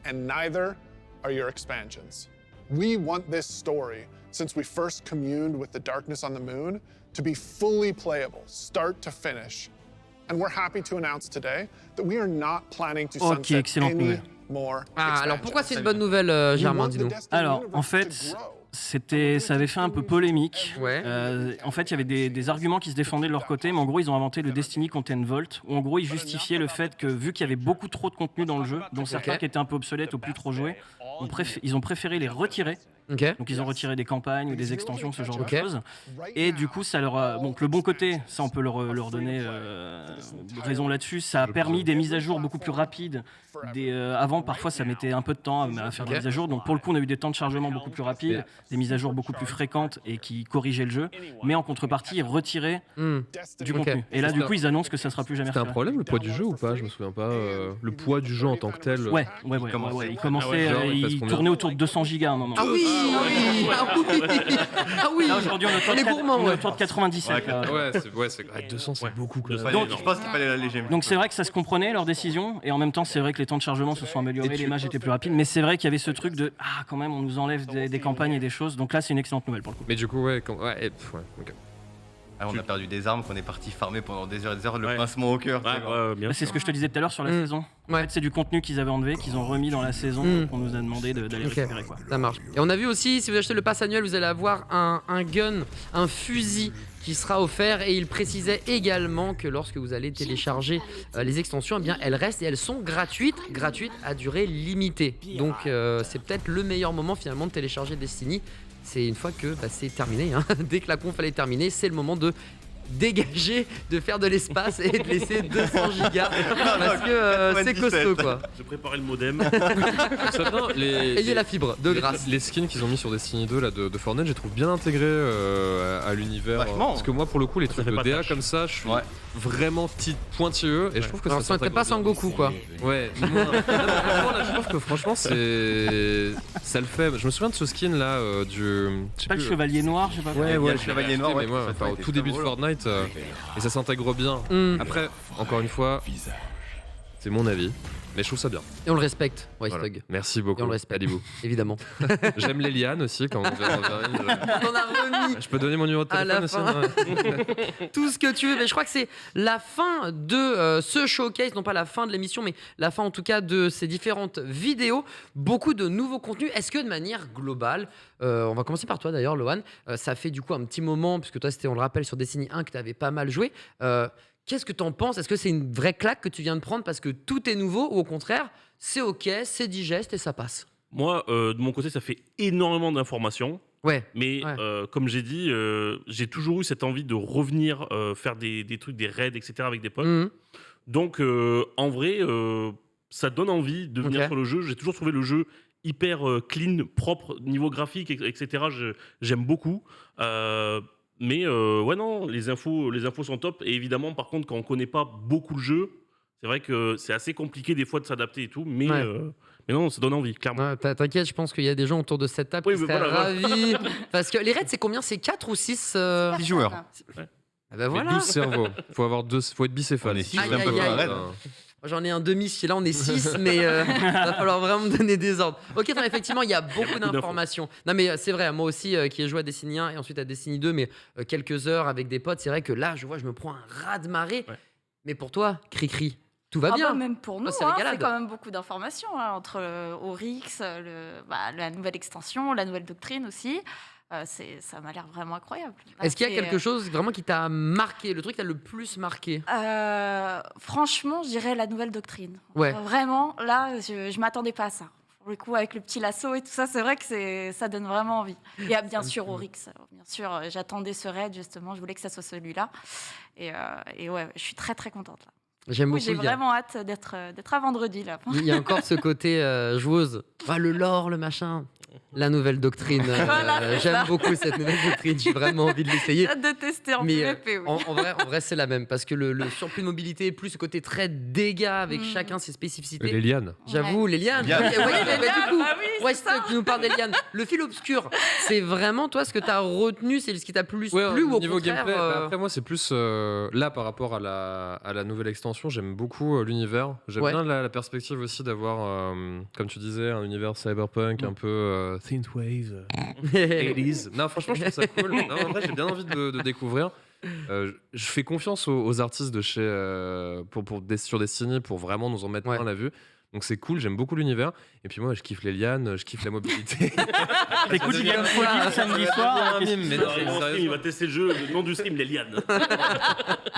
and neither are your expansions. We want this story, since we first communed with the darkness on the moon, to be fully playable, start to finish. And we're happy to announce today that we are not planning to sunset any more expansions. Alors pourquoi c'est une bonne nouvelle, Germain, dis-nous? Alors, en fait, ça avait fait un peu polémique. En fait, il y avait des arguments qui se défendaient de leur côté, mais en gros, ils ont inventé le Destiny Content Vault, où en gros, ils justifiaient le fait que, vu qu'il y avait beaucoup trop de contenu dans le jeu, dont certains qui étaient un peu obsolètes ou plus trop joués, ils ont préféré les retirer. Donc ils ont retiré des campagnes ou des extensions, ce genre de choses. Et du coup, ça leur a... Donc le bon côté, ça on peut leur donner raison là-dessus, ça a permis des mises à jour beaucoup plus rapides. Avant, parfois, ça mettait un peu de temps à faire des mises à jour. Donc pour le coup, on a eu des temps de chargement beaucoup plus rapides, des mises à jour beaucoup plus fréquentes et qui corrigeaient le jeu. Mais en contrepartie, ils retiraient du contenu. Et là, du coup, ils annoncent que ça sera plus jamais. C'était un problème, le poids du jeu ou pas? Je me souviens pas. Le poids du jeu en tant que tel. Ouais. Il commençait, il tournait autour de 200 gigas à un moment. Ah oui. Là, aujourd'hui, on est autour de 97. C'est 200, c'est beaucoup. Donc, je pense qu'il fallait l'alléger. Donc c'est vrai que ça se comprenait leur décision, et en même temps, c'est vrai que les temps de chargement se sont améliorés, les matchs étaient plus rapides, mais c'est vrai qu'il y avait ce truc de quand même, on nous enlève des campagnes et des choses. Donc là, c'est une excellente nouvelle pour le coup. Mais du coup, ok. On a perdu des armes qu'on est parti farmer pendant des heures et des heures, le pincement au cœur. C'est ce que je te disais tout à l'heure sur la saison. En fait, c'est du contenu qu'ils avaient enlevé, qu'ils ont remis dans la saison, qu'on nous a demandé d'aller récupérer. Ça marche. Et on a vu aussi, si vous achetez le pass annuel, vous allez avoir un gun, un fusil qui sera offert, et il précisait également que lorsque vous allez télécharger les extensions, eh bien elles restent et elles sont gratuites à durée limitée. Donc c'est peut-être le meilleur moment finalement de télécharger Destiny. C'est une fois que c'est terminé, dès que la conf est terminée, c'est le moment de dégager, de faire de l'espace et de laisser 200 gigas parce que c'est costaud quoi. Je préparais le modem. Ayez la fibre de grâce. Les skins qu'ils ont mis sur Destiny 2 là, de Fortnite, je les trouve bien intégrés à l'univers. Parce que moi pour le coup les trucs de DA comme ça, je suis vraiment pointilleux et je trouve que ça s'intègre pas Sangoku quoi. Ouais. Je trouve que franchement ça le fait. Je me souviens de ce skin là pas le chevalier noir, je sais pas. Ouais, le chevalier noir. Mais moi, au tout début de Fortnite. Et ça s'intègre bien. Après, encore une fois, c'est mon avis, mais je trouve ça bien. Et on le respecte, Wise voilà. Thug. Merci beaucoup. Et on le respecte, évidemment. J'aime les lianes aussi quand on On a remis. Je peux donner mon numéro de téléphone aussi. Tout ce que tu veux, mais je crois que c'est la fin de ce showcase, non pas la fin de l'émission, mais la fin en tout cas de ces différentes vidéos. Beaucoup de nouveaux contenus. Est-ce que de manière globale, on va commencer par toi d'ailleurs, Lohan, ça fait du coup un petit moment, puisque toi c'était, on le rappelle, sur Destiny 1 que tu avais pas mal joué. Qu'est-ce que t'en penses? Est-ce que c'est une vraie claque que tu viens de prendre parce que tout est nouveau, ou au contraire, c'est ok, c'est digeste et ça passe? Moi, de mon côté, ça fait énormément d'informations. Mais comme j'ai dit, j'ai toujours eu cette envie de revenir faire des trucs, des raids, etc. avec des potes. Donc, en vrai, ça donne envie de venir sur le jeu. J'ai toujours trouvé le jeu hyper clean, propre, niveau graphique, etc. J'aime beaucoup. Mais non, les infos sont top. Et évidemment, par contre, quand on connaît pas beaucoup le jeu, c'est vrai que c'est assez compliqué des fois de s'adapter et tout. Mais non, ça donne envie, clairement. T'inquiète, je pense qu'il y a des gens autour de cette table qui seraient ravis. Parce que les raids, c'est combien? C'est 4 ou 6 6 joueurs. Voilà. 12 cerveaux. Faut être bicéphale. J'en ai un demi, là on est 6, mais va falloir vraiment me donner des ordres. Ok, non, effectivement, il y a beaucoup d'informations. Non, mais c'est vrai, moi aussi qui ai joué à Destiny 1 et ensuite à Destiny 2, mais quelques heures avec des potes, c'est vrai que là, je me prends un raz-de-marée. Mais pour toi, Cricri, tout va bien. Même pour nous, c'est quand même beaucoup d'informations entre Oryx, la nouvelle extension, la nouvelle doctrine aussi. Ça m'a l'air vraiment incroyable. Est-ce qu'il y a quelque chose vraiment qui t'a marqué, le truc qui t'a le plus marqué? Franchement, je dirais la nouvelle doctrine. Ouais. Vraiment, là, je m'attendais pas à ça. Pour le coup, avec le petit lasso et tout ça, c'est vrai que ça donne vraiment envie. Il y a bien sûr Oryx. Bien sûr, j'attendais ce raid, justement. Je voulais que ça soit celui-là. Et ouais, je suis très, très contente, là. J'aime beaucoup. J'ai vraiment hâte d'être à vendredi, là. Il y a encore ce côté joueuse. Le lore, le machin. La nouvelle doctrine. J'aime beaucoup cette nouvelle doctrine. J'ai vraiment envie de l'essayer. J'ai hâte de tester en PvP. Oui. En vrai, c'est la même. Parce que le surplus de mobilité, plus ce côté très dégâts avec chacun ses spécificités. Les lianes. J'avoue, les lianes. Du coup, tu nous parles des lianes. Le fil obscur, c'est vraiment toi ce que tu as retenu, c'est ce qui t'a plus plu ou au niveau contraire, gameplay. Après, moi, c'est plus là par rapport à la nouvelle extension. J'aime beaucoup l'univers. J'aime bien la perspective aussi d'avoir, comme tu disais, un univers cyberpunk un peu synthwave, 80s. Non, franchement, je trouve ça cool. Non, en vrai, j'ai bien envie de découvrir. Je fais confiance aux artistes de chez sur Destiny pour vraiment nous en mettre plein la vue. Donc c'est cool, j'aime beaucoup l'univers. Et puis moi, je kiffe les lianes, je kiffe la mobilité. Écoute, il y a un samedi soir. Il va tester le jeu, le nom du stream, les lianes.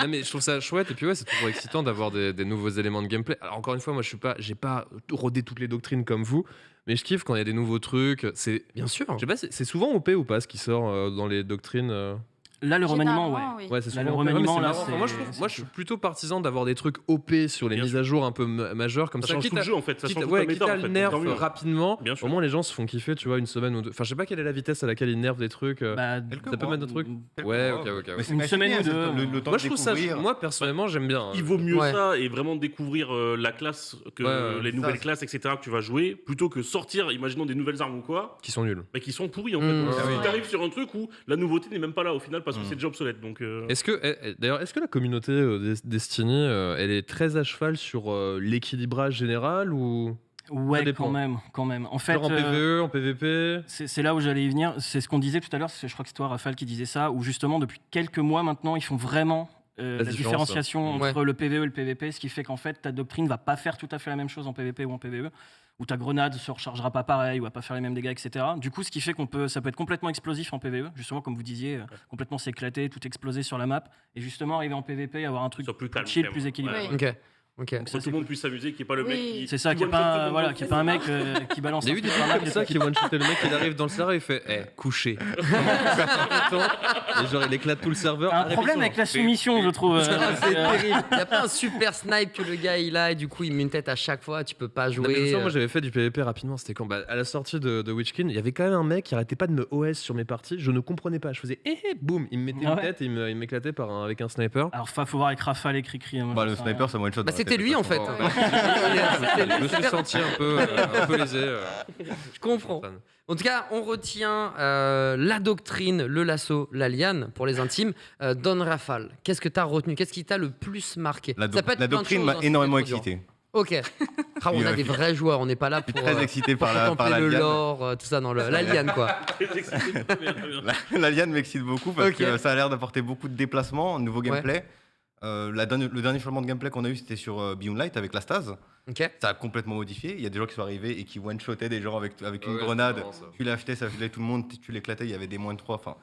Non mais je trouve ça chouette. Et puis c'est toujours excitant d'avoir des nouveaux éléments de gameplay. Alors encore une fois, moi j'ai pas rodé toutes les doctrines comme vous. Mais je kiffe quand il y a des nouveaux trucs. C'est bien sûr. Je sais pas, c'est souvent OP ou pas ce qui sort dans les doctrines. Là, le remaniement, ouais, c'est le remaniement, là, moi, je suis plutôt partisan d'avoir des trucs OP sur les mises à jour un peu majeures comme ça. Change tout le jeu, en fait. Ça change quitte à le nerf rapidement. Au moins, les gens se font kiffer, tu vois, une semaine ou deux. Enfin, je sais pas quelle est la vitesse à laquelle ils nerfent des trucs. Ça peut mettre des trucs. Ouais, ok. Une semaine ou deux. Moi, je trouve ça. Moi, personnellement, j'aime bien. Il vaut mieux ça et vraiment découvrir la classe, les nouvelles classes, etc. que tu vas jouer, plutôt que sortir, imaginons des nouvelles armes ou quoi. Qui sont nulles. Qui sont pourries, en fait. Tu arrives sur un truc où la nouveauté n'est même pas là au final parce que c'est déjà obsolète. Est-ce que la communauté Destiny, elle est très à cheval sur l'équilibrage général ou Ouais, quand même. En fait, en PvE, en PvP. C'est là où j'allais y venir. C'est ce qu'on disait tout à l'heure. Je crois que c'est toi, Raphaël, qui disait ça. Où justement, depuis quelques mois maintenant, ils font vraiment la différenciation entre le PvE et le PvP, ce qui fait qu'en fait, ta doctrine va pas faire tout à fait la même chose en PvP ou en PvE. Où ta grenade se rechargera pas pareil, ou va pas faire les mêmes dégâts, etc. Du coup, ce qui fait ça peut être complètement explosif en PvE, justement, comme vous disiez, complètement s'éclater, tout exploser sur la map, et justement arriver en PvP, avoir un truc plus calme, chill, plus équilibré. Ouais. Ok. Pour que tout le monde puisse s'amuser, qu'il n'y ait pas le mec qui. C'est ça, qu'il n'y ait pas un mec qui balance. Il y a eu des trucs comme ça qui one-shotaient le mec, il arrive dans le serveur, il fait couché. Et genre, il éclate tout le serveur. Un problème avec la soumission, je trouve. C'est terrible. Il n'y a pas un super snipe que le gars il a, et du coup, il met une tête à chaque fois, tu peux pas jouer. Moi, j'avais fait du PvP rapidement, c'était quand à la sortie de Witchkin, il y avait quand même un mec qui arrêtait pas de me OS sur mes parties, je ne comprenais pas. Je faisais boum, il me mettait une tête et il m'éclatait avec un sniper. Alors, faut voir avec Rafale et Cricri. Le sniper, ça one-shot. C'était lui en fait. Je me suis senti un peu lésé. Je comprends. En tout cas, on retient la doctrine, le lasso, la liane pour les intimes. Don Rafale, qu'est-ce que tu as retenu? Qu'est-ce qui t'a le plus marqué? La doctrine m'a énormément excité. Ok. On a des vrais joueurs, on n'est pas là pour très excité par la le liane. Lore, tout ça dans la liane quoi. La liane m'excite beaucoup parce que ça a l'air d'apporter beaucoup de déplacements, de nouveau gameplay. Le dernier changement de gameplay qu'on a eu, c'était sur Beyond Light avec la stase. Ça a complètement modifié. Il y a des gens qui sont arrivés et qui one-shotaient des gens avec une grenade. Tu l'achetais, ça faisait tout le monde, tu l'éclatais, il y avait des moins de 3. Enfin,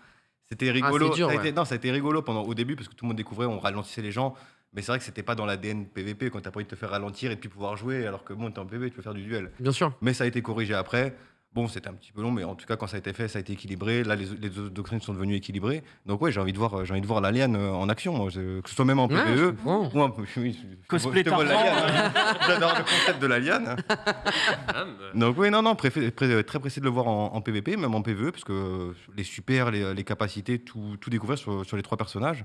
c'était rigolo. Dur, ça a été rigolo au début parce que tout le monde découvrait, on ralentissait les gens. Mais c'est vrai que c'était pas dans l'ADN PVP quand t'as pas envie de te faire ralentir et puis pouvoir jouer alors que t'es en PV, tu peux faire du duel. Bien sûr. Mais ça a été corrigé après. Bon, c'était un petit peu long, mais en tout cas, quand ça a été fait, ça a été équilibré. Là, les autres doctrines sont devenues équilibrées. Donc, j'ai envie de voir la liane en action, que ce soit même en PvE. Moi, cosplay J'adore le concept de la liane. Donc, très pressé de le voir en PvP, même en PvE, parce que les super, les capacités, tout découvrir sur les 3 personnages.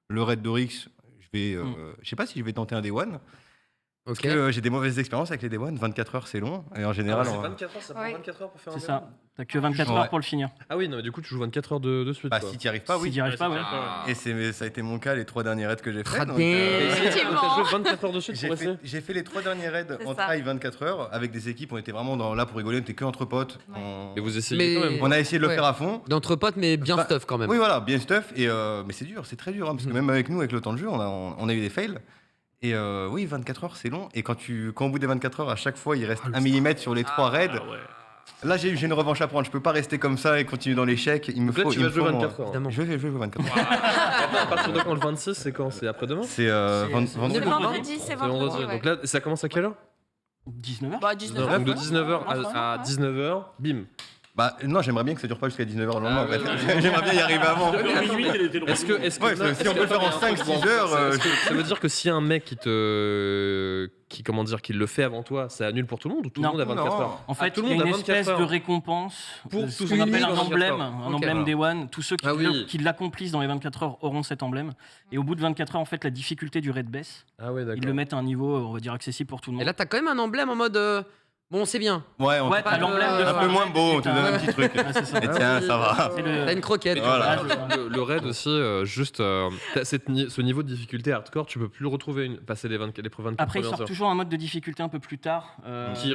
Le raid d'Oryx, je sais pas si je vais tenter un Day One. Parce que j'ai des mauvaises expériences avec les Day One, 24 heures c'est long, et en général... c'est 24 heures, ça prend 24 heures pour faire un Day One. C'est ça, t'as que 24 heures pour le finir. Ah oui, non, mais du coup tu joues 24 heures de suite. Bah si t'y arrives pas, oui. Si t'y arrives pas, Et ça a été mon cas les 3 derniers raids que j'ai fait. T'as joué 24 heures de suite pour essayer. J'ai fait les 3 derniers raids en trail 24 heures, avec des équipes, on était vraiment là pour rigoler, on était que entre potes. Et vous essayez quand même. On a essayé de le faire à fond. D'entre potes, mais bien stuff quand même. Oui, voilà, bien stuff, mais c'est dur, c'est très dur, parce que même avec nous, avec le temps de jeu, on a eu des fails. Et 24 heures, c'est long. Et quand au bout des 24 heures, à chaque fois, il reste 1 mm sur les 3 raids. Là, j'ai une revanche à prendre. Je peux pas rester comme ça et continuer dans l'échec. Il me faut. Tu vas jouer 24 heures. Je vais jouer 24 heures. À partir de quand le 26, c'est quand? C'est après-demain? C'est vendredi. C'est vendredi. Donc là, ça commence à quelle heure? 19h. Bah, 19h. Donc de 19h à 19h, bim. Bah non, j'aimerais bien que ça dure pas jusqu'à 19h le lendemain. J'aimerais bien y arriver avant. Est-ce que si on peut le faire en 5-6 heures. Ça veut dire que si un mec qui le fait avant toi, ça annule pour tout le monde ou tout le monde a 24 heures? En fait, il y a une espèce de récompense pour ce qu'on appelle un emblème Day One. Tous ceux qui l'accomplissent dans les 24 heures auront cet emblème. Et au bout de 24 heures, en fait, la difficulté du raid baisse. Ils le mettent à un niveau, on va dire, accessible pour tout le monde. Et là, t'as quand même un emblème en mode. Bon, c'est bien. Ouais, t'as l'emblème un peu moins beau, on te donne un petit truc. Et tiens, ça va. T'as une croquette. Voilà. Le raid aussi, ce niveau de difficulté hardcore, tu peux plus le retrouver passer les épreuves 24 Après, il sort toujours un mode de difficulté un peu plus tard. Qui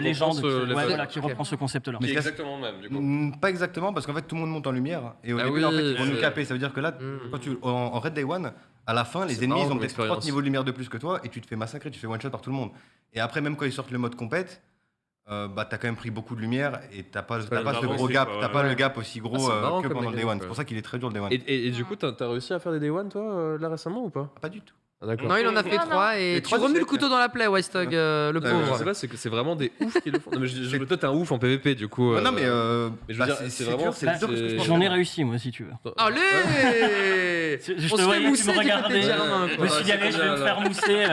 reprend ce concept-là. C'est exactement le même, du coup. Pas exactement, parce qu'en fait, tout le monde monte en lumière. Et au début, en fait, ils vont nous caper. Ça veut dire que là, quand en Raid Day One, à la fin, les ennemis ont peut-être 30 niveaux de lumière de plus que toi et tu te fais massacrer, tu te fais one-shot par tout le monde. Et après, même quand ils sortent le mode compète, t'as quand même pris beaucoup de lumière et t'as pas ce gros gap, t'as pas le gap aussi gros que pendant le Day One. C'est pour ça qu'il est très dur le Day One. Et du coup, t'as réussi à faire des Day One toi là récemment ou pas? Pas du tout. Non, il en a fait 3 et tu remues le couteau dans la plaie, Westog, le pauvre. Je sais pas, c'est vraiment des oufs qui le font. Non, mais toi, t'es un ouf en PVP, du coup. Non, mais je veux dire, c'est vraiment. J'en ai réussi, moi, si tu veux. Allez! Je te voyais, tu me regardais. Je me suis dit, allez, je vais me faire mousser.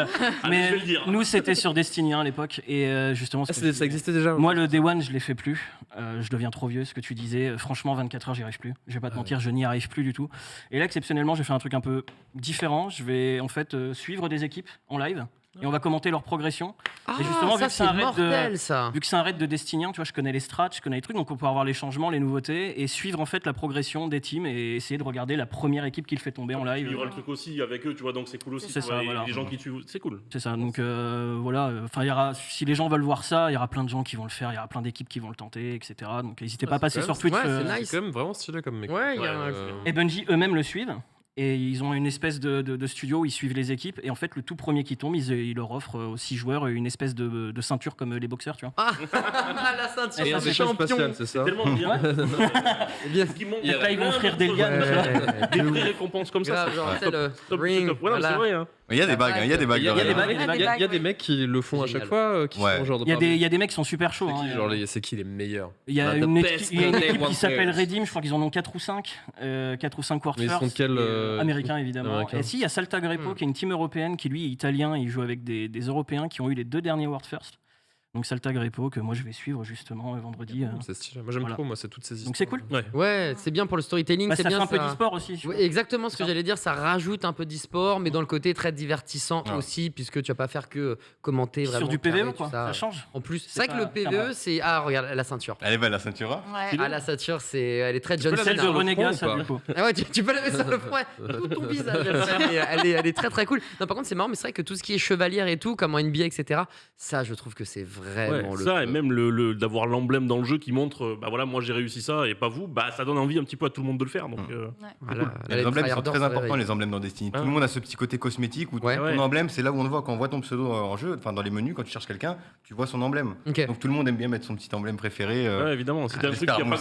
Mais nous, c'était sur Destiny à l'époque. Et justement, ça existait déjà. Moi, le Day One, je l'ai fait plus. Je deviens trop vieux, ce que tu disais. Franchement, 24 heures, j'y arrive plus. Je vais pas te mentir, je n'y arrive plus du tout. Et là, exceptionnellement, j'ai fait un truc un peu différent. Je vais en fait suivre des équipes en live et on va commenter leur progression. Et justement, vu que c'est un raid de Destiny, tu vois, je connais les strats, je connais les trucs, donc on peut avoir les changements, les nouveautés et suivre en fait la progression des teams et essayer de regarder la première équipe qui le fait tomber en live. Il y aura le truc aussi avec eux, tu vois, donc c'est cool aussi. C'est ça, voilà. Les gens qui tuent, c'est cool. C'est ça, donc voilà. Enfin, il y aura, si les gens veulent voir ça, il y aura plein de gens qui vont le faire, il y aura plein d'équipes qui vont le tenter, etc. Donc n'hésitez pas à passer sur Twitch. C'est quand même vraiment stylé comme mec. Et Bungie eux-mêmes le suivent. Et ils ont une espèce de studio où ils suivent les équipes. Et en fait, le tout premier qui tombe, ils leur offrent aux 6 joueurs une espèce de ceinture comme les boxeurs, tu vois. La ceinture, c'est champion. C'est ça. Tellement bien. Là, ils vont offrir des lianes. Des vraies récompenses comme ça. C'est le ring. C'est vrai. Il y a des bagues, il y a des bagues. Il y a des mecs qui le font à chaque fois. Il y a des mecs qui sont super chauds. C'est qui les meilleurs? Il y a une équipe qui s'appelle Redeem, je crois qu'ils en ont 4 ou 5. 4 ou 5 World First. Américain évidemment. Et si, il y a Saltag Repo qui est une team européenne qui lui est italien, il joue avec des Européens qui ont eu les 2 derniers World First. Donc Saltag Repo que moi je vais suivre justement vendredi. C'est stylé. Moi j'aime trop, c'est toutes ces histoires. Donc c'est cool. Ouais, c'est bien pour le storytelling. Ça fait un peu d'e-sport aussi. Exactement ce que j'allais dire, ça rajoute un peu d'e-sport, mais dans le côté très divertissant aussi, puisque tu vas pas faire que commenter vraiment. Sur du PvE quoi, ça change. En plus, c'est vrai que le PvE c'est. Ah, regarde la ceinture. Elle est belle la ceinture. Ah, la ceinture, elle est très John Cena. Celle de Renega, ça du coup. Ah ouais, tu peux la mettre sur le front, tout ton visage. Elle est très très cool. Non, par contre, c'est marrant, mais c'est vrai que tout ce qui est chevalière et tout, comme en NBA, etc., ça, je trouve que c'est vraiment le. Et même d'avoir l'emblème dans le jeu qui montre bah voilà, moi j'ai réussi ça et pas vous, bah ça donne envie un petit peu à tout le monde de le faire. Donc, les emblèmes sont très importants, les emblèmes dans Destiny. Tout le monde a ce petit côté cosmétique où ton emblème, c'est là où on le voit. Quand on voit ton pseudo en jeu, enfin dans les menus, quand tu cherches quelqu'un, tu vois son emblème. Donc tout le monde aime bien mettre son petit emblème préféré. Ouais, évidemment, si t'as un truc qui a pas grand monde,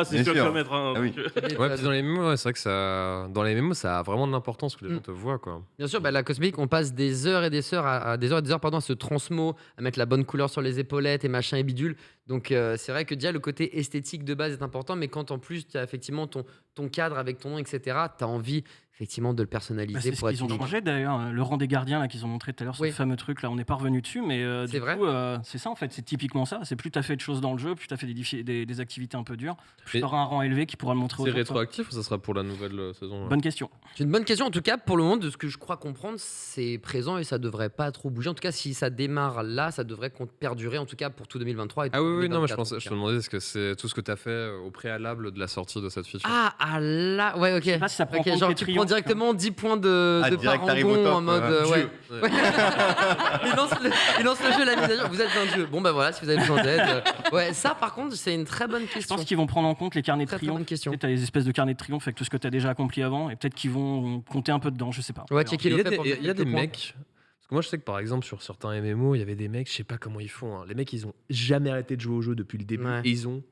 c'est sûr que tu vas mettre un. Ouais, dans les MMO, c'est vrai que dans les MMO, ça a vraiment de l'importance que les gens te voient, quoi. Bien sûr, la cosmétique, on passe des heures et des heures à se transmo, à mettre la bonne couleur sur les épaulettes et machin et bidule. Donc c'est vrai que déjà le côté esthétique de base est important, mais quand en plus tu as effectivement ton cadre avec ton nom, etc., tu as envie effectivement de le personnaliser. C'est ce qu'ils ont changé d'ailleurs, le rang des gardiens là, qu'ils ont montré tout à l'heure, ce fameux truc là, on n'est pas revenu dessus, mais du coup c'est ça en fait, c'est typiquement ça, c'est plus tu as fait de choses dans le jeu, plus tu as fait des activités un peu dures, plus tu auras un rang élevé qui pourra le montrer aux autres. C'est rétroactif ou ça sera pour la nouvelle saison? Bonne question. C'est une bonne question, en tout cas pour le moment, de ce que je crois comprendre, c'est présent et ça devrait pas trop bouger, en tout cas si ça démarre là, ça devrait perdurer en tout cas pour tout 2023 et tout 2024, non, mais je te demandais est-ce que c'est tout ce que tu as fait au préalable de la sortie de cette feature. Ah là, ouais, ok. Je sais pas si ça prend genre tu prends directement 10 points de parangon en mode il lance le jeu à la mise à jour. Vous êtes un dieu. Bon bah voilà, si vous avez besoin d'aide. Ouais, ça par contre c'est une très bonne question. Je pense qu'ils vont prendre en compte les carnets de triomphe. Tu as les espèces de carnets de triomphe avec tout ce que tu as déjà accompli avant et peut-être qu'ils vont compter un peu dedans, je sais pas. Ouais, checker le fait. Il y a des mecs. Parce que moi je sais que par exemple sur certains MMO, il y avait des mecs, je sais pas comment ils font. Les mecs ils ont jamais arrêté de jouer au jeu depuis le début et ils ont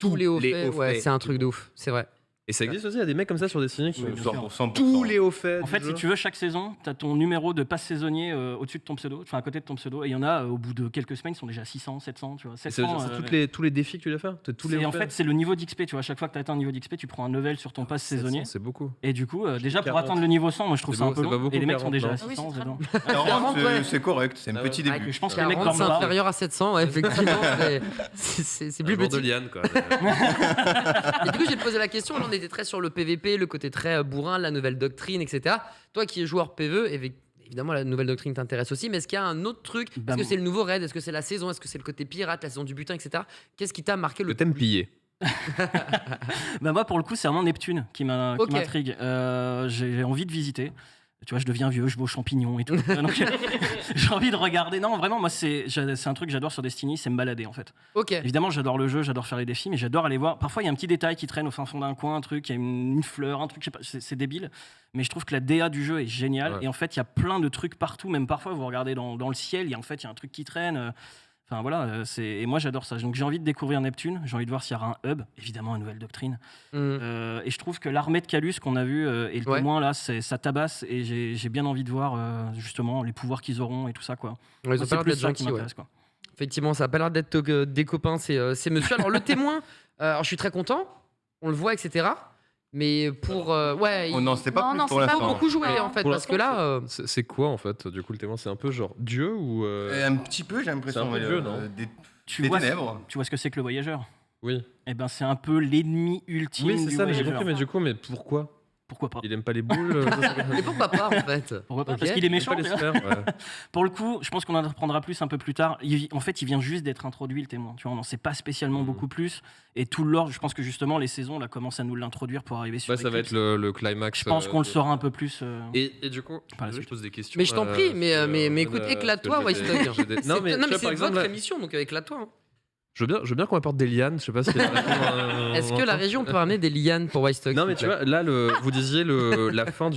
tous les hauts faits. Ouais, c'est un truc de ouf, c'est vrai. Et ça existe aussi, il y a des mecs comme ça sur Destiny qui sont tous les hauts faits. En fait, si tu veux, chaque saison, tu as ton numéro de passe saisonnier au-dessus de ton pseudo, enfin à côté de ton pseudo, et il y en a au bout de quelques semaines, ils sont déjà 600, 700, tu vois. 700, c'est tous les défis que tu dois faire. En fait, c'est le niveau d'XP, tu vois. À chaque fois que tu atteins un niveau d'XP, tu prends un level sur ton passe saisonnier. C'est beaucoup. Et du coup, déjà pour atteindre le niveau 100, moi je trouve ça un peu long. Et les mecs sont déjà à 600 dedans. 40, c'est correct, c'est un petit début. Je pense que les mecs dorment c'est inférieur à 700, effectivement. C'est plus petit. de liane, quoi. Et du coup, j'ai posé la question. Là, on était très sur le PVP, le côté très bourrin, la nouvelle doctrine, etc. Toi qui es joueur PvE, évidemment, la nouvelle doctrine t'intéresse aussi, mais est-ce qu'il y a un autre truc? Est-ce que c'est le nouveau raid? Est-ce que c'est la saison? Est-ce que c'est le côté pirate, la saison du butin, etc. Qu'est-ce qui t'a marqué le thème pillé? Moi, pour le coup, c'est vraiment Neptune qui m'intrigue. J'ai envie de visiter. Tu vois, je deviens vieux, je vais aux champignons et tout. Donc, j'ai envie de regarder. Non, vraiment, moi, c'est un truc que j'adore sur Destiny, c'est me balader, en fait. Évidemment, j'adore le jeu, j'adore faire les défis, mais j'adore aller voir. Parfois, il y a un petit détail qui traîne au fin fond d'un coin, un truc, il y a une fleur, un truc, je sais pas, c'est débile. Mais je trouve que la DA du jeu est géniale. Ouais. Et en fait, il y a plein de trucs partout. Même parfois, vous regardez dans le ciel, il y a un truc qui traîne. Enfin voilà, et moi j'adore ça. Donc j'ai envie de découvrir Neptune, j'ai envie de voir s'il y aura un hub, évidemment une nouvelle doctrine. Et je trouve que l'armée de Calus qu'on a vu et le témoin là, ça tabasse et j'ai bien envie de voir justement les pouvoirs qu'ils auront et tout ça quoi. Ouais, ils ont pas l'air d'être gentils, quoi. Effectivement, ça a pas l'air d'être des copains, c'est monsieur. Alors le témoin, alors je suis très content, on le voit, etc. Mais pour non, c'était pas plus pour pas l'instant. beaucoup joué en fait, parce que là c'est quoi en fait du coup le témoin? C'est un peu genre Dieu ou un petit peu, j'ai l'impression. C'est un peu Dieu, non? Des ténèbres. Tu vois ce que c'est que le voyageur? Oui. Eh ben c'est un peu l'ennemi ultime. Oui, c'est ça, mais j'ai compris. Mais du coup, pourquoi? Pourquoi pas? Il aime pas les boules. Mais pourquoi pas en fait? Pourquoi pas? Parce qu'il est méchant. Pour le coup, je pense qu'on en apprendra plus un peu plus tard. En fait, il vient juste d'être introduit le témoin. Tu vois, on n'en sait pas spécialement beaucoup plus. Et tout le lore, je pense que justement les saisons là commencent à nous l'introduire pour arriver sur. Ça va être le climax. Je pense qu'on le saura un peu plus. Et du coup, je pose des questions. Mais je t'en prie, mais écoute, éclate-toi, Wystog. Non mais c'est votre émission, donc éclate-toi. Je veux bien qu'on apporte des lianes. Je sais pas si. Est-ce que la région peut amener des lianes pour Wystog? Non, mais tu vois, là, vous disiez la fin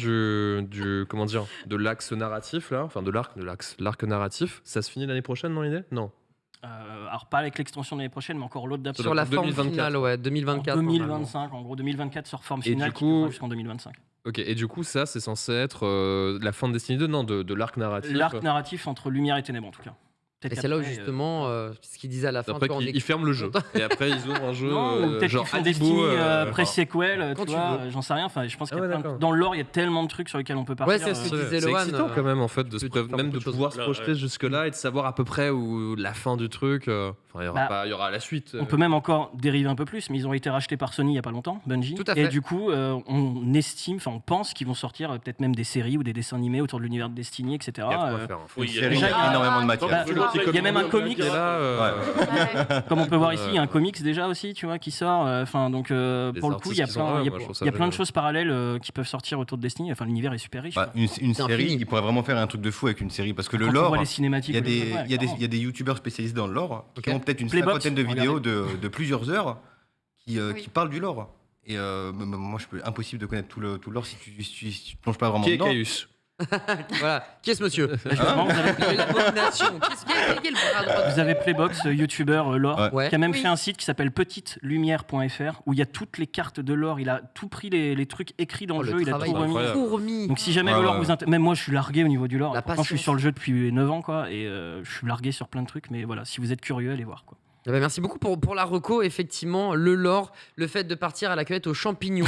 comment dire, de l'axe narratif là, enfin de l'arc narratif. Ça se finit l'année prochaine dans l'idée? Non. Alors pas avec l'extension de l'année prochaine, mais encore l'autre d'après. Sur la forme finale, ouais, 2024. 2025, en gros 2024 sur forme finale qui durera jusqu'en 2025. Ok, et du coup ça c'est censé être la fin de Destiny 2, non, de l'arc narratif. L'arc narratif entre lumière et ténèbres en tout cas. Et c'est là où justement, ce qu'ils disaient à la fin. Après ils ferment le jeu. Et après ils ouvrent un jeu. Ou peut-être qu'ils font Destiny pré-sequel, tu vois, j'en sais rien. Enfin, je pense que dans le lore, il y a tellement de trucs sur lesquels on peut partir. Ouais, c'est ce que disait Lohan. C'est excitant quand même en fait, même de pouvoir se projeter jusque-là et de savoir à peu près où la fin du truc. Enfin, il y aura la suite. On peut même encore dériver un peu plus, mais ils ont été rachetés par Sony il y a pas longtemps, Bungie. Tout à fait. Et du coup, on pense qu'ils vont sortir peut-être même des séries ou des dessins animés autour de l'univers de Destiny, etc. Il y a énormément de matière. Il y a même un comics. Comme on peut voir ici, il y a un comics déjà aussi, tu vois, qui sort. Enfin, donc pour le coup, il y a plein de choses parallèles qui peuvent sortir autour de Destiny. Enfin, l'univers est super riche. Une série, il pourrait vraiment faire un truc de fou avec une série parce que le lore, les cinématiques, il y a des youtubeurs spécialisés dans le lore qui ont peut-être une cinquantaine de vidéos de plusieurs heures qui parlent du lore. Et moi, impossible de connaître tout le lore si tu plonges pas vraiment dedans. Voilà, qui est ce monsieur? Vous avez Playbox, youtubeur lore, qui a même fait un site qui s'appelle petitelumière.fr où il y a toutes les cartes de lore. Il a tout pris les trucs écrits dans le jeu, il a tout remis. Donc si jamais le lore vous intéresse, même moi je suis largué au niveau du lore. Pourtant je suis sur le jeu depuis 9 ans quoi, et je suis largué sur plein de trucs, mais voilà, si vous êtes curieux, allez voir quoi. Merci beaucoup pour la reco, effectivement, le lore, le fait de partir à la cueillette aux champignons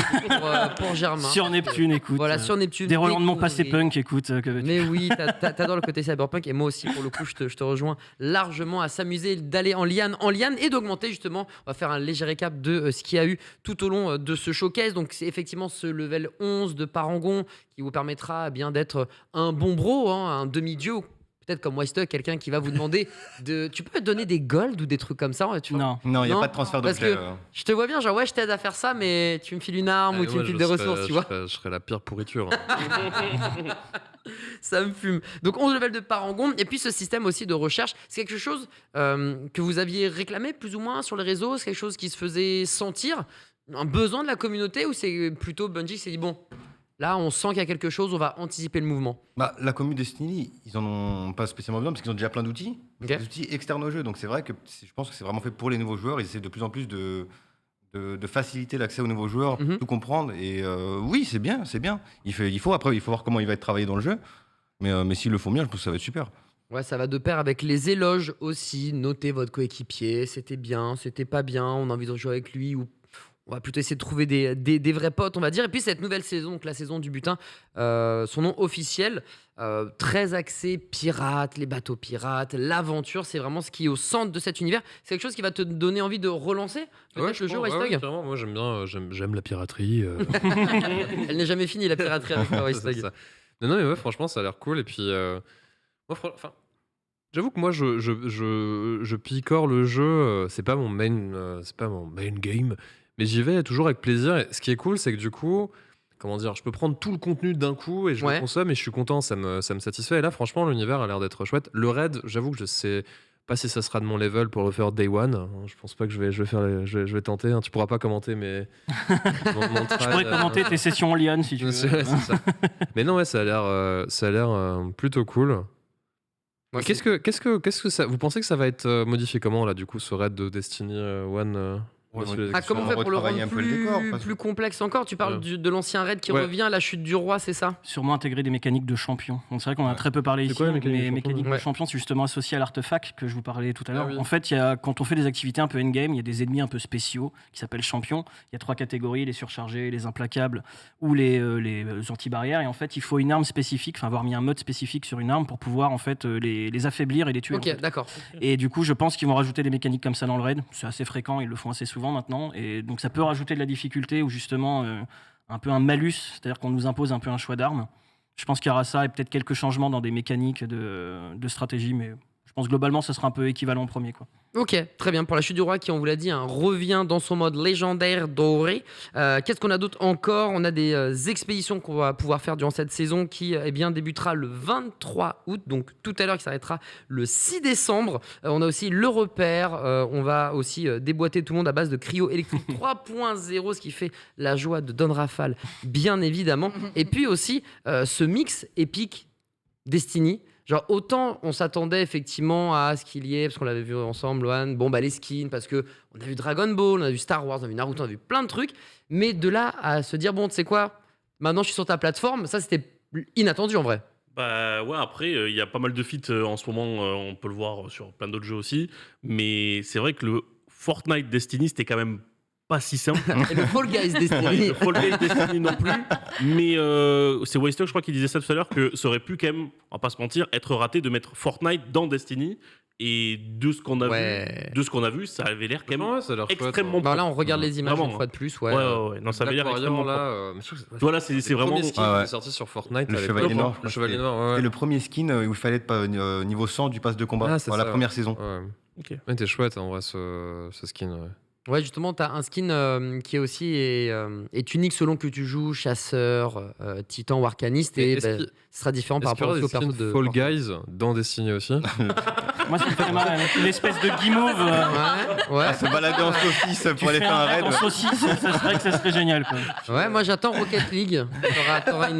pour Germain. Sur Neptune, écoute. Voilà, sur Neptune. Des Roland de mon passé punk, écoute. Mais oui, t'adores le côté cyberpunk et moi aussi, pour le coup, je te rejoins largement à s'amuser, d'aller en liane et d'augmenter justement. On va faire un léger récap de ce qu'il y a eu tout au long de ce showcase. Donc, c'est effectivement ce level 11 de Parangon qui vous permettra bien d'être un bon bro, un demi-dieu. Peut-être comme Wystog, quelqu'un qui va vous demander tu peux donner des golds ou des trucs comme ça, tu vois? Non, il n'y a pas de transfert d'objets. Parce que je te vois bien, genre je t'aide à faire ça, mais tu me files une arme ou tu me files des ressources, tu vois. Je serais la pire pourriture. Ça me fume. Donc 11 levels de Parangon, et puis ce système aussi de recherche, c'est quelque chose que vous aviez réclamé plus ou moins sur les réseaux, c'est quelque chose qui se faisait sentir, un besoin de la communauté, ou c'est plutôt Bungie qui s'est dit bon, là, on sent qu'il y a quelque chose, on va anticiper le mouvement. La commu Destiny, ils en ont pas spécialement besoin parce qu'ils ont déjà plein d'outils, des outils externes au jeu. Donc c'est vrai que je pense que c'est vraiment fait pour les nouveaux joueurs. Ils essaient de plus en plus de de faciliter l'accès aux nouveaux joueurs, tout comprendre. Et oui, c'est bien. Il faut voir comment il va être travaillé dans le jeu. Mais s'ils le font bien, je pense que ça va être super. Ouais, ça va de pair avec les éloges aussi. Notez votre coéquipier, c'était bien, c'était pas bien, on a envie de jouer avec lui, ou on va plutôt essayer de trouver des vrais potes, on va dire. Et puis cette nouvelle saison, donc la saison du butin, son nom officiel, très axé pirates, les bateaux pirates, l'aventure, c'est vraiment ce qui est au centre de cet univers. C'est quelque chose qui va te donner envie de relancer peut-être le jeu Wise Dog. Moi j'aime la piraterie. Elle n'est jamais finie la piraterie avec Wise Dog. Non mais ouais, franchement ça a l'air cool. Et puis j'avoue que moi je picore le jeu, c'est pas mon main game, mais j'y vais toujours avec plaisir. Et ce qui est cool, c'est que du coup, comment dire, je peux prendre tout le contenu d'un coup et je le consomme et je suis content, ça me satisfait. Et là, franchement, l'univers a l'air d'être chouette. Le raid, j'avoue que je sais pas si ça sera de mon level pour le faire day one. Je pense pas que je vais tenter. Tu pourras pas commenter mon je pourrais commenter tes sessions en liane si tu veux. C'est ça. Mais non, ouais, ça a l'air plutôt cool. Ouais, qu'est-ce que ça, vous pensez que ça va être modifié comment là du coup ce raid de Destiny 1 comment on fait pour le rendre plus complexe encore? Tu parles de l'ancien raid qui revient, la chute du roi, c'est ça? Sûrement intégrer des mécaniques de champion. Donc c'est vrai qu'on a très peu parlé ici, mais mécaniques de champion, c'est justement associé à l'artefact que je vous parlais tout à l'heure. En fait, quand on fait des activités un peu endgame, il y a des ennemis un peu spéciaux qui s'appellent champions. Il y a 3 catégories, les surchargés, les implacables ou les anti-barrières. Et en fait, il faut une arme spécifique, avoir mis un mode spécifique sur une arme pour pouvoir en fait les affaiblir et les tuer. Ok, d'accord. Et du coup, je pense qu'ils vont rajouter des mécaniques comme ça dans le raid. C'est assez fréquent, ils le font assez souvent maintenant, et donc ça peut rajouter de la difficulté ou justement un peu un malus, c'est-à-dire qu'on nous impose un peu un choix d'armes. Je pense qu'il y aura ça et peut-être quelques changements dans des mécaniques de stratégie, mais je pense globalement ça sera un peu équivalent au premier, quoi. Ok, très bien. Pour la chute du roi qui, on vous l'a dit, revient dans son mode légendaire doré. Qu'est-ce qu'on a d'autre encore? On a des expéditions qu'on va pouvoir faire durant cette saison qui débutera le 23 août, donc tout à l'heure, qui s'arrêtera le 6 décembre. On a aussi le repère. On va aussi déboîter tout le monde à base de cryo électrique 3.0, ce qui fait la joie de Don Rafale, bien évidemment. Et puis aussi ce mix épique Destiny. Genre, autant on s'attendait effectivement à ce qu'il y ait, parce qu'on l'avait vu ensemble, Lohan, les skins, parce qu'on a vu Dragon Ball, on a vu Star Wars, on a vu Naruto, on a vu plein de trucs, mais de là à se dire, tu sais quoi, maintenant je suis sur ta plateforme, ça c'était inattendu en vrai. Bah ouais, après, il y a pas mal de feats en ce moment, on peut le voir sur plein d'autres jeux aussi, mais c'est vrai que le Fortnite Destiny, c'était quand même pas si simple. Et le Fall Guys Destiny. Le Fall Guys Destiny non plus. Mais c'est Wise Dog, je crois, qui disait ça tout à l'heure, que ça aurait pu quand même, on va pas se mentir, être raté de mettre Fortnite dans Destiny. Et de ce qu'on a vu, ça avait l'air quand même extrêmement bon. Là, on regarde les images une fois de plus. Ouais. Non, ça avait l'air extrêmement là. Voilà, c'est vraiment. Le premier skin qui est sorti sur Fortnite. Le Chevalier Noir. C'est le premier skin où il fallait être niveau 100 du pass de combat. La première saison. Ouais, t'es chouette en vrai ce skin. Ouais, justement, tu as un skin qui est aussi est unique selon que tu joues chasseur, titan ou arcaniste, et ce sera différent par rapport au perso de Fall Guys dans Destiny aussi. Moi, ça me fait mal, une espèce de guimauve. Se balader en saucisse pour aller faire un raid. En saucisse, ça serait que ça serait génial, quoi. Ouais, moi j'attends Rocket League. T'auras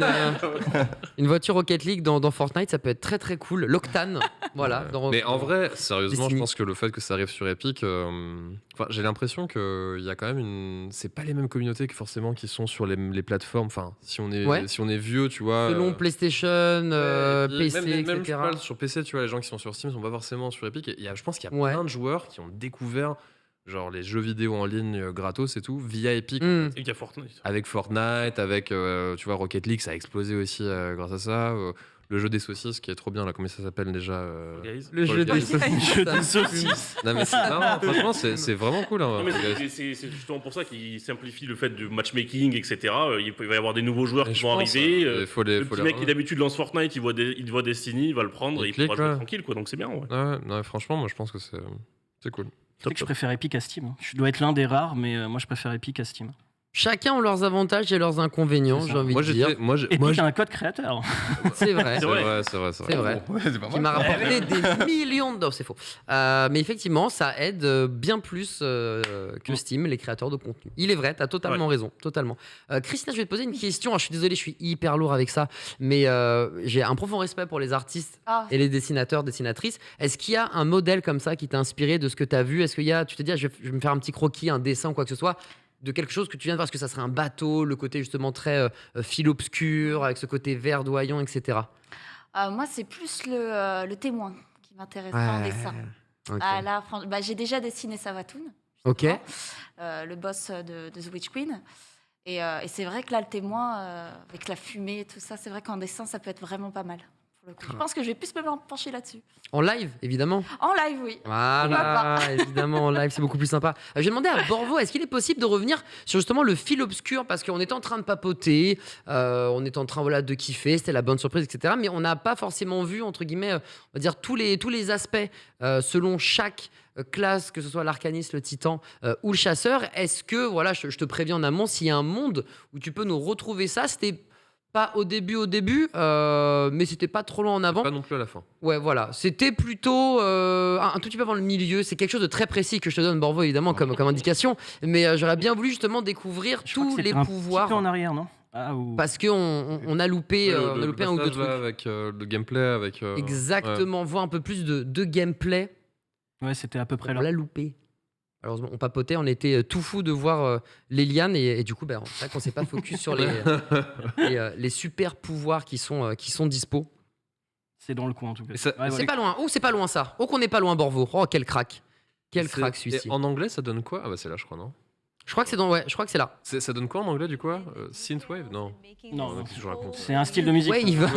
une voiture Rocket League dans Fortnite, ça peut être très très cool. L'Octane, voilà. Mais en vrai, sérieusement, Destiny. Je pense que le fait que ça arrive sur Epic, j'ai l'impression qu'il y a quand même c'est pas les mêmes communautés que forcément qui sont sur les plateformes. Enfin, si on est vieux, tu vois. Selon PlayStation, PC, etc. Même je parle sur PC, tu vois, les gens qui sont sur Steam sont pas forcément sur Epic. Et je pense qu'il y a plein de joueurs qui ont découvert genre les jeux vidéo en ligne gratos et tout via Epic. Et il y a Fortnite. Avec Fortnite, avec tu vois Rocket League, ça a explosé aussi grâce à ça. Le jeu des saucisses qui est trop bien là, comment ça s'appelle déjà Le jeu des saucisses. Non mais franchement c'est vraiment cool. Hein, c'est justement pour ça qu'ils simplifient le fait du matchmaking, etc. Il va y avoir des nouveaux joueurs qui vont arriver. Le petit mec qui d'habitude lance Fortnite, il voit Destiny, il va le prendre et il pourra jouer tranquille, quoi. Donc c'est bien. Ouais, franchement, moi je pense que c'est cool. Je préfère Epic à Steam. Je dois être l'un des rares, mais moi je préfère Epic à Steam. Chacun ont leurs avantages et leurs inconvénients, j'ai envie de dire. Et puis, j'ai un code créateur. C'est vrai. C'est vrai. Qui m'a rapporté des millions de... Non, c'est faux. Mais effectivement, ça aide bien plus que Steam, les créateurs de contenu. Il est vrai, t'as totalement raison. Totalement. Christina, je vais te poser une question. Je suis désolé, je suis hyper lourd avec ça. Mais j'ai un profond respect pour les artistes et les dessinateurs, dessinatrices. Est-ce qu'il y a un modèle comme ça qui t'a inspiré de ce que t'as vu? Est-ce qu'il y a... Tu te dis, je vais me faire un petit croquis, un dessin, quoi que ce soit, de quelque chose que tu viens de voir, parce que ça serait un bateau, le côté justement très fil obscur, avec ce côté verdoyant, etc. Moi, c'est plus le témoin qui m'intéresse en dessin. Okay. Là, j'ai déjà dessiné Savathûn, le boss de The Witch Queen. Et c'est vrai que là, le témoin, avec la fumée et tout ça, c'est vrai qu'en dessin, ça peut être vraiment pas mal. Je pense que je vais plus me pencher là-dessus. En live, évidemment. En live, oui. Voilà, évidemment, en live, c'est beaucoup plus sympa. J'ai demandé à Borvo, est-ce qu'il est possible de revenir sur justement le fil obscur, parce qu'on était en train de papoter, on était en train de kiffer, c'était la bonne surprise, etc. Mais on n'a pas forcément vu, entre guillemets, on va dire tous les aspects selon chaque classe, que ce soit l'arcaniste, le titan ou le chasseur. Est-ce que, voilà, je te préviens en amont, s'il y a un monde où tu peux nous retrouver ça, c'était... Pas au début, mais c'était pas trop loin en avant. Pas non plus à la fin. Ouais, voilà. C'était plutôt un tout petit peu avant le milieu. C'est quelque chose de très précis que je te donne, Borvo, évidemment, comme indication. Mais j'aurais bien voulu justement découvrir tous les pouvoirs. Un petit peu en arrière, non Parce qu'on a loupé, on a loupé un ou deux trucs. Avec le gameplay, avec. Exactement, voir un peu plus de gameplay. Ouais, c'était à peu près là. On l'a loupé. Malheureusement, on papotait, on était tout fous de voir les lianes et du coup, c'est vrai qu'on s'est pas focus sur les super pouvoirs qui sont dispo. C'est dans le coin en tout cas. C'est pas loin. Oh, c'est pas loin ça. Oh, qu'on n'est pas loin, Borvo. Oh, quel crack. Quel crack celui-ci. En anglais, ça donne quoi? Ah bah c'est là, je crois, non? Je crois que c'est je crois que c'est là. Ça donne quoi en anglais du coup? Synthwave? Non. Non, je raconte. C'est un style de musique. Wave.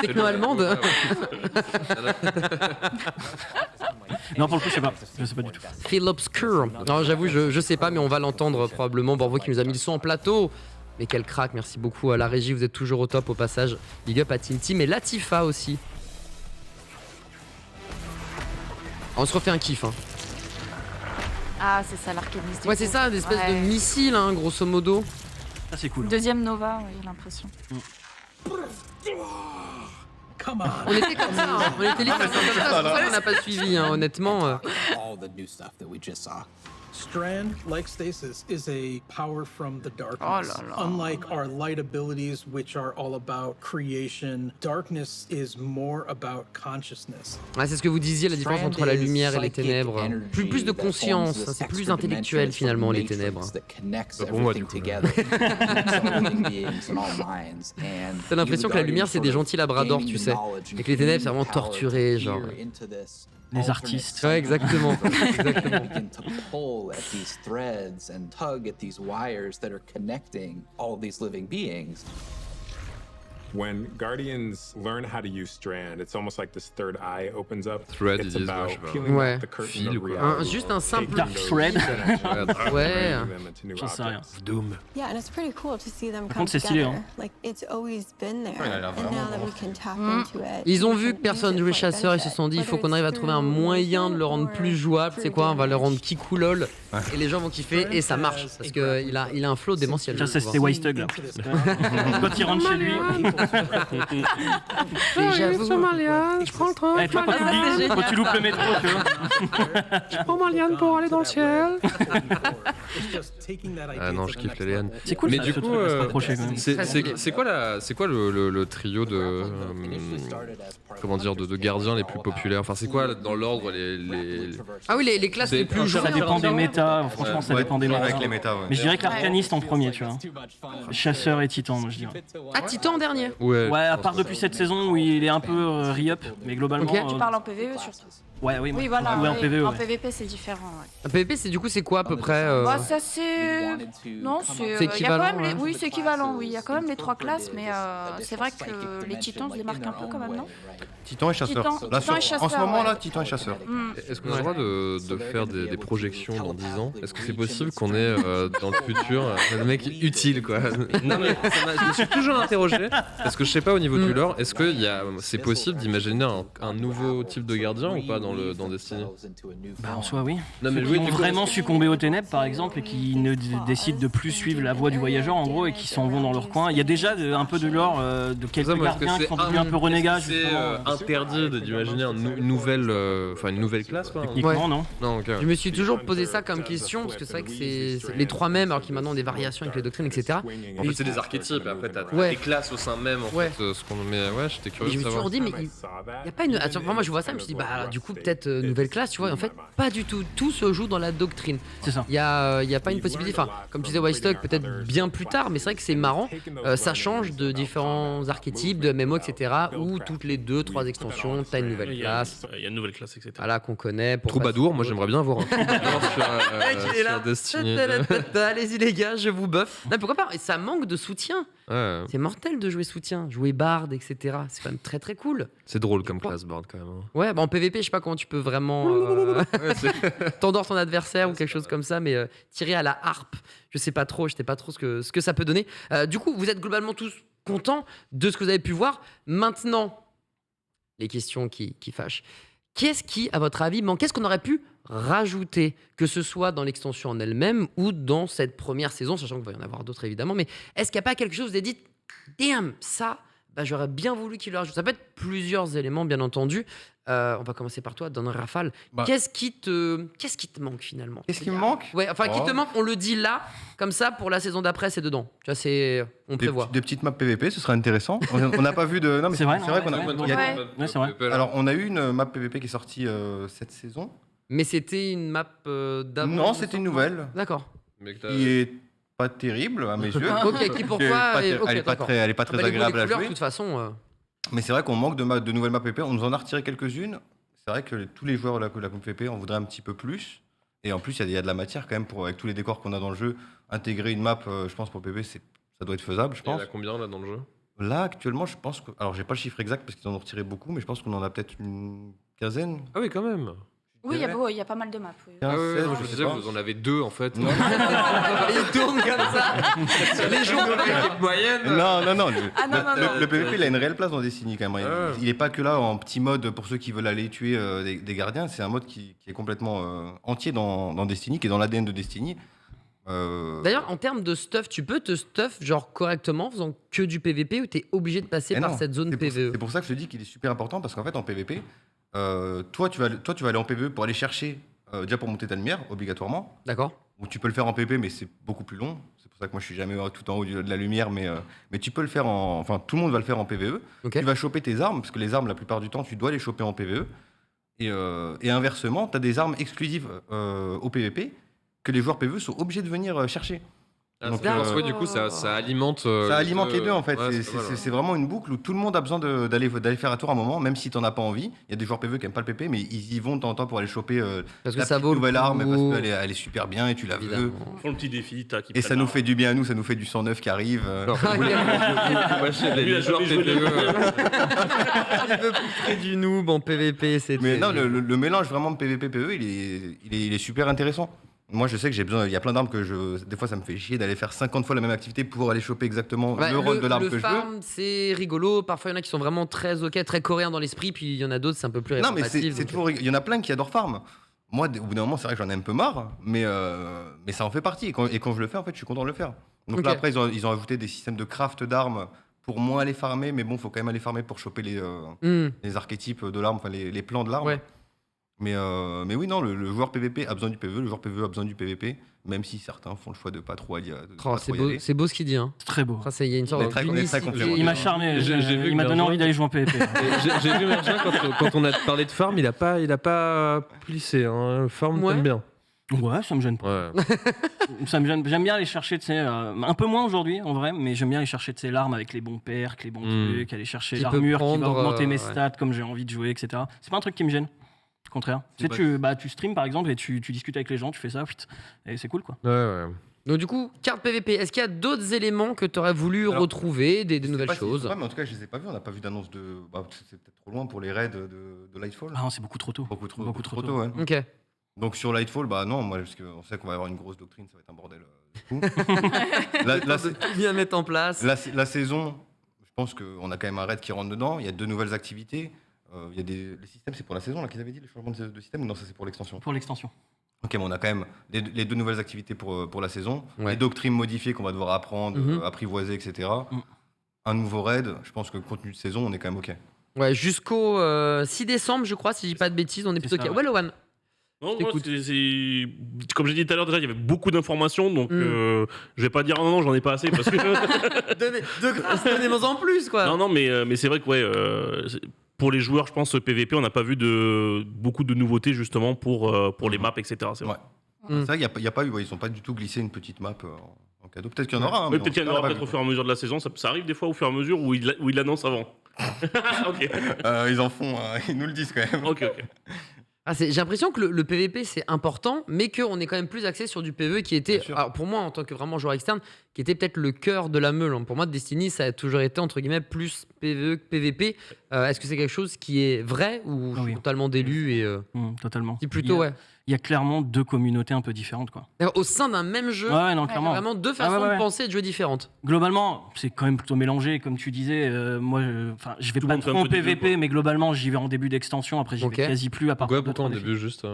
Techno-allemande. Non, pour le coup, je sais pas du tout. Feel obscure. Non, j'avoue, je sais pas, mais on va l'entendre probablement. Borvo qui nous a mis le son en plateau. Mais quel crack, merci beaucoup à la régie, vous êtes toujours au top au passage. Big up à Tintim et Latifa aussi. On se refait un kiff. Ah, c'est ça l'arcaniste. Ouais, c'est ça, des espèces de missiles, grosso modo. Ça, c'est cool. Deuxième Nova, j'ai l'impression. On était comme ça, on était littéralement comme ça, c'est pour ça qu'on n'a pas suivi, honnêtement. Strand, like Stasis, is a power from the darkness. Unlike our light abilities, which are all about creation, darkness is more about consciousness. Ouais, c'est ce que vous disiez, la différence entre la lumière et les ténèbres. Plus de conscience, c'est plus intellectuel finalement les ténèbres. Pour moi, du coup. T'as l'impression que la lumière c'est des gentils labradors, tu sais, et que les ténèbres c'est vraiment torturé, genre. Les artistes. Ouais, exactement. At these threads and tug at these wires that are connecting all these living beings. When Guardians learn how to use Strand, it's almost like this third eye opens up. Thread, it's about peeling back the curtain of reality. Juste un simple Dark Thread. Ouais. J'en sais rien. Doom. Yeah, and it's pretty cool to see them Par come contre, c'est stylé, together. Like it's always been there. And now that we can tap into it. Ils ont vu que personne jouait chasseur, ils se sont dit il faut qu'on arrive à trouver un moyen de le rendre plus jouable. C'est quoi? On va le rendre kikoulol et les gens vont kiffer et ça marche parce que il a un flow démentiel. Ça c'était Wystug là. Quand il rentre chez lui. J'avoue. Je prends le train. Quand tu loupes le métro, tu vois. Je prends ma liane pour aller dans le ciel. Ah non, je kiffe les lianes. C'est cool. Mais du coup, c'est quoi le trio de comment dire de gardiens les plus populaires? Enfin, c'est quoi dans l'ordre les Ah oui, les classes les plus jouées. Ça dépend des méta. Franchement, ça dépend des méta. Avec les méta, mais je dirais que l'arcaniste en premier, tu vois. Chasseur et titan, moi je dirais. Ah, titan en dernier. Ouais, à part depuis cette saison où il est un peu re-up, mais globalement. Tu parles en PvE surtout. Oui, voilà. Ouais, en PvE. En PvP, c'est différent. En PvP, c'est du coup, c'est quoi à peu près ça c'est. Non, c'est équivalent. Oui, c'est équivalent. Oui, il y a quand même les trois classes, mais c'est vrai que les titans se démarquent un peu quand même, non? Titan et chasseur. En ce moment-là, Titan et chasseur. Est-ce qu'on a le droit de faire des projections dans 10 ans? Est-ce que c'est possible qu'on ait dans le futur un mec utile, quoi? Non, mais je me suis toujours interrogé, parce que je sais pas au niveau du lore, est-ce que c'est possible d'imaginer un nouveau type de gardien ou pas dans Destiny? En soi, oui. Non, mais qui ont vraiment succombé aux ténèbres, par exemple, et qui ne décident de plus suivre la voie du voyageur, en gros, et qui s'en vont dans leur coin. Il y a déjà un peu de lore de quelques gardiens qui sont devenus un peu renégats. Interdit d'imaginer une nouvelle classe, quoi. Techniquement, non. Je me suis toujours posé ça comme question, parce que c'est vrai que c'est les trois mêmes, alors qu'il y a maintenant des variations avec les doctrines, etc. En fait, c'est des archétypes, et après, t'as des classes au sein même, en fait, ce qu'on met. Ouais, j'étais curieux de savoir. Je me suis toujours dit, mais il n'y a pas une. Attends, moi, je vois ça, je me suis dit, du coup, peut-être nouvelle classe, tu vois. Et en fait, pas du tout. Tout se joue dans la doctrine. C'est ça. Il n'y a pas une possibilité. Enfin, comme tu disais, Whitestock, peut-être bien plus tard, mais c'est vrai que c'est marrant. Ça change de différents archétypes, de MMO, etc. Où toutes les 2-3 extensions, t'as une nouvelle classe. Il y a une nouvelle classe, etc. Voilà, qu'on connaît. Troubadour, moi j'aimerais bien avoir un Troubadour sur Destiny. Allez-y les gars, je vous buff. Non, pourquoi pas? Et ça manque de soutien. Ouais. C'est mortel de jouer soutien, jouer Bard, etc. C'est quand même très très cool. C'est drôle comme classe Bard quand même. Ouais, en PVP, je sais pas comment tu peux vraiment t'endors ton adversaire ou quelque chose comme ça, mais tirer à la harpe, je sais pas trop ce que ça peut donner. Du coup, vous êtes globalement tous contents de ce que vous avez pu voir. Maintenant, les questions qui fâchent. Qu'est-ce qui, à votre avis, manque? Qu'est-ce qu'on aurait pu rajouter, que ce soit dans l'extension en elle-même ou dans cette première saison, sachant qu'il va y en avoir d'autres évidemment, mais est-ce qu'il n'y a pas quelque chose vous avez dit, damn, ça, j'aurais bien voulu qu'il le rajoute? Ça peut être plusieurs éléments, bien entendu. On va commencer par toi, Don Rafale. Qu'est-ce qui te manque finalement? Qu'est-ce qui me manque? Ouais, enfin, qui te manque, on le dit là, comme ça, pour la saison d'après, c'est dedans. Tu vois, on prévoit. Des petites maps PVP, ce serait intéressant. On n'a pas vu de. Non, mais c'est vrai qu'on a. C'est vrai. Alors, on a eu une map PVP qui est sortie cette saison. Mais c'était une map d'avant? Non, c'était une nouvelle. D'accord. Qui est pas terrible à mes yeux. Ok, qui pourquoi elle est pas très agréable à jouer. De toute façon. Mais c'est vrai qu'on manque de nouvelles maps PVP. On nous en a retiré quelques-unes. C'est vrai que tous les joueurs de la comp PVP en voudraient un petit peu plus. Et en plus, il y a de la matière quand même pour, avec tous les décors qu'on a dans le jeu, intégrer une map. Je pense pour PVP, ça doit être faisable. Je pense. Il y en a combien là dans le jeu? Là, actuellement, je pense que. Alors, j'ai pas le chiffre exact parce qu'ils en ont retiré beaucoup, mais je pense qu'on en a peut-être une quinzaine. Ah oui, quand même. Oui, il y a pas mal de maps. Oui. Ah ouais, je me disais, vous en avez 2 en fait. Ils tournent comme ça. Les jours de l'équipe moyenne. Non. Le PVP, il a une réelle place dans Destiny quand même. Il est pas que là en petit mode pour ceux qui veulent aller tuer des gardiens. C'est un mode qui est complètement entier dans Destiny, qui est dans l'ADN de Destiny. D'ailleurs, en termes de stuff, tu peux te stuff genre correctement en faisant que du PVP ou t'es obligé de passer par cette zone PVE? C'est pour ça que je te dis qu'il est super important parce qu'en fait en PVP, toi tu vas aller en PVE pour aller chercher déjà pour monter ta lumière obligatoirement. D'accord. Ou tu peux le faire en PVP mais c'est beaucoup plus long. C'est pour ça que moi je suis jamais tout en haut de la lumière, mais tu peux le faire enfin tout le monde va le faire en PVE. Okay. Tu vas choper tes armes parce que les armes la plupart du temps tu dois les choper en PVE. Et inversement, tu as des armes exclusives au PVP que les joueurs PVE sont obligés de venir chercher. Donc, du coup, ça alimente. Ça alimente les deux en fait. C'est vraiment une boucle où tout le monde a besoin d'aller faire un tour un moment, même si t'en as pas envie. Il y a des joueurs PVE qui aiment pas le PP, mais ils y vont de temps en temps pour aller choper parce que ça vaut nouvelle arme, parce qu'elle est super bien et tu la veux. Ils font le petit défi. Et ça nous fait du bien à nous, ça nous fait du 109 qui arrive. Les joueurs PVE. Un peu plus près du noob en PVP. Mais non, le mélange vraiment de PVP PVE, il est super intéressant. Moi, je sais que j'ai besoin. Il y a plein d'armes que des fois, ça me fait chier d'aller faire 50 fois la même activité pour aller choper exactement le rôle de l'arme que je veux. C'est rigolo. Parfois, il y en a qui sont vraiment très très coréens dans l'esprit. Puis il y en a d'autres, c'est un peu plus. Non, mais c'est toujours. Il y en a plein qui adorent farm. Moi, au bout d'un moment, c'est vrai que j'en ai un peu marre, mais ça en fait partie. Et quand je le fais, en fait, je suis content de le faire. Donc là, après, ils ont ajouté des systèmes de craft d'armes pour moins aller farmer, mais bon, faut quand même aller farmer pour choper les archétypes de l'arme, enfin les plans de l'arme. Ouais. Mais oui, non, le joueur PVP a besoin du PVE, le joueur PVE a besoin du PVP, même si certains font le choix de pas trop aller. C'est beau ce qu'il dit. Hein. C'est très beau. Il y a une sorte il m'a charmé, il m'a donné envie d'aller jouer en PVP. J'ai vu Mergin, quand on a parlé de farm, il a pas plissé. Hein. Farm, t'aimes bien. Ouais, ça me gêne pas. Ouais. Ça me gêne. J'aime bien aller chercher, tu sais, un peu moins aujourd'hui en vrai, mais j'aime bien aller chercher l'arme avec les bons perks, les bons trucs, aller chercher l'armure qui va augmenter mes stats comme j'ai envie de jouer, etc. C'est pas un truc qui me gêne. Au contraire. Tu sais, tu stream par exemple et tu discutes avec les gens, tu fais ça, et c'est cool quoi. Ouais. Donc du coup, carte PVP, est-ce qu'il y a d'autres éléments que tu aurais voulu retrouver, des nouvelles choses? Mais en tout cas, je les ai pas vus. On n'a pas vu d'annonce de. C'est peut-être trop loin pour les raids de Lightfall. Ah non, c'est beaucoup trop tôt. Beaucoup trop tôt. Ouais. Ok. Donc sur Lightfall, non, moi, parce qu'on sait qu'on va avoir une grosse doctrine, ça va être un bordel. Du coup. Tout bien mettre en place. La saison, je pense qu'on a quand même un raid qui rentre dedans. Il y a 2 nouvelles activités. Il y a les systèmes, c'est pour la saison là qu'ils avaient dit, les changements de système, ou non, ça c'est pour l'extension? Pour l'extension. Ok, mais on a quand même les 2 nouvelles activités pour la saison, les doctrines modifiées qu'on va devoir apprendre, apprivoiser, etc. Un nouveau raid, je pense que contenu de saison, on est quand même ok. Ouais, jusqu'au 6 décembre, je crois, si je dis pas de bêtises, on est plutôt ok. Ouais, Loan. Non, moi, comme j'ai dit tout à l'heure, déjà, il y avait beaucoup d'informations, donc je vais pas dire non, j'en ai pas assez, parce que... Donnez-moi en plus, quoi. Non, mais c'est vrai que, pour les joueurs, je pense, PVP, on n'a pas vu beaucoup de nouveautés, justement, pour les maps, etc. C'est vrai. C'est vrai qu'il n'y a pas eu, ils sont pas du tout glissé une petite map en cadeau. Peut-être qu'il y en aura. Mais peut-être qu'il y en aura au fur et à mesure de la saison, ça arrive des fois au fur et à mesure où ils l'annoncent avant. Ok. Ils en font, ils nous le disent quand même. Ok. J'ai l'impression que le PVP c'est important, mais qu'on est quand même plus axé sur du PVE qui était, alors pour moi en tant que vraiment joueur externe, qui était peut-être le cœur de la meule. Pour moi, Destiny, ça a toujours été entre guillemets plus PVE que PVP. Est-ce que c'est quelque chose qui est vrai ou totalement d'élu et totalement. C'est plutôt Il y a clairement 2 communautés un peu différentes, quoi. Au sein d'un même jeu, clairement. il y a vraiment 2 façons de penser et de jouer différentes. Globalement, c'est quand même plutôt mélangé, comme tu disais. Moi, je vais pas trop en PVP, mais globalement, j'y vais en début d'extension. Après, j'y vais quasi plus à part. Pourquoi en début juste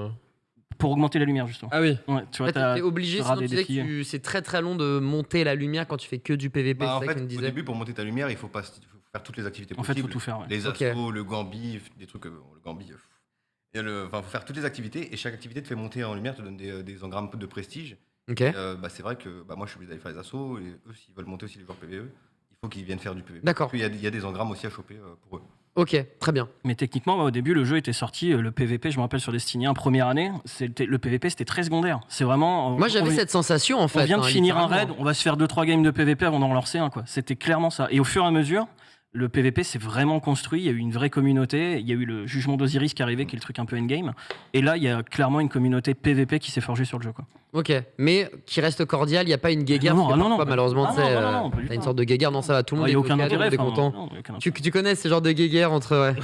Pour augmenter la lumière, justement. Ah oui. Ouais, tu vois, t'es obligé, sinon tu disais que c'est très très long de monter la lumière quand tu fais que du PVP. En fait, au début, pour monter ta lumière, il faut faire toutes les activités possibles. En fait, il faut tout faire. Les assauts, le Gambi, des trucs, le Gambi. Il faut faire toutes les activités et chaque activité te fait monter en lumière, te donne des engrammes de prestige. C'est vrai que moi je suis obligé d'aller faire les assauts et eux s'ils veulent monter aussi les joueurs PVE, il faut qu'ils viennent faire du PVE. D'accord. Il y a des engrammes aussi à choper pour eux. Ok, très bien. Mais techniquement, au début, le jeu était sorti, le PVP, je me rappelle sur Destiny 1, première année, le PVP c'était très secondaire. C'est vraiment. Moi j'avais cette sensation en fait. On vient de finir un raid, on va se faire 2-3 games de PVP avant d'en relancer un, quoi. C'était clairement ça. Et au fur et à mesure, le PVP s'est vraiment construit, il y a eu une vraie communauté, il y a eu le jugement d'Osiris qui est arrivé, qui est le truc un peu endgame, et là il y a clairement une communauté PVP qui s'est forgée sur le jeu, quoi. Ok, mais qui reste cordial, il n'y a pas une guéguerre, malheureusement, t'as une sorte de guéguerre, non ça va, tout le monde est aucun intérêt, est content. Tu connais ces genres de guéguerres entre...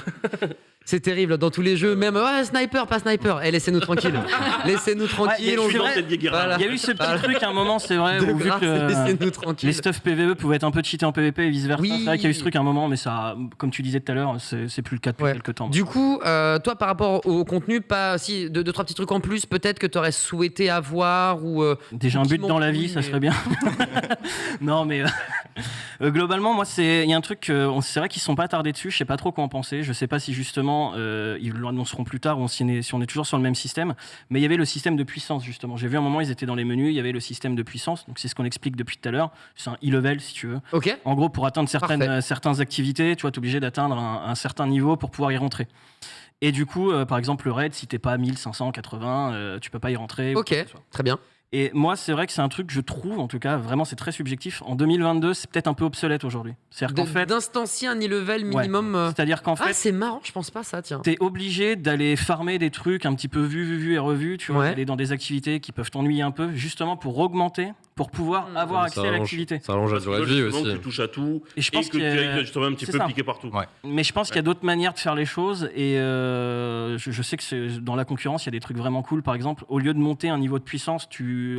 C'est terrible dans tous les jeux, même sniper, pas sniper. Laissez-nous tranquille. Laissez-nous tranquille. Il y a eu ce petit truc à un moment, c'est vrai, où vu que les stuff PVE pouvaient être un peu cheatés en PVP et vice versa. C'est vrai qu'il y a eu ce truc à un moment, mais ça, comme tu disais tout à l'heure, c'est plus le cas depuis quelques temps. Du coup, toi, par rapport au contenu, pas si 2-3 petits trucs en plus, peut-être que tu aurais souhaité avoir ou déjà un but dans la vie, ça serait bien. Non, mais globalement, moi, il y a un truc, c'est vrai qu'ils sont pas attardés dessus. Je sais pas trop quoi en penser. Je sais pas si justement ils l'annonceront plus tard ou si on est toujours sur le même système, mais il y avait le système de puissance, justement. J'ai vu un moment, ils étaient dans les menus, il y avait le système de puissance, donc c'est ce qu'on explique depuis tout à l'heure. C'est un e-level, si tu veux. En gros, pour atteindre certaines activités, tu vois, t'es obligé d'atteindre un certain niveau pour pouvoir y rentrer. Et du coup, par exemple, le raid, si t'es pas à 1580, tu peux pas y rentrer. Ok, très bien. Et moi, c'est vrai que c'est un truc que je trouve, en tout cas, vraiment, c'est très subjectif. En 2022, c'est peut-être un peu obsolète aujourd'hui. C'est-à-dire qu'en fait, d'instancier un e-level minimum. C'est-à-dire qu'en fait, c'est marrant, je pense pas ça, tiens. T'es obligé d'aller farmer des trucs un petit peu vus et revus, tu vois, aller dans des activités qui peuvent t'ennuyer un peu, justement pour augmenter, pour pouvoir avoir accès à l'activité. Ça allonge la durée de vie aussi. Tu touches à tout et je pense que tu ailles justement un petit peu piquer partout. Mais je pense qu'il y a d'autres manières de faire les choses et je sais que dans la concurrence, il y a des trucs vraiment cool. Par exemple, au lieu de monter un niveau de puissance,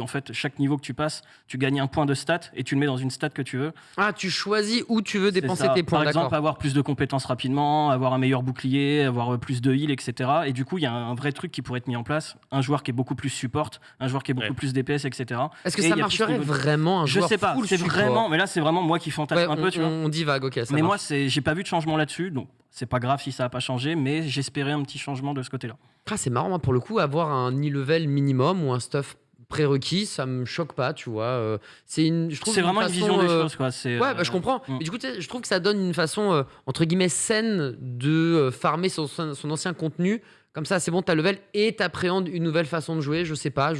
en fait, chaque niveau que tu passes, tu gagnes un point de stat et tu le mets dans une stat que tu veux. Ah, tu choisis où tu veux dépenser tes points. Par exemple, avoir plus de compétences rapidement, avoir un meilleur bouclier, avoir plus de heal, etc. Et du coup, il y a un vrai truc qui pourrait être mis en place. Un joueur qui est beaucoup plus support, un joueur qui est beaucoup plus DPS, etc. Est-ce que ça marcherait vraiment un joueur? Je sais pas, c'est vraiment, mais là c'est vraiment moi qui fantasme un peu, tu vois. On divague, ok. Mais moi, j'ai pas vu de changement là-dessus, donc c'est pas grave si ça a pas changé, mais j'espérais un petit changement de ce côté-là. C'est marrant, moi, pour le coup, avoir un e-level minimum ou un stuff prérequis, ça me choque pas, tu vois. C'est vraiment une vision des choses, quoi. Je comprends. Mais du coup, je trouve que ça donne une façon entre guillemets saine de farmer son ancien contenu comme ça, c'est bon, t'as level et t'appréhendes une nouvelle façon de jouer, je sais pas.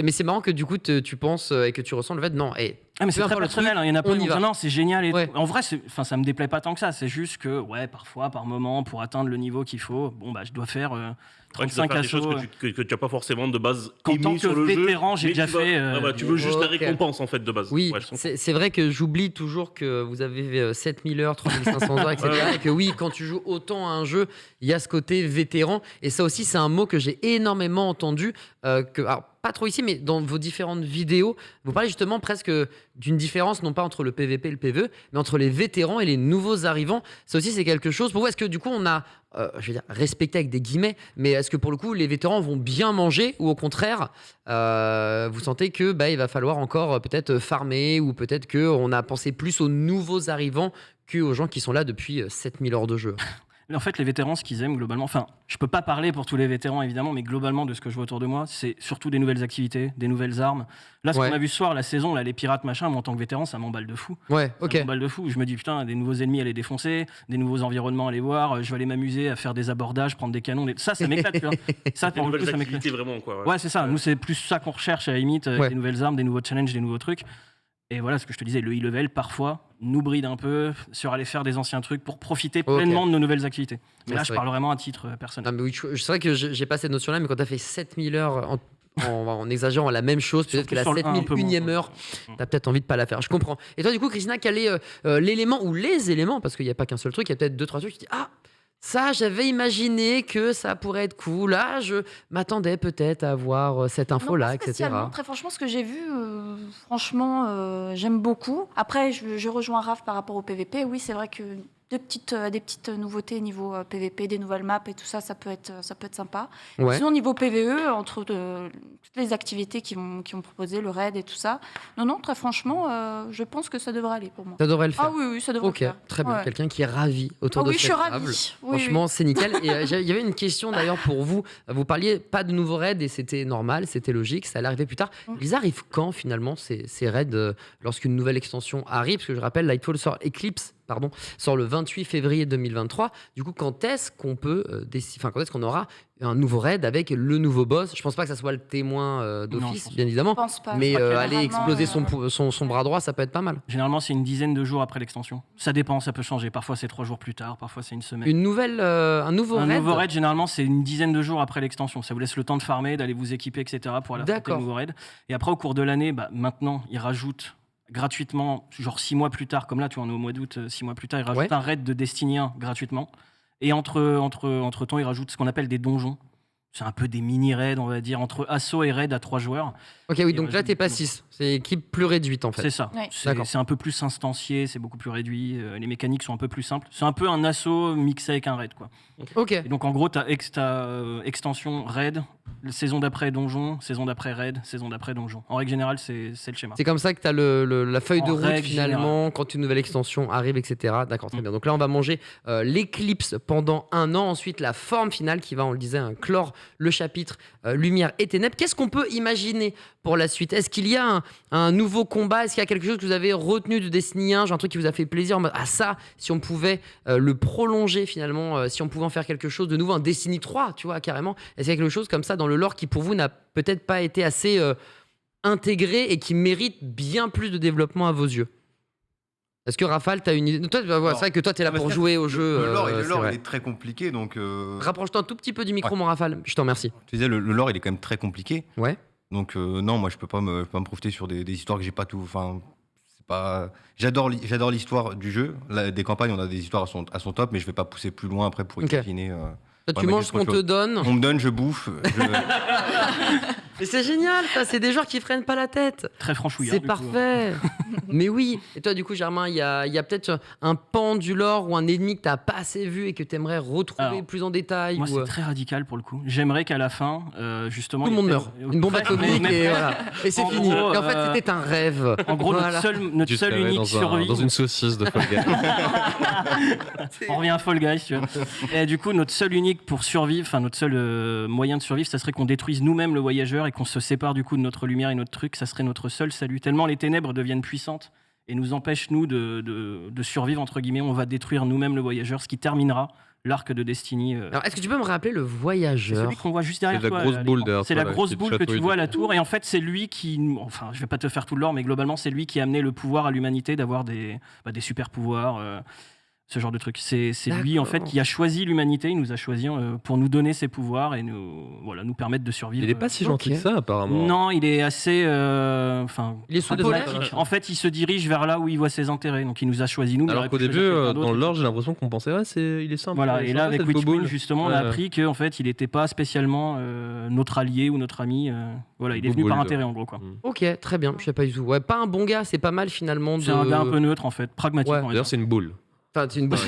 Mais c'est marrant que du coup, tu penses et que tu ressens le fait, non, mais c'est très personnel, il y en a plein qui disent non, c'est génial. En vrai, ça me déplaît pas tant que ça, c'est juste que, parfois, par moment, pour atteindre le niveau qu'il faut, je dois faire 35 des choses que tu n'as pas forcément de base aimé sur le vétéran, jeu. J'ai déjà fait. Tu veux juste la récompense en fait de base. Oui, c'est vrai que j'oublie toujours que vous avez 7000 heures, 3500 heures, etc. Et que oui, quand tu joues autant à un jeu, il y a ce côté vétéran. Et ça aussi, c'est un mot que j'ai énormément entendu. Alors, pas trop ici, mais dans vos différentes vidéos, vous parlez justement presque d'une différence, non pas entre le PVP et le PVE, mais entre les vétérans et les nouveaux arrivants. Ça aussi, c'est quelque chose. Pour vous, est-ce que du coup, on a, je vais dire, respecté avec des guillemets, mais est-ce que pour le coup, les vétérans vont bien manger ou au contraire, vous sentez que il va falloir encore peut-être farmer ou peut-être qu'on a pensé plus aux nouveaux arrivants qu'aux gens qui sont là depuis 7000 heures de jeu? En fait, les vétérans, ce qu'ils aiment globalement, je peux pas parler pour tous les vétérans évidemment, mais globalement de ce que je vois autour de moi, c'est surtout des nouvelles activités, des nouvelles armes. Là, ce qu'on a vu ce soir, la saison, là, les pirates, machin, moi en tant que vétéran, ça m'emballe de fou. Ouais, ok. Ça m'emballe de fou. Je me dis putain, des nouveaux ennemis à les défoncer, des nouveaux environnements à les voir, je vais aller m'amuser à faire des abordages, prendre des canons, ça m'éclate, tu vois. Ça, pour le coup, ça m'éclate. Vraiment, quoi. Ouais, c'est ça. Nous, c'est plus ça qu'on recherche à la limite, des nouvelles armes, des nouveaux challenges, des nouveaux trucs. Et voilà ce que je te disais, le e-level, parfois, nous bride un peu sur aller faire des anciens trucs pour profiter pleinement de nos nouvelles activités. Mais là, je parle vraiment à titre personnel. Non, mais oui, c'est vrai que j'ai pas cette notion-là, mais quand tu as fait 7000 heures en exagérant la même chose, peut-être que la 7001e heure, tu as peut-être envie de pas la faire. Je comprends. Et toi, du coup, Christina, quel est l'élément ou les éléments, parce qu'il n'y a pas qu'un seul truc, il y a peut-être 2-3 trucs, tu dis ça, j'avais imaginé que ça pourrait être cool. Là, je m'attendais peut-être à avoir cette info-là, etc. Très franchement, ce que j'ai vu, j'aime beaucoup. Après, je rejoins Raph par rapport au PVP. Oui, c'est vrai que des petites nouveautés niveau PVP, des nouvelles maps et tout ça, ça peut être sympa. Ouais. Sinon, niveau PVE, entre toutes les activités qui ont proposé, le raid et tout ça, non, très franchement, je pense que ça devrait aller pour moi. Ça devrait le faire. Ah oui, ça devrait le faire. Très bien. Quelqu'un qui est ravi autour de cette table. Oui, je suis ravie. Franchement, c'est nickel. Et il y avait une question d'ailleurs pour vous. Vous parliez pas de nouveaux raids et c'était normal, c'était logique, ça allait arriver plus tard. Ils arrivent quand finalement ces raids lorsqu'une nouvelle extension arrive? Parce que je rappelle, Lightfall sort sort le 28 février 2023. Du coup, quand est-ce qu'on peut quand est-ce qu'on aura un nouveau raid avec le nouveau boss? Je pense pas que ça soit le témoin d'office, bien évidemment. Je pense pas. Mais aller exploser son bras droit, ça peut être pas mal. Généralement, c'est une dizaine de jours après l'extension. Ça dépend, ça peut changer. Parfois, c'est 3 jours plus tard, parfois, c'est une semaine. Un nouveau raid. Un nouveau raid, généralement, c'est une dizaine de jours après l'extension. Ça vous laisse le temps de farmer, d'aller vous équiper, etc. pour aller affronter le nouveau raid. Et après, au cours de l'année, maintenant, ils rajoutent gratuitement, genre 6 mois plus tard, comme là, tu vois, on est au mois d'août, 6 mois plus tard, ils rajoutent un raid de Destiny 1 gratuitement. Et entre temps, ils rajoutent ce qu'on appelle des donjons. C'est un peu des mini-raids, on va dire, entre assaut et raid à 3 joueurs. Ok, oui, donc là, t'es pas 6. C'est une équipe plus réduite, en fait. C'est ça. Ouais. C'est un peu plus instancié, c'est beaucoup plus réduit. Les mécaniques sont un peu plus simples. C'est un peu un assaut mixé avec un raid, quoi. Ok. Et donc, en gros, t'as extension raid, saison d'après donjon, saison d'après raid, saison d'après donjon. En règle générale, c'est le schéma. C'est comme ça que t'as la feuille de route, finalement, quand une nouvelle extension arrive, etc. D'accord, très bien. Donc là, on va manger l'éclipse pendant 1 an. Ensuite, la forme finale qui va, on le disait, clore le chapitre Lumière et Ténèbres. Qu'est-ce qu'on peut imaginer pour la suite? Est-ce qu'il y a un nouveau combat? Est-ce qu'il y a quelque chose que vous avez retenu de Destiny 1? Genre un truc qui vous a fait plaisir en mode ça, si on pouvait le prolonger finalement, si on pouvait en faire quelque chose de nouveau, un Destiny 3, tu vois, carrément. Est-ce qu'il y a quelque chose comme ça dans le lore qui pour vous n'a peut-être pas été assez intégré et qui mérite bien plus de développement à vos yeux? Est-ce que Raphaël, tu as une idée? Toi, c'est vrai que toi, tu es là pour jouer au jeu. Le lore il est très compliqué. Donc rapproche-toi un tout petit peu du micro, mon Raphaël. Je t'en remercie. Tu disais, le lore, il est quand même très compliqué. Ouais. Donc, non, moi, je peux pas me profiter sur des histoires que j'ai pas tout. Enfin, c'est pas. J'adore l'histoire du jeu. Des campagnes, on a des histoires à son top, mais je vais pas pousser plus loin après pour imaginer. Toi, tu manges ce qu'on te donne. On me donne, je bouffe. Mais c'est génial, ça, c'est des joueurs qui freinent pas la tête. Très franchouillard. C'est parfait. Mais oui. Et toi, du coup, Germain, il y a peut-être un pan du lore ou un ennemi que t'as pas assez vu et que tu aimerais retrouver plus en détail. Moi, c'est très radical pour le coup. J'aimerais qu'à la fin, justement, tout le monde meurt. Une bombe atomique et voilà. Et c'est fini. Gros, et en fait, c'était un rêve. En gros, notre seul unique survie. Dans une saucisse de Fall Guys. On revient à Fall Guys, tu vois. Et du coup, notre seul unique pour survivre, enfin notre seul moyen de survivre, ça serait qu'on détruise nous-mêmes le voyageur et qu'on se sépare du coup de notre lumière et notre truc. Ça serait notre seul salut. Tellement les ténèbres deviennent puissantes et nous empêchent, nous, de survivre, entre guillemets. On va détruire nous-mêmes le voyageur, ce qui terminera l'arc de Destiny. Alors, est-ce que tu peux me rappeler le voyageur? C'est celui qu'on voit juste derrière toi. C'est la grosse boule derrière C'est toi, la là, grosse qui te boule que tu chatouille vois à la dessus. tour. Et en fait, c'est lui qui... Enfin, je vais pas te faire tout le lore, mais globalement, c'est lui qui a amené le pouvoir à l'humanité d'avoir des super pouvoirs. Ce genre de truc. C'est lui, en fait, qui a choisi l'humanité. Il nous a choisi pour nous donner ses pouvoirs et nous permettre de survivre. Il est pas si gentil que ça, apparemment. Non, il est assez... il est sympathique. En fait, il se dirige vers là où il voit ses intérêts. Donc, il nous a choisi, nous. Alors qu'au début, dans le lore, j'ai l'impression qu'on pensait, il est simple. Voilà, et là, avec Witchqueen, justement, on a Ouais. appris qu'en fait, il n'était pas spécialement notre allié ou notre ami. Voilà, il est venu par intérêt, en gros, quoi. Ok, très bien, je sais pas du tout. Ouais, pas un bon gars, c'est pas mal finalement. C'est un gars un peu neutre, en fait, pragmatique. Ouais. on va D'ailleurs, dire. c'est une boule. Enfin, c'est une boule.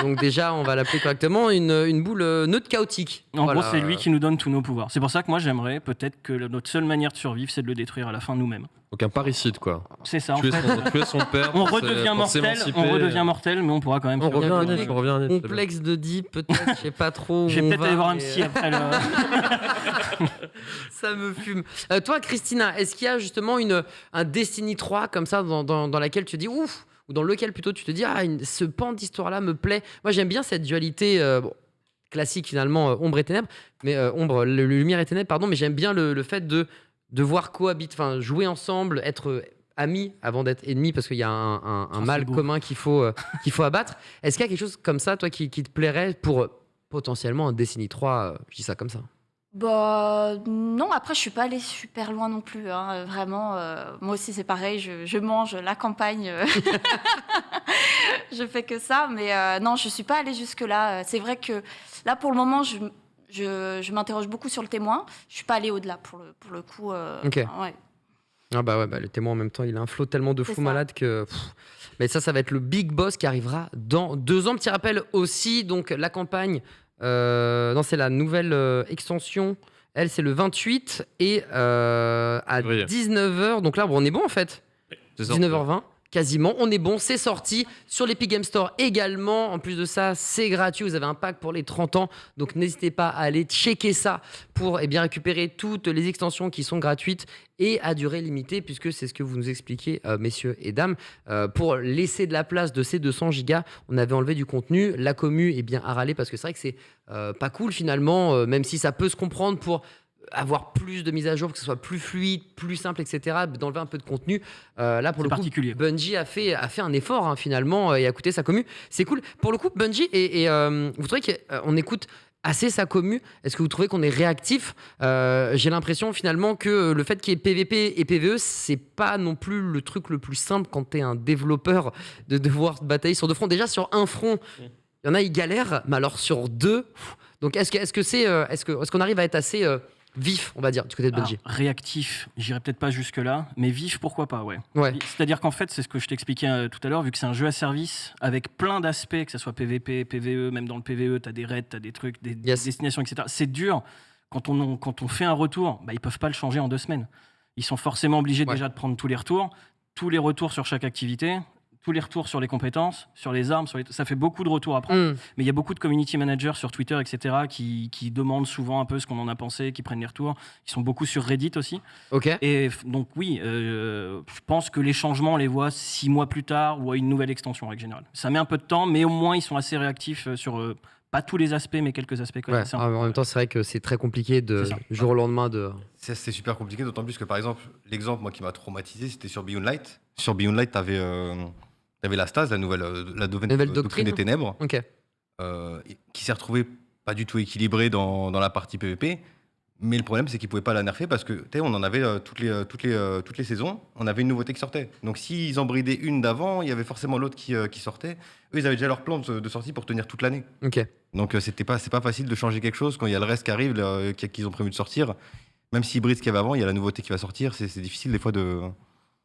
Donc déjà, on va l'appeler correctement une boule neutre chaotique. En Voilà. gros, c'est lui qui nous donne tous nos pouvoirs. C'est pour ça que moi, j'aimerais peut-être que notre seule manière de survivre, c'est de le détruire à la fin nous-mêmes. Donc un parricide, quoi. C'est ça, en Tuer fait. son père. On pour redevient pour mortel, s'émanciper. mais on pourra quand même. On revient à survivre. Nietzsche, on revient à Nietzsche, Complexe de Deep, peut-être, je sais pas trop. Je vais peut-être aller voir un psy après. Ça me fume. Toi, Christina, est-ce qu'il y a justement un Destiny 3 comme ça dans laquelle tu te dis ouf, ou dans lequel plutôt tu te dis ce pan d'histoire-là me plaît. Moi, j'aime bien cette dualité classique finalement, ombre et ténèbres, mais lumière et ténèbres, pardon. Mais j'aime bien le fait de devoir cohabiter, enfin jouer ensemble, être amis avant d'être ennemis, parce qu'il y a un mal commun qu'il faut abattre. Est-ce qu'il y a quelque chose comme ça, toi, qui te plairait pour potentiellement un Destiny 3 je dis ça comme ça. Bah non, après je suis pas allée super loin non plus, hein, vraiment. Moi aussi c'est pareil, je mange la campagne, je fais que ça, mais non, je suis pas allée jusque là. C'est vrai que là pour le moment je m'interroge beaucoup sur le témoin. Je suis pas allée au-delà pour le coup. Ok. Ouais. Ah bah ouais, le témoin en même temps, il a un flot tellement de fous malades que. Mais ça va être le big boss qui arrivera dans 2 ans. Petit rappel aussi, donc la campagne. Non, c'est la nouvelle extension. Elle, c'est le 28 et à 19h. Donc là, on est bon en fait. 19h20. Quasiment, on est bon, c'est sorti sur l'Epic Game Store également. En plus de ça, c'est gratuit. Vous avez un pack pour les 30 ans, donc n'hésitez pas à aller checker ça pour récupérer toutes les extensions qui sont gratuites et à durée limitée, puisque c'est ce que vous nous expliquez, messieurs et dames. Pour laisser de la place de ces 200 gigas, on avait enlevé du contenu. La commu est bien à râler parce que c'est vrai que c'est pas cool finalement, même si ça peut se comprendre pour avoir plus de mises à jour, que ce soit plus fluide, plus simple, etc., d'enlever un peu de contenu. Là, pour le coup, Bungie a fait un effort, hein, finalement, et a coûté sa commu. C'est cool. Pour le coup, Bungie, et vous trouvez qu'on écoute assez sa commu? Est-ce que vous trouvez qu'on est réactif? J'ai l'impression, finalement, que le fait qu'il y ait PVP et PVE, c'est pas non plus le truc le plus simple quand t'es un développeur de devoir batailler sur 2 fronts. Déjà, sur un front, il y en a, ils galèrent, mais alors sur 2... Donc, est-ce qu'on arrive à être assez... vif, on va dire, du côté de Bungie. Réactif, j'irai peut-être pas jusque-là, mais vif, pourquoi pas, ouais. C'est-à-dire qu'en fait, c'est ce que je t'expliquais tout à l'heure, vu que c'est un jeu à service, avec plein d'aspects, que ce soit PVP, PVE, même dans le PVE, t'as des raids, t'as des trucs, des destinations, etc. C'est dur. Quand on fait un retour, ils peuvent pas le changer en 2 semaines. Ils sont forcément obligés déjà de prendre tous les retours sur chaque activité, tous les retours sur les compétences, sur les armes, ça fait beaucoup de retours à prendre. Mais il y a beaucoup de community managers sur Twitter, etc., qui demandent souvent un peu ce qu'on en a pensé, qui prennent les retours. Ils sont beaucoup sur Reddit aussi. Et donc oui, je pense que les changements, on les voit 6 mois plus tard ou à une nouvelle extension en règle générale. Ça met un peu de temps, mais au moins ils sont assez réactifs sur pas tous les aspects, mais quelques aspects quand même. En même temps, c'est vrai que c'est très compliqué du jour au lendemain de... C'est super compliqué, d'autant plus que par exemple, l'exemple moi qui m'a traumatisé, c'était sur Beyond Light. Sur Beyond Light, t'avais la Stase, la nouvelle doctrine des ténèbres, qui s'est retrouvée pas du tout équilibrée dans la partie PVP. Mais le problème, c'est qu'ils pouvaient pas la nerfer parce que on en avait toutes les saisons, on avait une nouveauté qui sortait. Donc s'ils en bridaient une d'avant, il y avait forcément l'autre qui sortait. Eux, ils avaient déjà leur plan de sortie pour tenir toute l'année. Donc c'est pas facile de changer quelque chose quand il y a le reste qui arrive, qu'ils ont prévu de sortir. Même s'ils brident ce qu'il y avait avant, il y a la nouveauté qui va sortir. C'est difficile des fois de...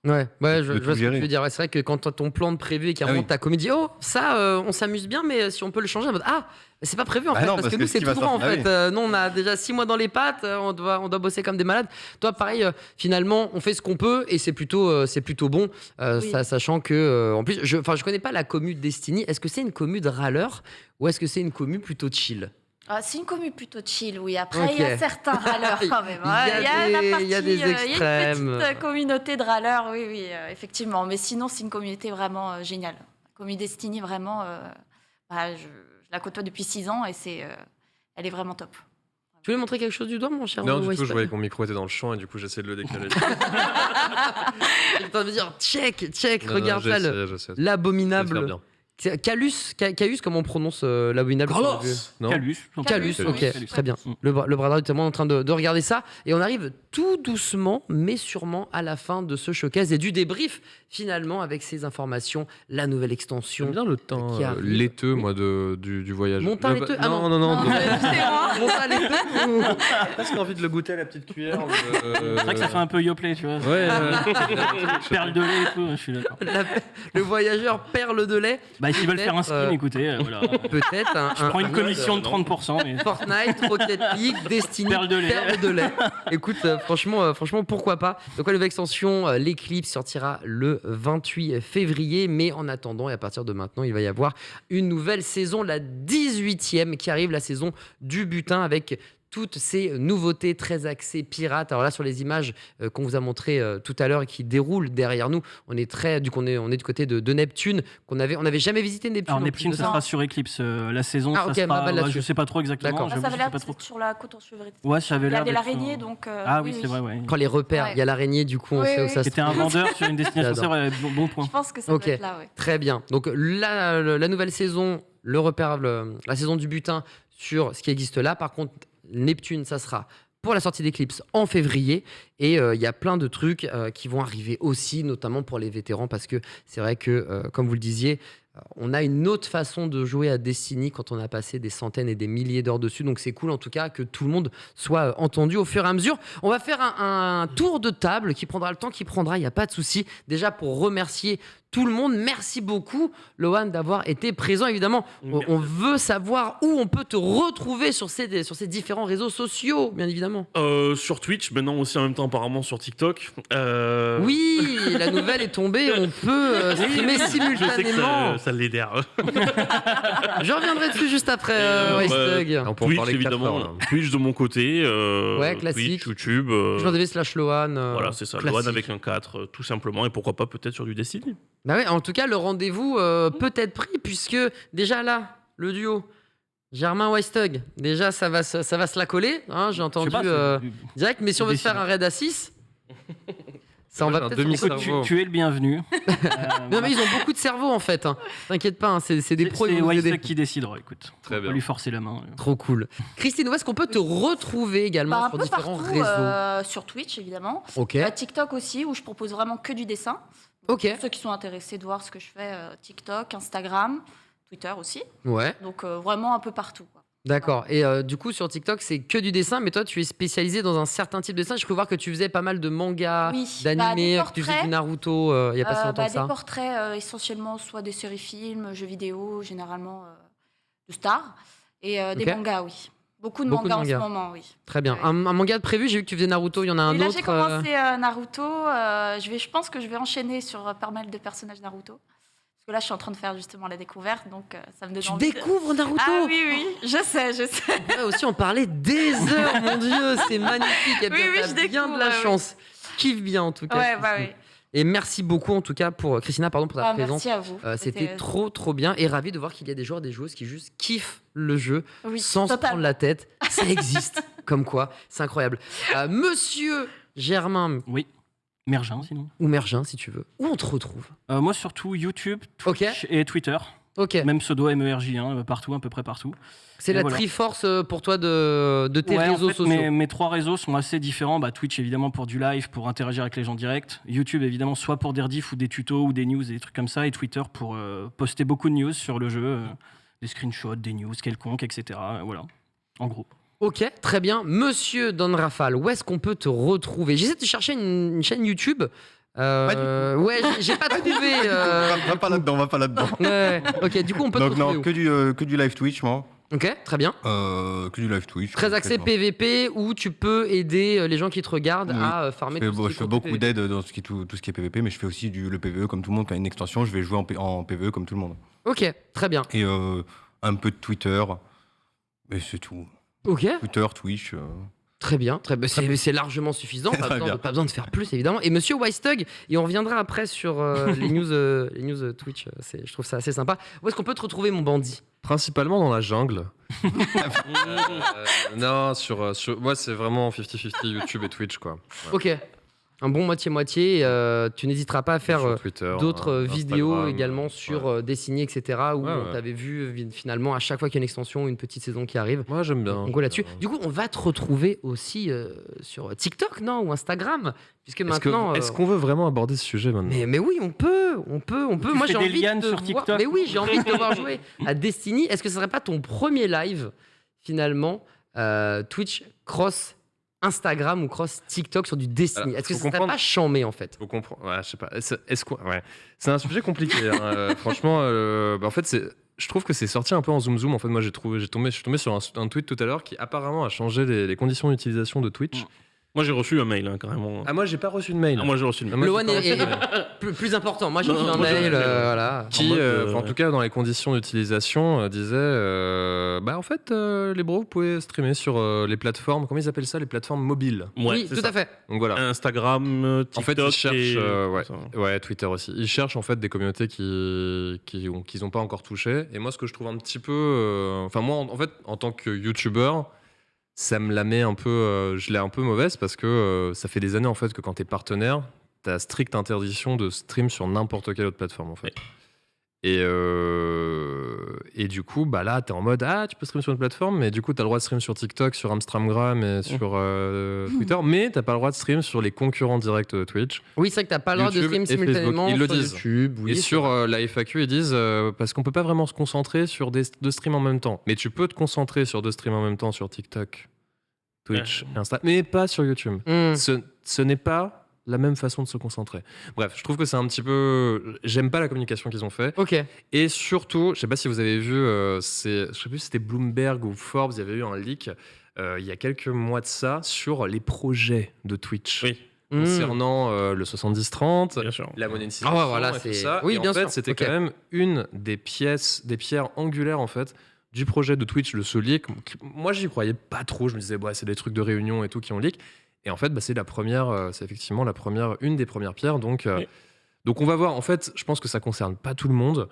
je vois ce que tu veux dire. C'est vrai que quand tu as ton plan de prévu et qu'à un moment ta comédie, ça, on s'amuse bien, mais si on peut le changer, en mode, c'est pas prévu en fait, parce que nous c'est tout droit en fait. Nous on a déjà 6 mois dans les pattes, on doit bosser comme des malades. Toi, pareil, finalement, on fait ce qu'on peut et c'est plutôt bon, sachant que, en plus, je connais pas la commu de Destiny. Est-ce que c'est une commu de râleurs ou est-ce que c'est une commu plutôt chill? C'est une commu plutôt chill, oui. Après, il y a certains râleurs quand même. Il y a des extrêmes. Il y a une petite communauté de râleurs, oui, effectivement. Mais sinon, c'est une communauté vraiment géniale. La commu Destiny, vraiment, je la côtoie depuis 6 ans et elle est vraiment top. Tu voulais montrer quelque chose du doigt, mon cher? Non, du tout, je voyais que mon micro était dans le champ et du coup, j'essaie de le décaler. J'ai en train de me dire, check, regarde ça, l'abominable. Calus, comment on prononce l'abominable? Calus, ok, très bien. Le bras est en train de regarder ça. Et on arrive tout doucement, mais sûrement, à la fin de ce showcase et du débrief, finalement, avec ces informations, la nouvelle extension. J'aime bien le teint laiteux, moi, du voyage. Mon teint laiteux? Non. Mon teint laiteux? J'ai presque envie de le goûter à la petite cuillère. C'est vrai que ça fait un peu yoplait, tu vois. Ouais. Perle de lait et tout, je suis d'accord. Le voyageur perle de lait. Bah, s'ils veulent faire un skin, écoutez, voilà. Peut-être. Je prends une commission de 30%. Mais... Fortnite, Rocket League, Destiny, perle de lait. Écoute, franchement, pourquoi pas. Donc, la nouvelle extension, l'Eclipse, sortira le 28 février. Mais en attendant, et à partir de maintenant, il va y avoir une nouvelle saison, la 18e, qui arrive, la saison du butin, avec toutes ces nouveautés très axées pirates. Alors là, sur les images qu'on vous a montrées tout à l'heure et qui déroulent derrière nous, on est du côté de Neptune, on n'avait jamais visité Neptune. Alors Neptune, ça sera sur Eclipse. La saison, ça sera... je sais pas trop exactement. Ça avait l'air d'être sur la côte enchevêtrée. Ouais, ça avait l'air d'être... Il y avait l'araignée, donc... oui, c'est vrai, ouais. Quand les repères, il y a l'araignée, du coup, on sait où ça se trouve. C'était un vendeur sur une destination, c'est vrai, bon point. Je pense que ça doit être là, ouais. Très bien. Donc la nouvelle saison, la saison du butin sur ce qui existe là. Par contre, Neptune, ça sera pour la sortie d'Eclipse en février. Et il y a plein de trucs qui vont arriver aussi, notamment pour les vétérans, parce que c'est vrai que, comme vous le disiez, on a une autre façon de jouer à Destiny quand on a passé des centaines et des milliers d'heures dessus. Donc c'est cool en tout cas que tout le monde soit entendu au fur et à mesure. On va faire un tour de table qui prendra le temps qu'il prendra, il n'y a pas de souci. Déjà pour remercier tout le monde, merci beaucoup Lohan d'avoir été présent. Évidemment, on veut savoir où on peut te retrouver sur ces différents réseaux sociaux, bien évidemment. Sur Twitch, maintenant aussi en même temps apparemment sur TikTok. Oui, la nouvelle est tombée, on peut streamer simultanément. Je sais que ça l'énerve. Je reviendrai dessus juste après Westug. Twitch évidemment, Twitch de mon côté, classique. Twitch, YouTube. /Lohan. Voilà, c'est ça, Lohan avec un 4, tout simplement, et pourquoi pas peut-être sur du Destiny. Bah ouais, en tout cas, le rendez-vous peut être pris, puisque déjà là, le duo Germain Westug, déjà ça va se la coller, hein, j'ai entendu direct, mais si on veut se faire un raid à 6, ça on va peut-être... Tu es le bienvenu. Non mais ils ont beaucoup de cerveau en fait, hein. T'inquiète pas, hein, c'est des pros. C'est Westug qui décidera, écoute. Très bien. On va lui forcer la main. Trop cool. Christine, où est-ce qu'on peut te retrouver également sur différents réseaux? Sur Twitch évidemment, TikTok aussi, où je propose vraiment que du dessin. Pour ceux qui sont intéressés de voir ce que je fais, TikTok, Instagram, Twitter aussi. Ouais. Donc vraiment un peu partout, quoi. D'accord. Et du coup, sur TikTok, c'est que du dessin, mais toi, tu es spécialisé dans un certain type de dessin. Je peux voir que tu faisais pas mal de mangas, d'animés, que tu faisais du Naruto il n'y a pas si longtemps que ça. Des portraits, essentiellement, soit des séries-films, jeux vidéo, généralement de stars, et des mangas, oui. Beaucoup de mangas en ce moment, oui. Très bien. Un manga de prévu, j'ai vu que tu faisais Naruto, il y en a un autre. Là, j'ai commencé Naruto. Je pense que je vais enchaîner sur pas mal de personnages Naruto. Parce que là, je suis en train de faire justement la découverte, donc ça me donne envie. Tu découvres Naruto? Ah oui, je sais. Ouais, aussi, on parlait des heures, mon Dieu, c'est magnifique. Oui, je découvre. Bien de la chance. Kiffe bien, en tout cas. Ouais. Et merci beaucoup en tout cas pour Christina, pour ta présence. Merci à vous. C'était trop bien et ravi de voir qu'il y a des joueurs, des joueuses qui juste kiffent le jeu sans se prendre la tête. Ça existe, comme quoi, c'est incroyable. Monsieur Germain. Oui. Mergin, sinon. Ou Mergin, si tu veux. Où on te retrouve? Moi, surtout YouTube, Twitch et Twitter. Même pseudo MERJ, partout, à peu près partout. C'est la Triforce pour toi de tes réseaux sociaux. Mes 3 réseaux sont assez différents. Twitch, évidemment, pour du live, pour interagir avec les gens directs. YouTube, évidemment, soit pour des rediffs ou des tutos ou des news, des trucs comme ça. Et Twitter pour poster beaucoup de news sur le jeu, des screenshots, des news quelconques, etc. Voilà, en gros. Ok, très bien. Monsieur Don Rafal, où est-ce qu'on peut te retrouver? J'essaie de chercher une chaîne YouTube. Ouais, j'ai pas trouvé. Va pas là-dedans. Ouais. Ok, du coup, on peut te retrouver. Non, que du live Twitch, moi. Ok, très bien. Que du live Twitch. Très axé PVP, où tu peux aider les gens qui te regardent à farmer tout ce qui est. Je fais beaucoup d'aide dans tout ce qui est PVP, mais je fais aussi le PVE comme tout le monde. Quand il y a une extension, je vais jouer en PVE comme tout le monde. Ok, très bien. Et un peu de Twitter, mais c'est tout. Ok. Twitter, Twitch. Très bien, c'est largement suffisant, pas besoin de faire plus évidemment. Et monsieur Wystug, et on reviendra après sur les news Twitch, je trouve ça assez sympa. Où est-ce qu'on peut te retrouver, mon bandit ? Principalement dans la jungle. Non, moi c'est vraiment 50-50 YouTube et Twitch quoi. Ouais. Ok. Un bon moitié-moitié. Tu n'hésiteras pas à faire d'autres vidéos également sur Destiny, etc. Où on t'avait vu finalement à chaque fois qu'il y a une extension, une petite saison qui arrive. Moi j'aime bien. On go là-dessus. Du coup, on va te retrouver aussi sur TikTok, non, ou Instagram, puisque maintenant. Est-ce qu'on veut vraiment aborder ce sujet maintenant ? Mais oui, on peut. Moi j'ai envie de sur TikTok. Mais oui, j'ai envie de te voir jouer à Destiny. Est-ce que ce serait pas ton premier live finalement Twitch cross Instagram ou cross TikTok sur du Destiny? Est-ce que ça serait pas chambé en fait? Faut comprendre. Ouais, je sais pas. C'est un sujet compliqué. Franchement, en fait, je trouve que c'est sorti un peu en zoom. En fait, moi, je suis tombé sur un tweet tout à l'heure qui apparemment a changé les conditions d'utilisation de Twitch. Moi, j'ai reçu un mail, carrément. Ah, moi, j'ai pas reçu de mail. Moi, j'ai reçu le mail. Le one est plus important. Moi, j'ai reçu un mail, voilà. Qui, en tout cas, dans les conditions d'utilisation, disait en fait, les bros, vous pouvez streamer sur les plateformes. Comment ils appellent ça? Les plateformes mobiles. Oui, tout à fait. Donc voilà. Instagram, TikTok. En fait, ils cherchent. Twitter aussi. Ils cherchent en fait des communautés qu'ils n'ont pas encore touchées. Et moi, ce que je trouve un petit peu. Moi, en fait, en tant que YouTuber, ça me la met un peu, je l'ai un peu mauvaise parce que ça fait des années en fait que quand t'es partenaire, t'as stricte interdiction de stream sur n'importe quelle autre plateforme en fait. Et du coup, là, t'es en mode tu peux stream sur une plateforme, mais du coup, t'as le droit de stream sur TikTok, sur Instagram et sur Twitter, mais t'as pas le droit de stream sur les concurrents directs de Twitch. Oui, c'est vrai que t'as pas le droit de stream simultanément ils sur le disent. YouTube. Oui, et sur la FAQ, ils disent parce qu'on peut pas vraiment se concentrer sur deux streams en même temps. Mais tu peux te concentrer sur deux streams en même temps sur TikTok, Twitch et Insta, mais pas sur YouTube. Ce n'est pas la même façon de se concentrer. Bref, je trouve que c'est un petit peu... J'aime pas la communication qu'ils ont fait. Ok. Et surtout, je sais pas si vous avez vu, je sais plus si c'était Bloomberg ou Forbes, il y avait eu un leak il y a quelques mois de ça sur les projets de Twitch. Oui. Concernant le 70-30, la monétisation et tout ça. Oui, et bien en fait, sûr. c'était quand même une des pierres angulaires en fait du projet de Twitch, le Solic. Moi, j'y croyais pas trop. Je me disais, c'est des trucs de réunion et tout qui ont leak. Et en fait, c'est effectivement une des premières pierres. Donc on va voir. En fait, je pense que ça concerne pas tout le monde.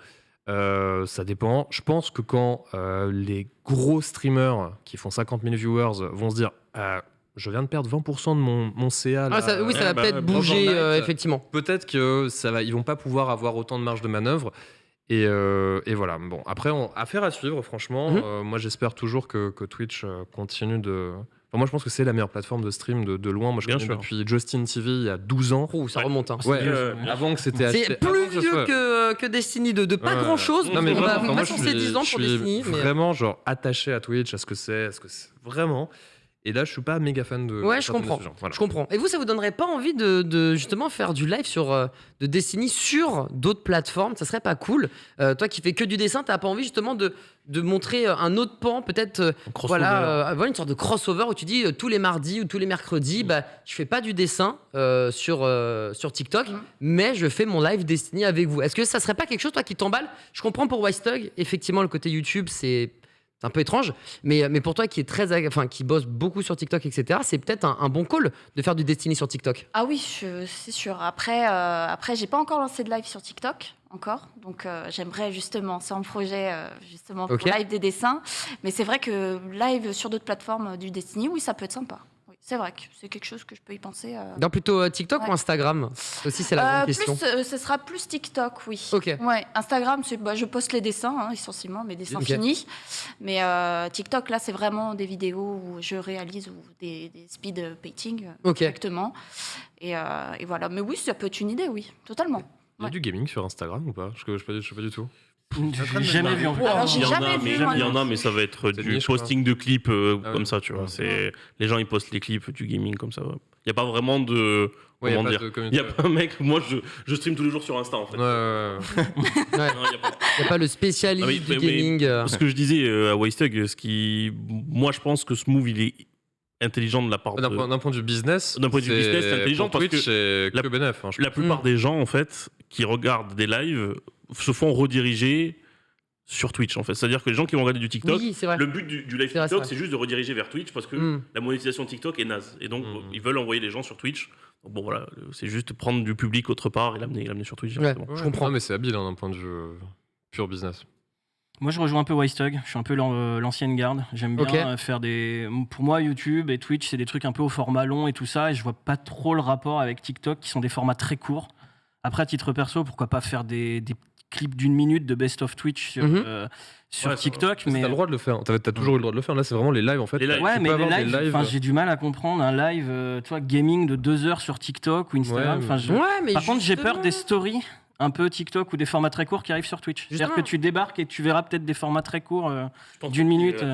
Ça dépend. Je pense que quand les gros streamers qui font 50 000 viewers vont se dire je viens de perdre 20% de mon CA. Ça va peut-être bouger, effectivement. Peut-être qu'ils vont pas pouvoir avoir autant de marge de manœuvre. Et voilà. Bon, après, affaire à suivre, franchement. Moi, j'espère toujours que Twitch continue de... moi, je pense que c'est la meilleure plateforme de stream de loin. Moi, je connais depuis Justin TV il y a 12 ans. Ça remonte. Avant que c'était acheté. C'est plus vieux que Destiny de pas grand-chose. Non, mais on moi, va passer 10 ans pour Destiny. Je suis vraiment attaché à Twitch, à ce que c'est vraiment... Et là, je suis pas méga fan de. Ouais, je comprends. Voilà. Je comprends. Et vous, ça vous donnerait pas envie de justement faire du live de Destiny sur d'autres plateformes? Ça serait pas cool? Toi qui fais que du dessin, t'as pas envie justement de montrer un autre pan, peut-être une sorte de crossover où tu dis tous les mardis ou tous les mercredis, je fais pas du dessin sur TikTok, mais je fais mon live Destiny avec vous. Est-ce que ça serait pas quelque chose toi qui t'emballe? Je comprends pour Wystug, effectivement le côté YouTube c'est un peu étrange, mais pour toi qui qui bosse beaucoup sur TikTok, etc., c'est peut-être un bon call de faire du Destiny sur TikTok. Ah oui, c'est sûr. Après, j'ai pas encore lancé de live sur TikTok encore, donc j'aimerais justement, c'est un projet justement pour live des dessins, mais c'est vrai que live sur d'autres plateformes du Destiny, oui, ça peut être sympa. C'est vrai que c'est quelque chose que je peux y penser. Non, plutôt TikTok ou Instagram? Aussi, c'est la grande question. Ce sera plus TikTok, oui. Ok. Ouais, Instagram, je poste les dessins, essentiellement, mes dessins finis. Mais TikTok, là, c'est vraiment des vidéos où je réalise des speed painting directement. Et voilà. Mais oui, ça peut être une idée, oui, totalement. Il y a du gaming sur Instagram ou pas? Je sais pas du tout. J'ai jamais vu en fait. Il y en a, mais ça va être du posting de clips comme ça, tu vois. Les gens ils postent les clips du gaming comme ça. Il n'y a pas vraiment de. Comment dire? Il n'y a pas un mec. Moi, je stream tous les jours sur Insta en fait. Il n'y a pas le spécialiste du gaming. Ce que je disais à Wystug, moi je pense que ce move il est intelligent de la part d'un point de vue business. D'un point de vue business, c'est intelligent parce Twitch, que la plupart des gens en fait qui regardent des lives se font rediriger sur Twitch en fait. C'est-à-dire que les gens qui vont regarder du TikTok, le but du live TikTok, c'est juste de rediriger vers Twitch parce que la monétisation de TikTok est naze. Et donc, ils veulent envoyer les gens sur Twitch. Donc, bon, voilà, c'est juste prendre du public autre part et l'amener sur Twitch. Ouais, je comprends. Mais c'est habile d'un point de vue pur business. Moi, je rejoins un peu Wystug. Je suis un peu l'ancienne garde. J'aime bien faire des. Pour moi, YouTube et Twitch, c'est des trucs un peu au format long et tout ça. Et je vois pas trop le rapport avec TikTok, qui sont des formats très courts. Après, à titre perso, pourquoi pas faire des clips d'1 minute de best of Twitch sur TikTok. Mais t'as le droit de le faire. T'as toujours eu le droit de le faire. Là, c'est vraiment les lives en fait. Ouais, mais les lives, j'ai du mal à comprendre un live, gaming de 2 heures sur TikTok ou Instagram. Par contre, j'ai peur des stories un peu TikTok ou des formats très courts qui arrivent sur Twitch. C'est-à-dire que tu débarques et tu verras peut-être des formats très courts d'1 minute.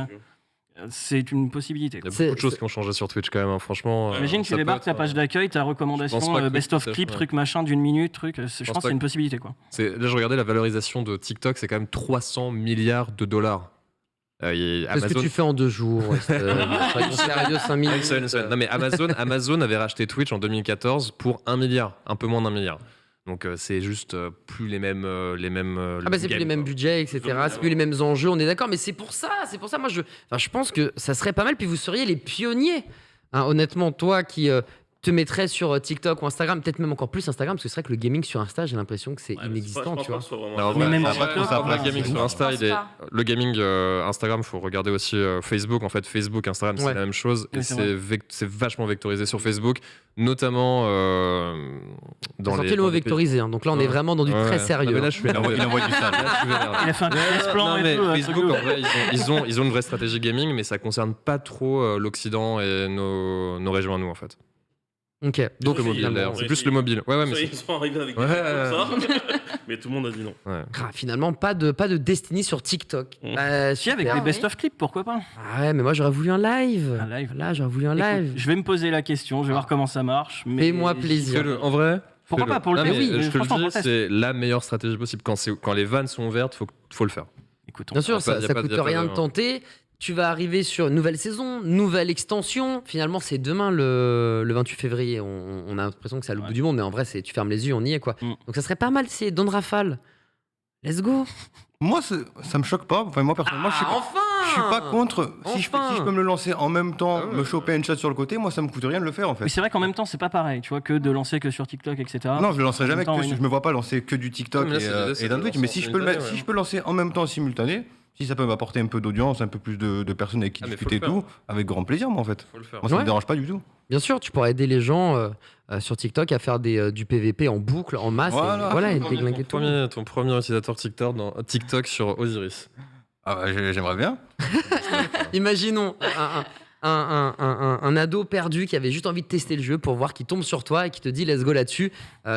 C'est une possibilité. Il y a beaucoup de choses qui ont changé sur Twitch quand même, franchement. Imagine, tu débarques, ta page d'accueil, ta recommandation, best of clip, truc machin d'1 minute, truc. Je pense que c'est une possibilité, quoi. Là, je regardais la valorisation de TikTok, c'est quand même 300 milliards de dollars. Qu'est-ce que tu fais en 2 jours? Sérieux, 5 000. Non, mais Amazon avait racheté Twitch en 2014 pour 1 milliard, un peu moins d'1 milliard. Donc c'est juste plus les mêmes c'est plus les mêmes budgets, etc. C'est plus les mêmes enjeux, on est d'accord. Mais c'est pour ça moi je pense que ça serait pas mal. Puis vous seriez les pionniers, hein, honnêtement, toi qui te mettrais sur TikTok ou Instagram, peut-être même encore plus Instagram, parce que c'est vrai que le gaming sur Insta, j'ai l'impression que c'est inexistant, tu vois. Le gaming sur Insta, le gaming Instagram, faut regarder aussi Facebook. En fait, Facebook, Instagram, c'est la même chose. Et c'est vachement vectorisé sur Facebook, notamment dans les. C'est le mot vectorisé, hein, donc là on est vraiment dans du très sérieux. Là, il envoie du sale. Il a fait un business plan et tout. Facebook, en vrai, ils ont une vraie stratégie gaming, mais ça concerne pas trop l'Occident et nos régions à nous, en fait. Ok, donc le mobile, c'est plus le mobile. Ouais, mais ils sont arrivés avec des trucs comme ça, mais tout le monde a dit non. Finalement, pas de Destiny sur TikTok. Si, avec des best of clips, pourquoi pas? Ah ouais, mais moi j'aurais voulu un live. Là, j'aurais voulu un live. Écoute, je vais me poser la question, je vais voir comment ça marche. Fais-moi plaisir. En vrai, pourquoi pas pour le test? Je te le dis, c'est la meilleure stratégie possible. Quand les vannes sont ouvertes, faut le faire. Écoute, bien sûr, ça coûte rien de tenter. Tu vas arriver sur une nouvelle saison, nouvelle extension. Finalement, c'est demain le 28 février. On a l'impression que c'est à l'autre bout du monde, mais en vrai, tu fermes les yeux, on y est, quoi. Donc ça serait pas mal, c'est Don Rafale. Let's go. Moi, ça me choque pas. Enfin, moi, personnellement, je suis pas contre. Si je peux me le lancer en même temps, me choper une shot sur le côté, moi, ça me coûte rien de le faire, en fait. Mais c'est vrai qu'en même temps, c'est pas pareil, tu vois, que de lancer que sur TikTok, etc. Non, je le lancerai jamais. Je me vois pas lancer que du TikTok et d'un Twitch. Mais si je peux le lancer en même temps, simultané. Si ça peut m'apporter un peu d'audience, un peu plus de personnes avec qui discuter et tout, avec grand plaisir, moi, en fait. Moi, ça me dérange pas du tout. Bien sûr, tu pourrais aider les gens sur TikTok à faire du PVP en boucle, en masse. Et déglinguer tout. Ton premier utilisateur TikTok sur Osiris. Ah bah, j'aimerais bien. Imaginons un ado perdu qui avait juste envie de tester le jeu pour voir qu'il tombe sur toi et qui te dit let's go là-dessus.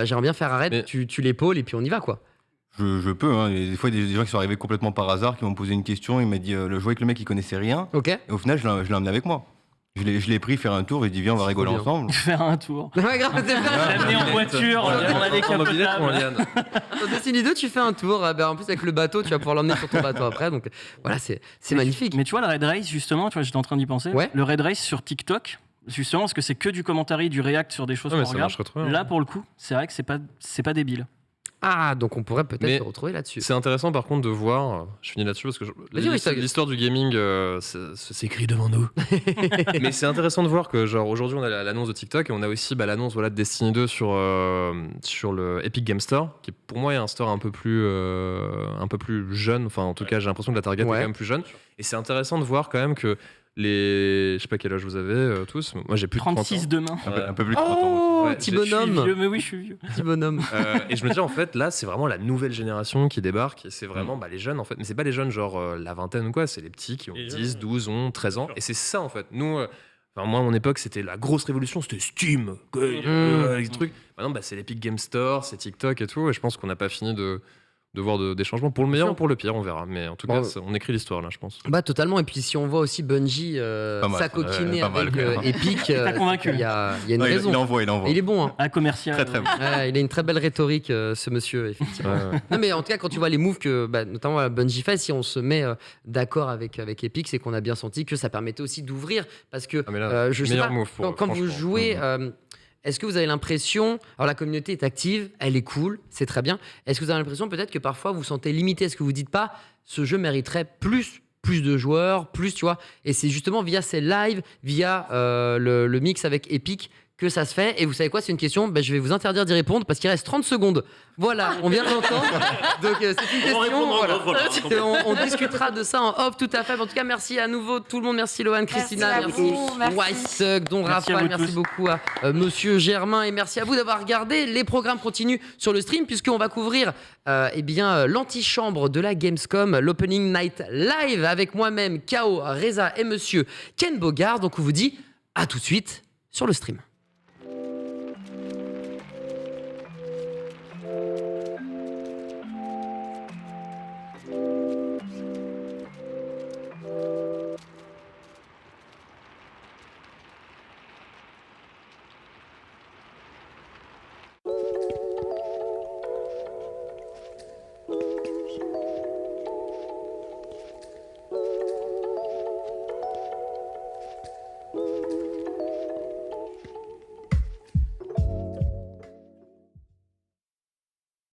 J'aimerais bien faire arrête, tu l'épaules et puis on y va, quoi. Je peux, hein. Et des fois, il y a des gens qui sont arrivés complètement par hasard, qui m'ont posé une question, il m'a dit, je jouais avec le mec, il connaissait rien. Et au final, je l'ai emmené avec moi. Je l'ai pris faire un tour, et il dit, viens, on va rigoler ensemble. Faire un tour. Ouais, grave, c'est bien. Je l'ai amené en voiture, on a des capotables. Dans Destiny 2, tu fais un tour. En plus, avec le bateau, tu vas pouvoir l'emmener sur ton bateau après. Donc voilà, c'est magnifique. Mais tu vois, le Raid Race, justement, tu vois, j'étais en train d'y penser. Le Raid Race sur TikTok, justement, parce que c'est que du commentary, du react sur des choses qu'on regarde. Là, pour le coup, c'est vrai que c'est pas débile. Ah, donc on pourrait peut-être se retrouver là-dessus. C'est intéressant par contre de voir, je finis là-dessus parce que l'histoire du gaming s'écrit devant nous. Mais c'est intéressant de voir que genre aujourd'hui on a l'annonce de TikTok et on a aussi l'annonce de Destiny 2 sur le Epic Game Store, qui pour moi est un store un peu plus jeune. Enfin en tout cas j'ai l'impression que la target est quand même plus jeune. Et c'est intéressant de voir quand même que je sais pas quel âge vous avez tous. Moi j'ai plus de 36 demain. Un peu plus de 30 ans. Petit bonhomme. Je suis vieux, mais oui, je suis vieux. Petit bonhomme. Et je me dis en fait là c'est vraiment la nouvelle génération qui débarque et c'est vraiment les jeunes en fait. Mais c'est pas les jeunes genre la vingtaine ou quoi, c'est les petits qui ont 10, 12, 11, 13 ans. Et c'est ça en fait. Nous, moi à mon époque c'était la grosse révolution, c'était Steam, les trucs. Maintenant c'est l'Epic Game Store, c'est TikTok et tout. Et je pense qu'on n'a pas fini de voir des changements pour le meilleur ou pour le pire, on verra. Mais en tout cas, on écrit l'histoire là, je pense. Totalement. Et puis si on voit aussi Bungie s'acoquiner avec Epic, il y a une raison. Il envoie. Il est bon. Hein. Un commercial. Très bon. Il a une très belle rhétorique, ce monsieur, effectivement. Non, mais en tout cas, quand tu vois les moves que, notamment Bungie fait, si on se met d'accord avec Epic, c'est qu'on a bien senti que ça permettait aussi d'ouvrir, parce que je sais pas, quand vous jouez. Est-ce que vous avez l'impression, alors la communauté est active, elle est cool, c'est très bien. Est-ce que vous avez l'impression peut-être que parfois vous vous sentez limité? Est-ce que vous dites pas, ce jeu mériterait plus de joueurs, plus, tu vois. Et c'est justement via ces lives, via le mix avec Epic que ça se fait. Et vous savez quoi, c'est une question, je vais vous interdire d'y répondre parce qu'il reste 30 secondes. Voilà, on vient de l'entendre. Donc c'est une question. On discutera de ça en off tout à fait. En tout cas, merci à nouveau tout le monde. Merci Lohan, Christina, merci Wysug, Don Raphaël, merci beaucoup à Monsieur Germain et merci à vous d'avoir regardé. Les programmes continuent sur le stream puisqu'on va couvrir l'antichambre de la Gamescom, l'Opening Night Live avec moi-même, K.O., Reza et Monsieur Ken Bogard. Donc on vous dit à tout de suite sur le stream.